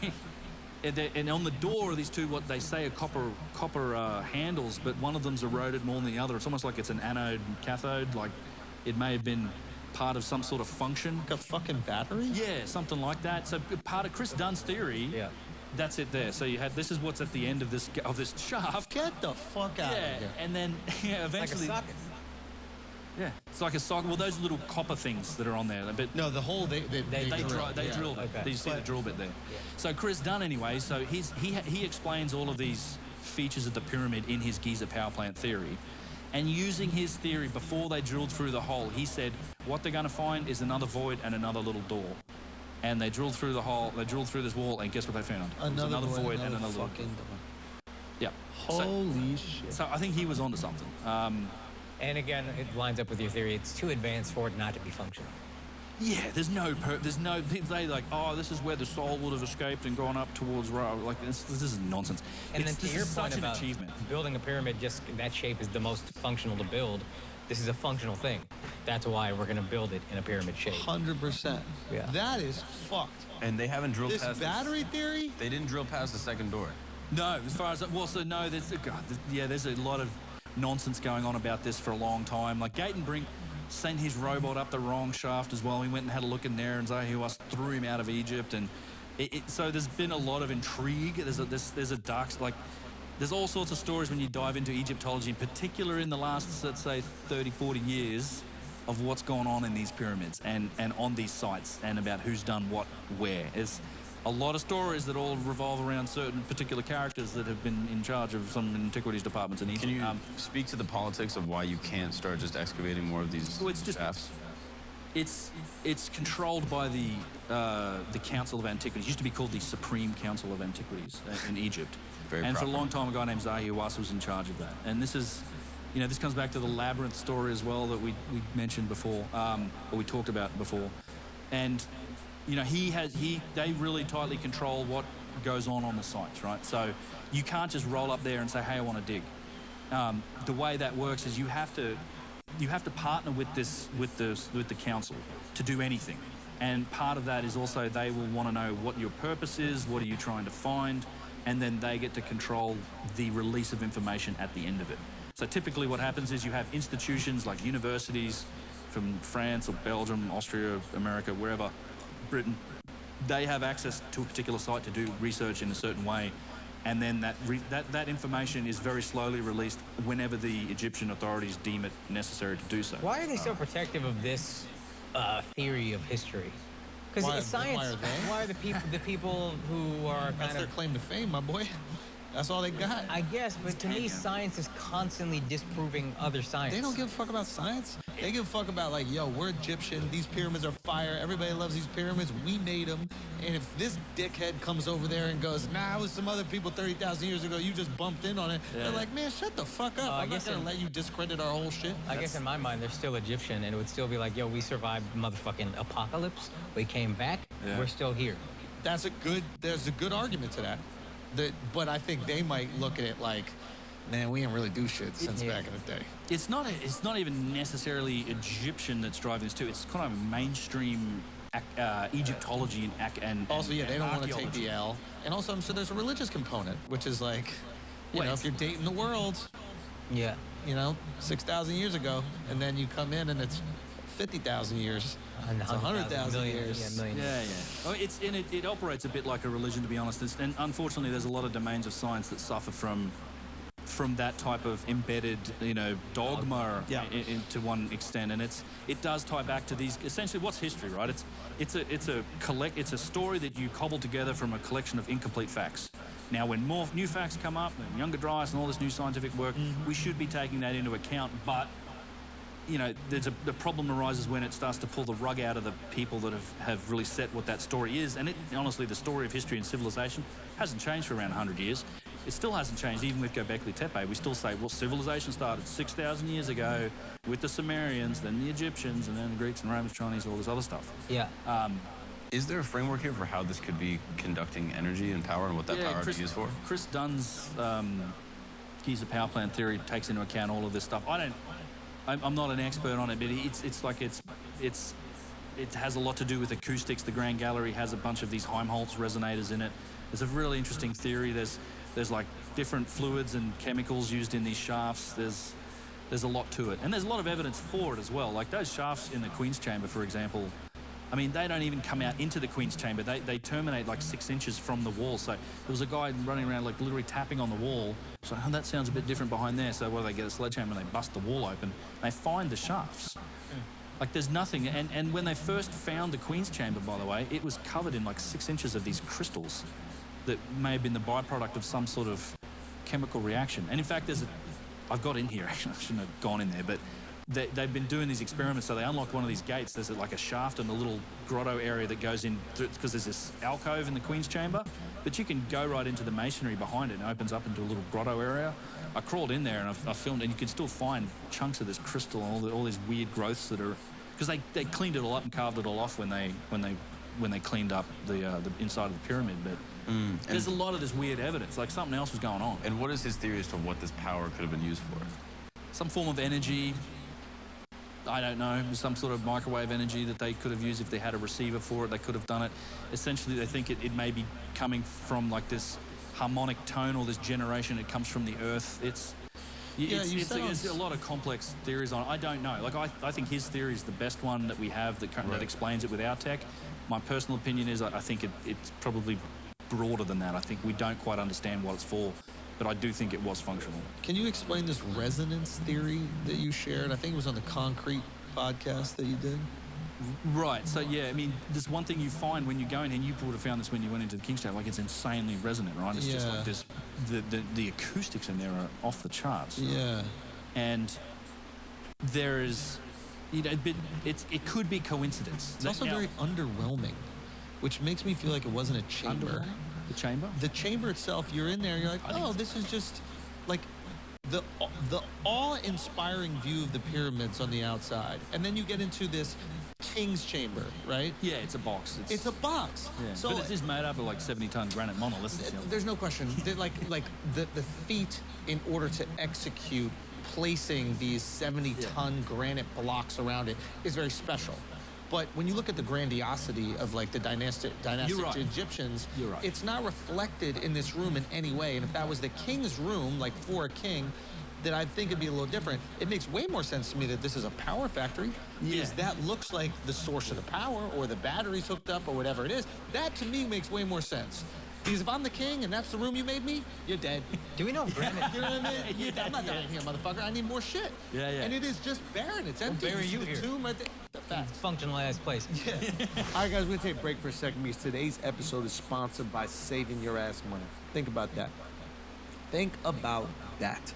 and on the door are these two, what they say are copper handles, but one of them's eroded more than the other. It's almost like it's an anode and cathode, like It may have been part of some sort of function. Like a fucking battery? Yeah, something like that. So part of Chris Dunn's theory. Yeah. That's it there. So you had this is what's at the end of this shaft. Get the fuck out of here. And then eventually. Like a socket. Yeah, it's like a socket. Well, those little copper things that are on there. But no, the hole they drilled it. Okay. You see the drill bit there. Yeah. So Chris Dunn, anyway. So he explains all of these features of the pyramid in his Giza power plant theory, and using his theory before they drilled through the hole, he said what they're going to find is another void and another little door. And they drilled through the hole. They drilled through this wall, and guess what they found? Another void and another fucking door. Yeah. Holy shit. So I think he was onto something. And again, it lines up with your theory. It's too advanced for it not to be functional. Yeah, there's no they like, oh, this is where the soul would have escaped and gone up towards Ra. Like this is nonsense. And then to your point about achievement. Building a pyramid, just that shape is the most functional to build. This is a functional thing. That's why we're going to build it in a pyramid shape. 100%. Yeah. That is fucked. And they haven't drilled this past battery theory. They didn't drill past the second door. No, as far as no, there's a lot of nonsense going on about this for a long time. Like Gaten Brink sent his robot up the wrong shaft as well. He went and had a look in there, and Zahiwas threw him out of Egypt. And so there's been a lot of intrigue. There's a dark, like, there's all sorts of stories when you dive into Egyptology, in particular in the last, let's say, 30, 40 years, of what's gone on in these pyramids and on these sites, and about who's done what where. There's a lot of stories that all revolve around certain particular characters that have been in charge of some antiquities departments in Egypt. Can you speak to the politics of why you can't start just excavating more of these shafts? It's controlled by the Council of Antiquities. It used to be called the Supreme Council of Antiquities in Egypt. And for a long time, a guy named Zahiwas was in charge of that. And this is, this comes back to the labyrinth story as well that we mentioned before, or we talked about before. And they really tightly control what goes on the sites, right? So you can't just roll up there and say, hey, I want to dig. The way that works is you have to partner with the council to do anything. And part of that is also they will want to know what your purpose is, what are you trying to find, and then they get to control the release of information at the end of it. So typically what happens is you have institutions like universities from France or Belgium, Austria, America, wherever, Britain, they have access to a particular site to do research in a certain way, and then that information is very slowly released whenever the Egyptian authorities deem it necessary to do so. Why are they so protective of this theory of history? Because it's science. Why are the people who are kind That's their claim to fame, my boy. That's all they got. I guess, but to me, science is constantly disproving other science. They don't give a fuck about science. They give a fuck about, like, yo, we're Egyptian. These pyramids are fire. Everybody loves these pyramids. We made them. And if this dickhead comes over there and goes, nah, it was some other people 30,000 years ago. You just bumped in on it. Yeah. They're like, man, shut the fuck up. I'm not going to let you discredit our whole shit. I guess in my mind, they're still Egyptian, and it would still be like, yo, we survived the motherfucking apocalypse. We came back. Yeah. We're still here. There's a good argument to that. But I think they might look at it like, man, we didn't really do shit since back in the day. It's not even necessarily Egyptian that's driving this too. It's kind of mainstream Egyptology and also, they don't want to take the L. And also, I'm sure there's a religious component, which is like, you know, if you're dating the world, 6,000 years ago, and then you come in and it's 50,000 years. It's 100,000 years. Yeah. Oh, it operates a bit like a religion, to be honest. And unfortunately, there's a lot of domains of science that suffer from that type of embedded, dogma to one extent. And it does tie back to these. Essentially, what's history, right? It's a story that you cobble together from a collection of incomplete facts. Now, when more new facts come up, and younger Dryas and all this new scientific work, we should be taking that into account, but the problem arises when it starts to pull the rug out of the people that have really set what that story is. And honestly, the story of history and civilization hasn't changed for around 100 years. It still hasn't changed, even with Göbekli Tepe. We still say, well, civilization started 6,000 years ago with the Sumerians, then the Egyptians, and then the Greeks and Romans, Chinese, all this other stuff. Yeah. Is there a framework here for how this could be conducting energy and power, and what that power is used for? Chris Dunn's Giza power plant theory takes into account all of this stuff. I'm not an expert on it, but it has a lot to do with acoustics. The Grand Gallery has a bunch of these Helmholtz resonators in it. It's a really interesting theory. There's like different fluids and chemicals used in these shafts. There's there's a lot to it. And there's a lot of evidence for it as well. Like those shafts in the Queen's Chamber, for example, I mean, they don't even come out into the Queen's Chamber. They terminate like 6 inches from the wall. So there was a guy running around like literally tapping on the wall. So that sounds a bit different behind there. So they get a sledgehammer and they bust the wall open. They find the shafts. Like there's nothing. And when they first found the Queen's Chamber, by the way, it was covered in like 6 inches of these crystals that may have been the byproduct of some sort of chemical reaction. And in fact, I've got in here, actually, I shouldn't have gone in there, but they've been doing these experiments. So they unlocked one of these gates. There's like a shaft in the little grotto area that goes in, because there's this alcove in the Queen's Chamber, but you can go right into the masonry behind it and it opens up into a little grotto area. I crawled in there and I filmed, and you can still find chunks of this crystal and all these weird growths that are, because they cleaned it all up and carved it all off when they cleaned up the inside of the pyramid. But there's a lot of this weird evidence, like something else was going on. And what is his theory as to what this power could have been used for? Some form of energy. I don't know, some sort of microwave energy that they could have used if they had a receiver for it. They could have done it. Essentially, they think it may be coming from like this harmonic tone or this generation. It comes from the earth. It's a lot of complex theories on it. I don't know. Like I think his theory is the best one that we have that explains it with our tech. My personal opinion is I think it's probably broader than that. I think we don't quite understand what it's for, but I do think it was functional. Can you explain this resonance theory that you shared? I think it was on the Concrete podcast that you did. Right. So, yeah, I mean, there's one thing you find when you go in, and you would have found this when you went into the King's Chamber, like it's insanely resonant, right? It's just like this, the acoustics in there are off the charts. Yeah. And there is, it could be coincidence. It's also very underwhelming, which makes me feel like it wasn't a chamber. The chamber? The chamber itself, you're in there, you're like, oh, this is just like the awe-inspiring view of the pyramids on the outside. And then you get into this King's Chamber, right? Yeah, it's a box. It's a box. Yeah. So but it is made up of like 70-ton granite monoliths. There's no question. The feat in order to execute placing these 70-ton granite blocks around it is very special. But when you look at the grandiosity of like the dynastic Egyptians, it's not reflected in this room in any way. And if that was the king's room, like for a king, then I think it'd be a little different. It makes way more sense to me that this is a power factory, because that looks like the source of the power, or the battery's hooked up, or whatever it is. That to me makes way more sense. Because if I'm the king and that's the room you made me, you're dead. Do we know granite? You know what I mean? I'm not dying here, motherfucker. I need more shit. Yeah. And it is just barren. It's empty. We'll bury you here. Tomb right there. It's functionalized place. Yeah. All right, guys, we're going to take a break for a second because today's episode is sponsored by Saving Your Ass Money. Think about that. Think about that.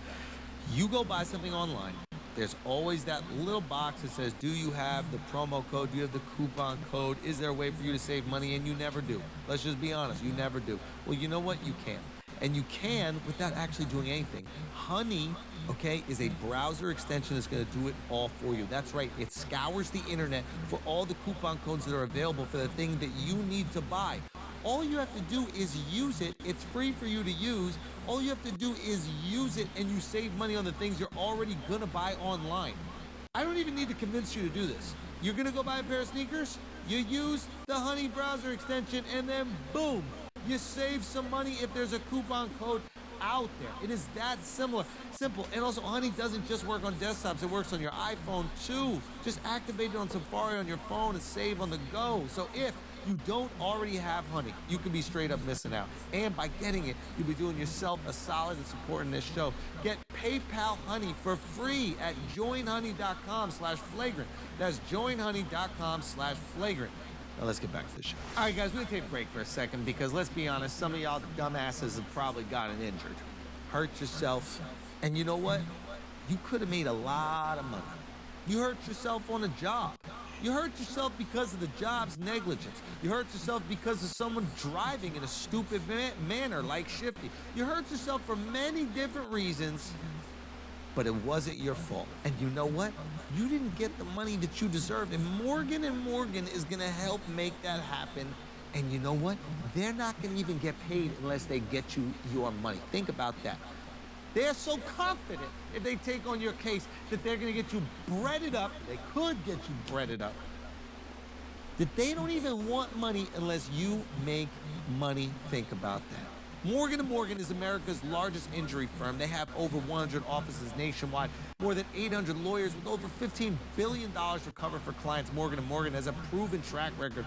You go buy something online. There's always that little box that says, do you have the promo code? Do you have the coupon code? Is there a way for you to save money? And you never do. Let's just be honest. You never do. Well, you know what? You can. And you can without actually doing anything. Honey, okay, is a browser extension that's going to do it all for you. That's right. It scours the internet for all the coupon codes that are available for the thing that you need to buy. All you have to do is use it. It's free for you to use. All you have to do is use it, and you save money on the things you're already going to buy online. I don't even need to convince you to do this. You're going to go buy a pair of sneakers? You use the Honey browser extension, and then boom, you save some money if there's a coupon code out there. It is that simple. And also, Honey doesn't just work on desktops. It works on your iPhone, too. Just activate it on Safari on your phone and save on the go. So if you don't already have Honey, you could be straight up missing out. And by getting it, you'll be doing yourself a solid and supporting this show. Get PayPal Honey for free at joinhoney.com/flagrant. That's joinhoney.com/flagrant. Now let's get back to the show. All right, guys, we're going to take a break for a second because let's be honest, some of y'all dumbasses have probably gotten injured, hurt yourself, and you know what? You could have made a lot of money. You hurt yourself on a job. You hurt yourself because of the job's negligence. You hurt yourself because of someone driving in a stupid manner like Shifty. You hurt yourself for many different reasons, but it wasn't your fault. And you know what? You didn't get the money that you deserve, and Morgan & Morgan is going to help make that happen. And you know what? They're not going to even get paid unless they get you your money. Think about that. They're so confident if they take on your case that they're going to get you breaded up. They could get you breaded up. That they don't even want money unless you make money. Think about that. Morgan & Morgan is America's largest injury firm. They have over 100 offices nationwide, more than 800 lawyers with over $15 billion recovered for clients. Morgan & Morgan has a proven track record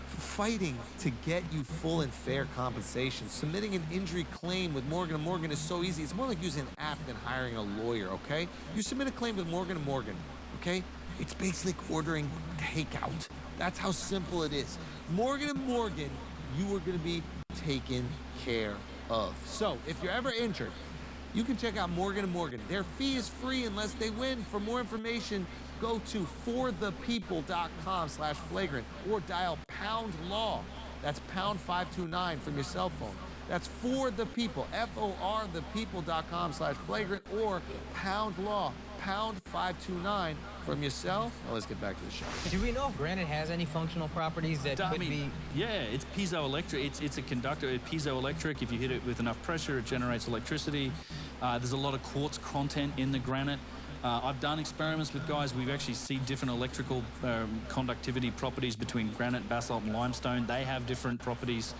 fighting to get you full and fair compensation. Submitting an injury claim with Morgan & Morgan is so easy. It's more like using an app than hiring a lawyer, okay? You submit a claim with Morgan & Morgan, okay? It's basically like ordering takeout. That's how simple it is. Morgan & Morgan, you are going to be taken care of. So if you're ever injured, you can check out Morgan & Morgan. Their fee is free unless they win. For more information, go to forthepeople.com/flagrant or dial #law. That's #529 from your cell phone. That's For the People, FOR thepeople.com/flagrant or #law, #529 from your cell. Now let's get back to the show. Do we know if granite has any functional properties that could be? Yeah, it's piezoelectric. It's a conductor. It's piezoelectric. If you hit it with enough pressure, it generates electricity. There's a lot of quartz content in the granite. I've done experiments with guys. We've actually seen different electrical conductivity properties between granite, basalt, and limestone. They have different properties.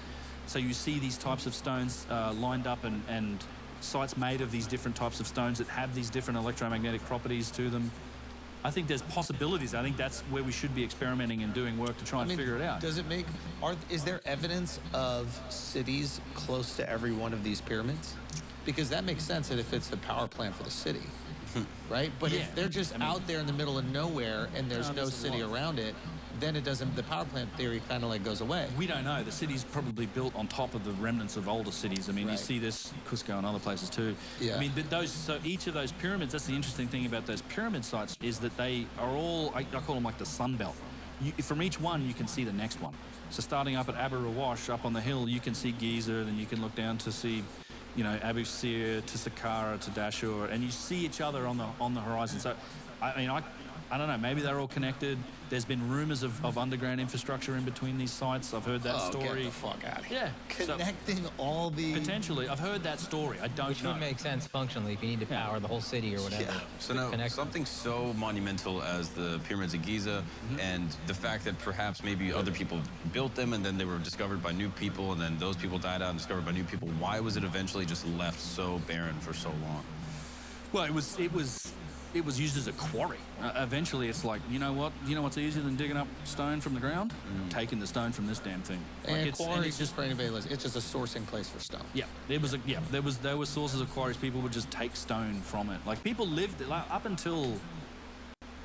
So you see these types of stones lined up and sites made of these different types of stones that have these different electromagnetic properties to them. I think there's possibilities. I think that's where we should be experimenting and doing work to try and figure it out. Does it make, is there evidence of cities close to every one of these pyramids? Because that makes sense that if it's the power plant for the city, right? But if they're just out there in the middle of nowhere and there's no city around it, then it doesn't, the power plant theory kind of like goes away. We don't know. The city's probably built on top of the remnants of older cities. I mean, you see this in Cusco and other places too. Yeah. I mean, so each of those pyramids, that's the interesting thing about those pyramid sites, is that they are all, I call them like the Sun Belt. From each one, you can see the next one. So starting up at Abu Rawash, up on the hill, you can see Giza, then you can look down to see, you know, Abu Sir, to Saqqara, to Dashur, and you see each other on the horizon. So, I mean, I don't know, maybe they're all connected. There's been rumors of underground infrastructure in between these sites. I've heard that story. Get the fuck out of here. Yeah. Connecting all the... Potentially. I've heard that story. I don't Which know. would make sense functionally if you need to power the whole city or whatever. Yeah. So now, something so monumental as the pyramids of Giza and the fact that perhaps maybe other people built them and then they were discovered by new people and then those people died out and discovered by new people. Why was it eventually just left so barren for so long? Well, it was used as a quarry. Eventually, it's like, you know what? You know what's easier than digging up stone from the ground? Taking the stone from this damn thing. And quarries, just for anybody listening, it's just a sourcing place for stone. Yeah, there were sources of quarries. People would just take stone from it. Like people lived like, up until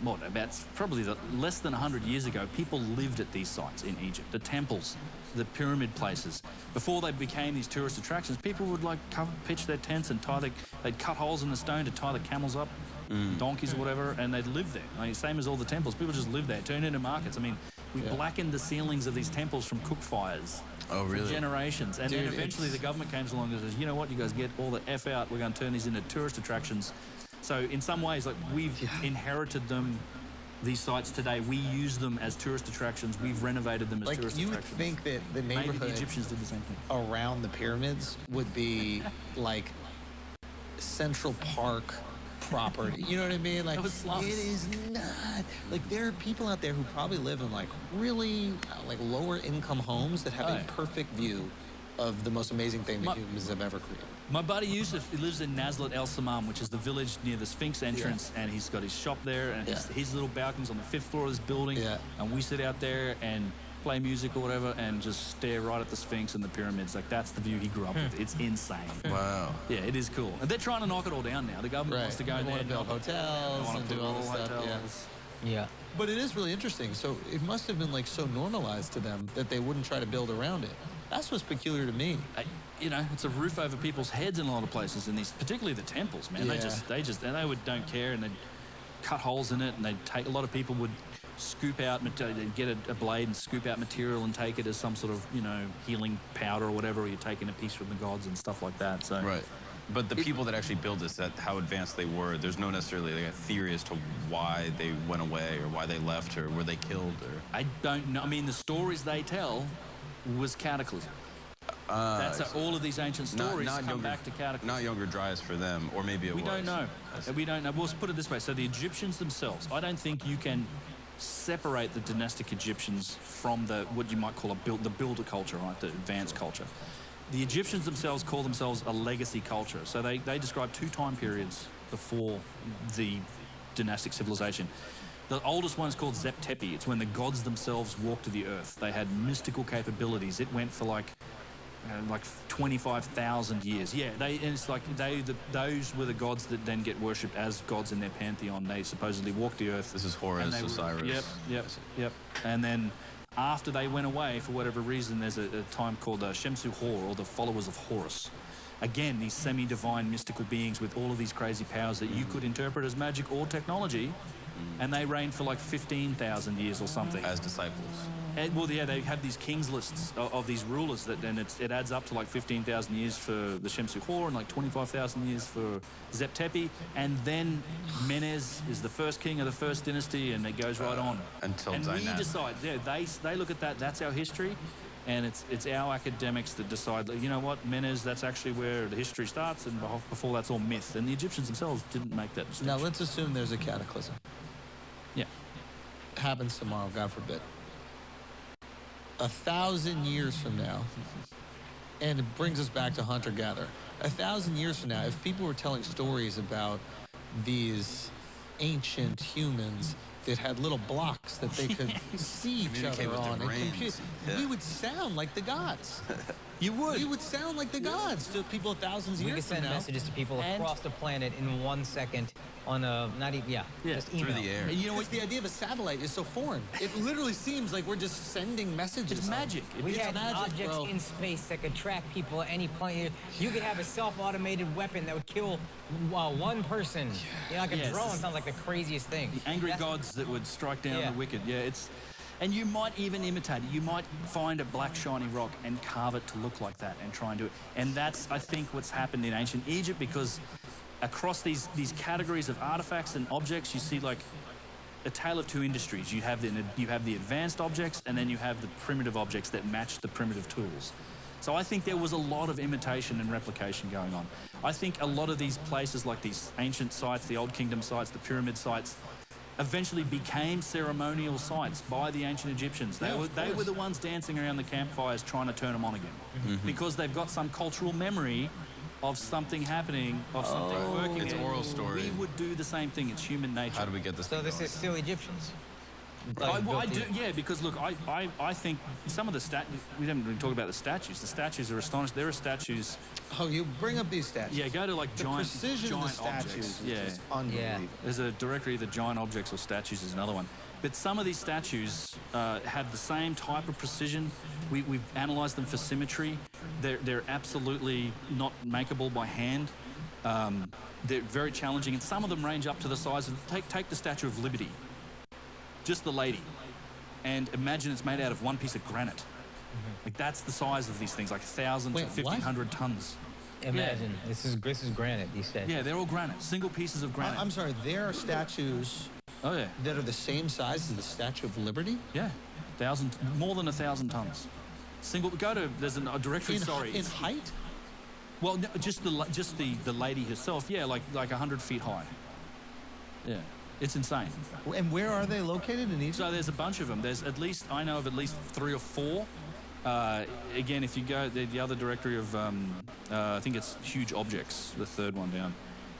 about probably less than 100 years ago. People lived at these sites in Egypt, the temples, the pyramid places. Before they became these tourist attractions, people would like pitch their tents and they'd cut holes in the stone to tie the camels up. Donkeys or whatever, and they'd live there. I mean, same as all the temples. People just live there, turn into markets. I mean, we blackened the ceilings of these temples from cook fires. Oh, really? For generations. And then eventually the government came along and says, you know what, you guys get all the F out. We're going to turn these into tourist attractions. So in some ways, like we've inherited them, these sites today. We use them as tourist attractions. We've renovated them as tourist attractions. You would think that the neighborhood Maybe the Egyptians did the same thing. around the pyramids would be like Central Park property. You know what I mean? Like, it is not. Like, there are people out there who probably live in like really like lower income homes that have a perfect view of the most amazing thing that humans have ever created. My buddy Yusuf, he lives in Nazlet El Samam, which is the village near the Sphinx entrance, and he's got his shop there, and his little balcony's on the 5th floor of this building, and we sit out there and play music or whatever and just stare right at the Sphinx and the pyramids. Like, that's the view he grew up with. It's insane. Wow. Yeah, it is cool. And they're trying to knock it all down now. The government wants to go there. They want to build hotels and do all this stuff. Yeah. But it is really interesting. So it must have been like so normalized to them that they wouldn't try to build around it. That's what's peculiar to me. You know, it's a roof over people's heads in a lot of places, in these, particularly the temples, man. They don't care, and they'd cut holes in it, and they'd take, a lot of people would scoop out, they'd get a blade and scoop out material and take it as some sort of, you know, healing powder or whatever, or you're taking a piece from the gods and stuff like that. So right. But the people that actually built this, how advanced they were, there's no necessarily like a theory as to why they went away or why they left or were they killed or... I don't know. I mean, the stories they tell was cataclysm. That's all of these ancient stories come back to cataclysm. Not Younger Dryas for them, or maybe it was. We don't know. We don't know. We'll put it this way. So the Egyptians themselves, I don't think you can separate the dynastic Egyptians from what you might call the builder culture, right? The advanced culture. the Egyptians themselves call themselves a legacy culture. So they describe 2 time periods before the dynastic civilization. The oldest one is called Zep Tepi. It's when the gods themselves walked to the earth. They had mystical capabilities. It went for like 25,000 years. Yeah, those were the gods that then get worshipped as gods in their pantheon. They supposedly walked the earth. This is Horus, Osiris. Yep. And then after they went away, for whatever reason, there's a time called Shemsu Hor, or the followers of Horus. Again, these semi-divine mystical beings with all of these crazy powers that you could interpret as magic or technology, and they reigned for like 15,000 years or something. As disciples. Well, yeah, they have these kings lists of these rulers that then it adds up to like 15,000 years for the Shemsu Hor and like 25,000 years for Zep Tepi, and then Menes is the first king of the first dynasty, and it goes right on. Until and we decide, yeah, they look at that, that's our history, and it's our academics that decide, you know what, Menes, that's actually where the history starts, and before that's all myth. And the Egyptians themselves didn't make that distinction. Now let's assume there's a cataclysm. Yeah. Happens tomorrow, God forbid. 1,000 years from now, and it brings us back to hunter-gatherer. 1,000 years from now, if people were telling stories about these ancient humans that had little blocks that they could see each other on and compute, we would sound like the gods. You would. You would sound like the gods to people thousands of We years could from send now. messages to people across the planet in 1 second on a, not even, just email. Through the air. And you know what? The idea of a satellite is so foreign. It literally seems like we're just sending messages. It's magic. We It's had magic, objects bro. in space that could track people at any point. You could have a self-automated weapon that would kill one person. You know, like a drone sounds like the craziest thing. The angry gods that would strike down the wicked. Yeah, it's... And you might even imitate it. You might find a black shiny rock and carve it to look like that and try and do it. And that's, I think, what's happened in ancient Egypt, because across these categories of artifacts and objects, you see like a tale of 2 industries. You have the advanced objects, and then you have the primitive objects that match the primitive tools. So I think there was a lot of imitation and replication going on. I think a lot of these places, like these ancient sites, the Old Kingdom sites, the pyramid sites, eventually became ceremonial sites by the ancient Egyptians. They were the ones dancing around the campfires trying to turn them on again. Because they've got some cultural memory of something happening, of something working. It's oral story. We would do the same thing. It's human nature. How do we get this So thing this going? is still Egyptians? I do, yeah, because look, I think some of the we haven't really talked about the statues. The statues are astonishing. There are statues. Oh, you bring up these statues. Yeah, go to like the giant precision of the statues objects. is just unbelievable. There's a directory of the giant objects or statues is another one. But some of these statues have the same type of precision. We've analysed them for symmetry. They're absolutely not makeable by hand. They're very challenging, and some of them range up to the size of take the Statue of Liberty. Just the lady, and imagine it's made out of one piece of granite. Like that's the size of these things, like 1,000 to 1,500 tons. Imagine this is granite. These statues. Yeah, they're all granite, single pieces of granite. I'm sorry, there are statues. Oh yeah. That are the same size as the Statue of Liberty. Yeah, more than 1,000 tons. There's a directory. In height. Well, no, just the lady herself. Yeah, like 100 feet high. Yeah. It's insane. And where are they located in Egypt? So there's a bunch of them. I know of at least 3 or 4. Again, if you go, the other directory of, I think it's Huge Objects, the 3rd one down.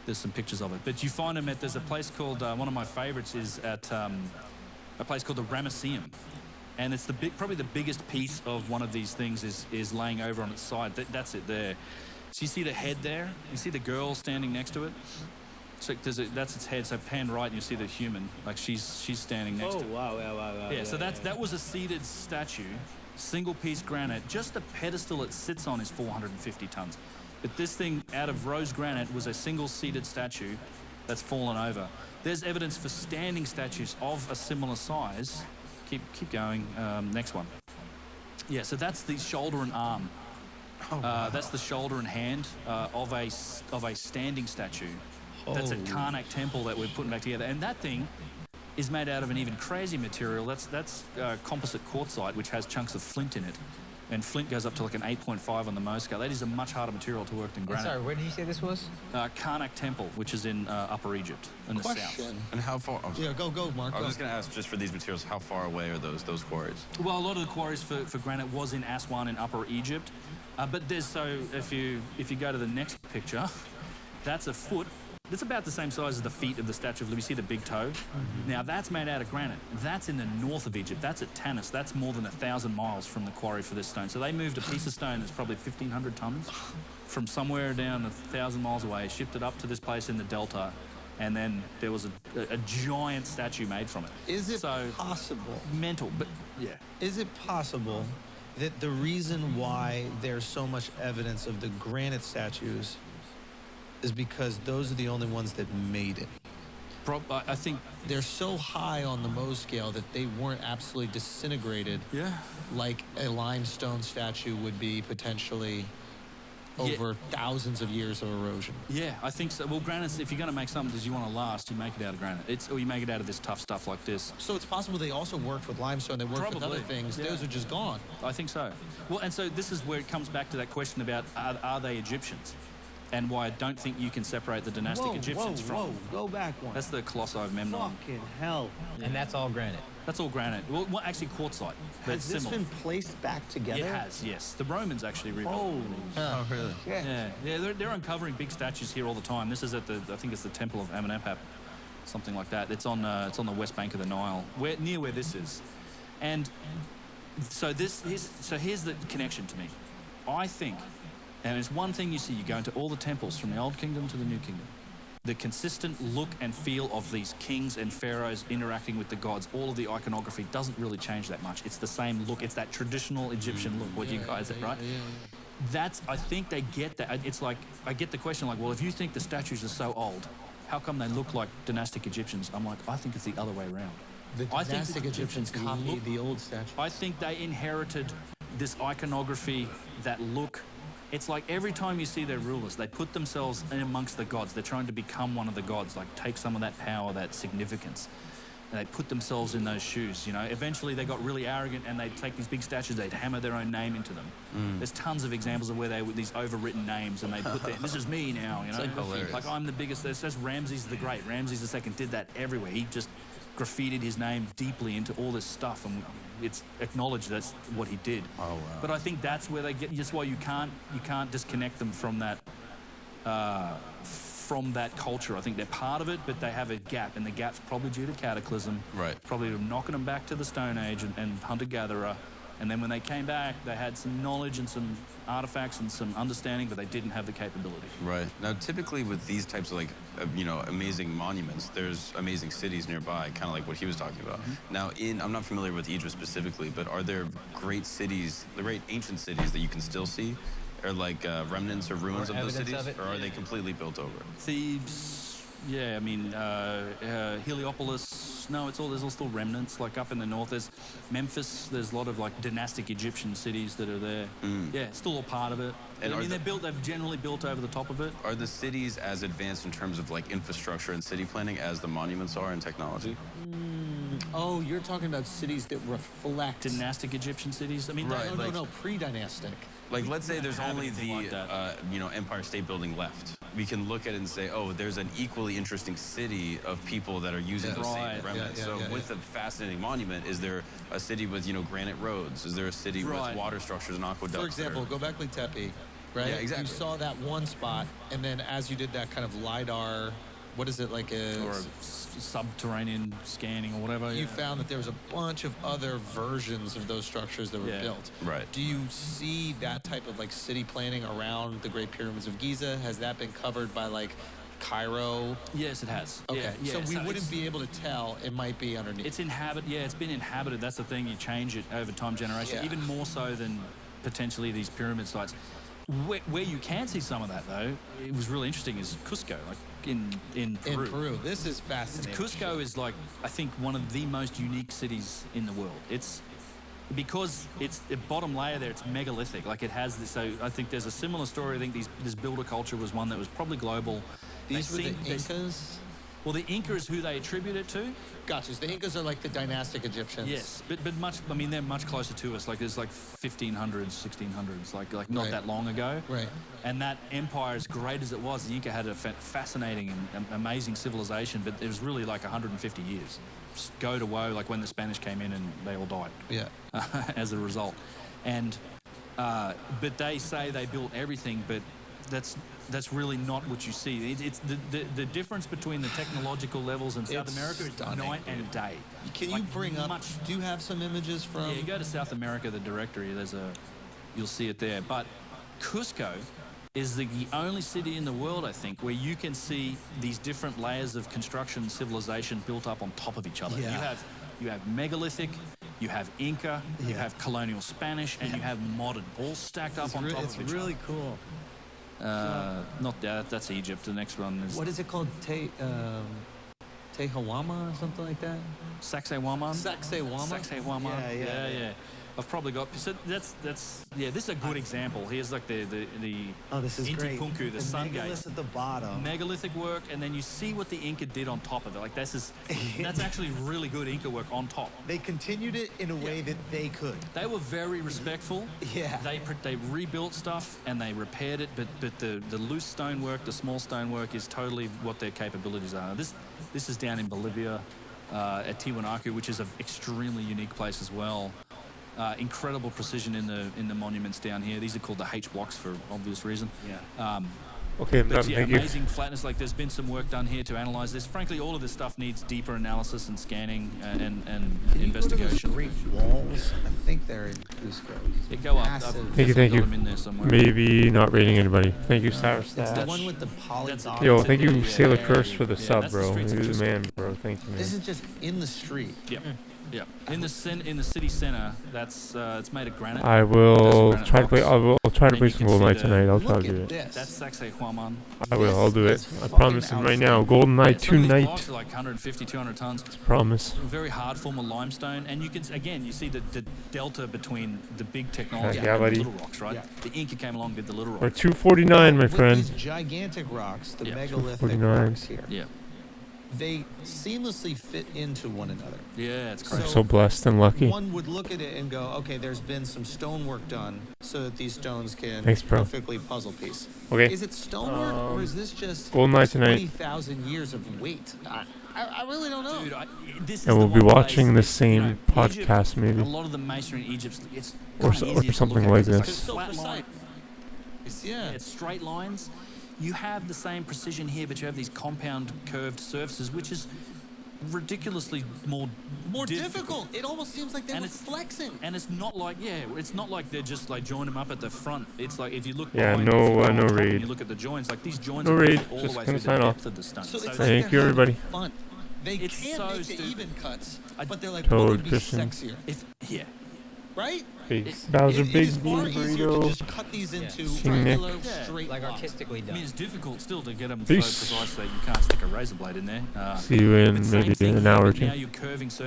There's some pictures of it. But you find them there's a place called, one of my favorites is at a place called the Ramesseum. And it's probably the biggest piece of one of these things is laying over on its side. That's it there. So you see the head there? You see the girl standing next to it? So that's its head. So pan right, and you see the human, like she's standing next to it. Oh wow! Yeah. So that was a seated statue, single piece granite. Just the pedestal it sits on is 450 tons. But this thing out of rose granite was a single seated statue that's fallen over. There's evidence for standing statues of a similar size. Keep going. Next one. Yeah. So that's the shoulder and arm. That's the shoulder and hand of a standing statue. That's at Karnak Temple that we're putting back together. And that thing is made out of an even crazy material. That's composite quartzite, which has chunks of flint in it. And flint goes up to like an 8.5 on the Mohs scale. That is a much harder material to work than granite. Sorry, where did you say this was? Karnak Temple, which is in Upper Egypt, in the south. And how far? Yeah, go, Mark. I was just going to ask, just for these materials, how far away are those quarries? Well, a lot of the quarries for granite was in Aswan in Upper Egypt. But there's, so if you go to the next picture, that's a foot. It's about the same size as the feet of the Statue of Liberty. You see the big toe? Now, that's made out of granite. That's in the north of Egypt. That's at Tanis. That's more than 1,000 miles from the quarry for this stone. So they moved a piece of stone that's probably 1,500 tons from somewhere down 1,000 miles away, shipped it up to this place in the Delta, and then there was a giant statue made from it. Is it possible? Mental, but yeah. Is it possible that the reason why there's so much evidence of the granite statues is because those are the only ones that made it? I think they're so high on the Mohs scale that they weren't absolutely disintegrated. Yeah. Like a limestone statue would be potentially over thousands of years of erosion. Yeah, I think so. Well, granite, if you're going to make something that you want to last, you make it out of granite. Or you make it out of this tough stuff like this. So it's possible they also worked with limestone. They worked with other things. Yeah. Those are just gone. I think so. Well, and so this is where it comes back to that question about are they Egyptians? And why I don't think you can separate the dynastic Egyptians from... Whoa, go back one. That's the Colossi of Memnon. Fucking hell. And that's all granite? That's all granite. Well, actually quartzite. Has this been placed back together? It has, yes. The Romans actually rebuilt it. Oh, really? Yeah, they're uncovering big statues here all the time. This is at I think it's the Temple of Amenhotep, something like that. It's on the west bank of the Nile, near where this is. And so here's the connection to me. I think... And it's one thing you see, you go into all the temples from the Old Kingdom to the New Kingdom. The consistent look and feel of these kings and pharaohs interacting with the gods, all of the iconography doesn't really change that much. It's the same look. It's that traditional Egyptian look, what you guys said, right? That's, I think they get that. It's like, I get the question like, well, if you think the statues are so old, how come they look like dynastic Egyptians? I'm like, I think it's the other way around. The dynastic Egyptians copied the old statues. I think they inherited this iconography, that look. It's like every time you see their rulers, they put themselves in amongst the gods. They're trying to become one of the gods, like take some of that power, that significance. And they put themselves in those shoes, you know. Eventually they got really arrogant and they'd take these big statues, they'd hammer their own name into them. There's tons of examples of where they with these overwritten names and they put this is me now, you know. Like I'm the biggest. That's Ramses the Great. Ramses II did that everywhere. He just graffitied his name deeply into all this stuff, and it's acknowledged that's what he did. Oh wow! But I think that's where they get. That's why you can't disconnect them from that culture. I think they're part of it, but they have a gap, and the gap's probably due to cataclysm. Right. Probably knocking them back to the Stone Age and hunter-gatherer. And then when they came back, they had some knowledge and some artifacts and some understanding, but they didn't have the capability. Right. Now, typically with these types of amazing monuments, there's amazing cities nearby, kind of like what he was talking about. Now, I'm not familiar with Egypt specifically, but are there great cities, the great ancient cities that you can still see? Or like remnants or ruins of those cities? Or are they completely built over? Thebes, yeah, I mean, Heliopolis, no, there's all still remnants, like up in the north. There's Memphis, there's a lot of like dynastic Egyptian cities that are there. Yeah, it's still all part of it. And I mean, they've generally built over the top of it. Are the cities as advanced in terms of like infrastructure and city planning as the monuments are in technology? Oh, you're talking about cities that reflect... Dynastic Egyptian cities? I mean, no, pre-dynastic. Like, let's say there's only the, Empire State Building left. We can look at it and say, oh, there's an equally interesting city of people that are using the same remnants. With a fascinating monument, is there a city with, granite roads? Is there a city with water structures and aqueducts? For example, Göbekli Tepe, right? Yeah, exactly. You saw that one spot, and then as you did that kind of LiDAR, what is it, like a... Or a subterranean scanning or whatever. You found that there was a bunch of other versions of those structures that were built. Right. Do you see that type of like city planning around the Great Pyramids of Giza? Has that been covered by like Cairo? Yes, it has. Okay, yeah. So we wouldn't be able to tell. It might be underneath. It's inhabited. Yeah, it's been inhabited. That's the thing. You change it over time, generation. Even more so than potentially these pyramid sites. Where you can see some of that, though, it was really interesting, is Cusco, like in Peru. In Peru. This is fascinating. Cusco is like, I think, one of the most unique cities in the world. It's because it's the bottom layer there, it's megalithic. Like it has this, so I think there's a similar story. I think this builder culture was one that was probably global. These were the Incas? Well, the Inca is who they attribute it to. Gotcha. So the Incas are like the dynastic Egyptians. Yes, but much. I mean, they're much closer to us. Like there's like 1500s, 1600s, like not that long ago. Right. And that empire, as great as it was, the Inca had a fascinating and amazing civilization, but it was really like 150 years. Just go to woe, like when the Spanish came in and they all died. Yeah. As a result, and but they say they built everything, but that's really not what you see. It's the difference between the technological levels in South America is night and day. Can you bring up? Do you have some images from? Yeah, you go to South America, the directory. You'll see it there. But Cusco is the only city in the world, I think, where you can see these different layers of construction and civilization built up on top of each other. Yeah. You have megalithic, you have Inca, you have colonial Spanish, and you have modern, all stacked up on top of each other. It's really cool. Not that. That's Egypt. The next one is. What is it called? Tehawama or something like that? Sacsayhuaman. Sacsayhuaman. Yeah. I've probably got. So that's. Yeah, this is a good example. Here's like the Oh, this is great. Intipunku, the sun megalith gates at the bottom. Megalithic work, and then you see what the Inca did on top of it. Like that's actually really good Inca work on top. They continued it in a way that they could. They were very respectful. Yeah. They rebuilt stuff and they repaired it, but the loose stonework, the small stonework is totally what their capabilities are. This is down in Bolivia, at Tiwanaku, which is an extremely unique place as well. Incredible precision in the monuments down here. These are called the H blocks for obvious reason. Yeah. Okay, but yeah, thank you. amazing flatness. Like there's been some work done here to analyze this. Frankly, all of this stuff needs deeper analysis and scanning and investigation. Great walls. I think they're in Cusco. Yeah, go up. Thank you. Them in there somewhere. Maybe not rating anybody. Thank you, Sour It's the Stats. one with the polygon. Yo, thank you, Sailor Curse, for the sub, bro. You're the man, bro. Thank you, man. This is just in the street. Yep. Yeah, in the city center, that's it's made of granite. I will try to play. I will try to play some Goldeneye tonight. I'll try to do it. That's Sacsayhuaman. I will. I'll do it. I promise him right now. Goldeneye tonight. Blocks are like 150, 200 tons. Promise. Very hard form of limestone, and you can you see the delta between the big technology Yeah, and buddy. the little rocks, right? Yeah. The Inca came along, did the little rocks. We're 249, my With friend. these gigantic rocks, the Yeah. megalithic 249. rocks here. Yeah. They seamlessly fit into one another. Yeah, it's I'm crazy. so blessed and lucky. One would look at it and go, okay, there's been some stonework done so that these stones can Thanks, bro. perfectly puzzle piece. Okay. Is it stonework or is this just Goldeneye tonight. 20,000 years of weight? I really don't know. Dude, this is And we'll the be one watching the place, same podcast, Egypt, maybe. A lot of the masonry in Egypt, it's Or kinda or easier to something look at like because this. It's like a flat line. Yeah. It's straight lines. You have the same precision here, but you have these compound curved surfaces, which is ridiculously more difficult. It almost seems like they And were it's- flexing. And it's not like it's not like they're just like join them up at the front. It's like if you look Yeah, behind, no, if you go on no top and raid. you look at the joints, like these joints No are raid, all just the way gonna through sign the off. depth of the stone. So it's like Thank they're you, everybody. having fun. They It's can't so make stupid. the even cuts, but they're like, Toad, what would be Christian. sexier? Yeah. Right? Big Bowser, It big is far bean easier to burrito. just cut these into King Nick. regular straight Like lines. artistically I done. mean, it's difficult still to get them Peace. so precise that you can't stick a razor blade in there. See you in but same maybe thing an here, hour or but two. now you're curving surfaces.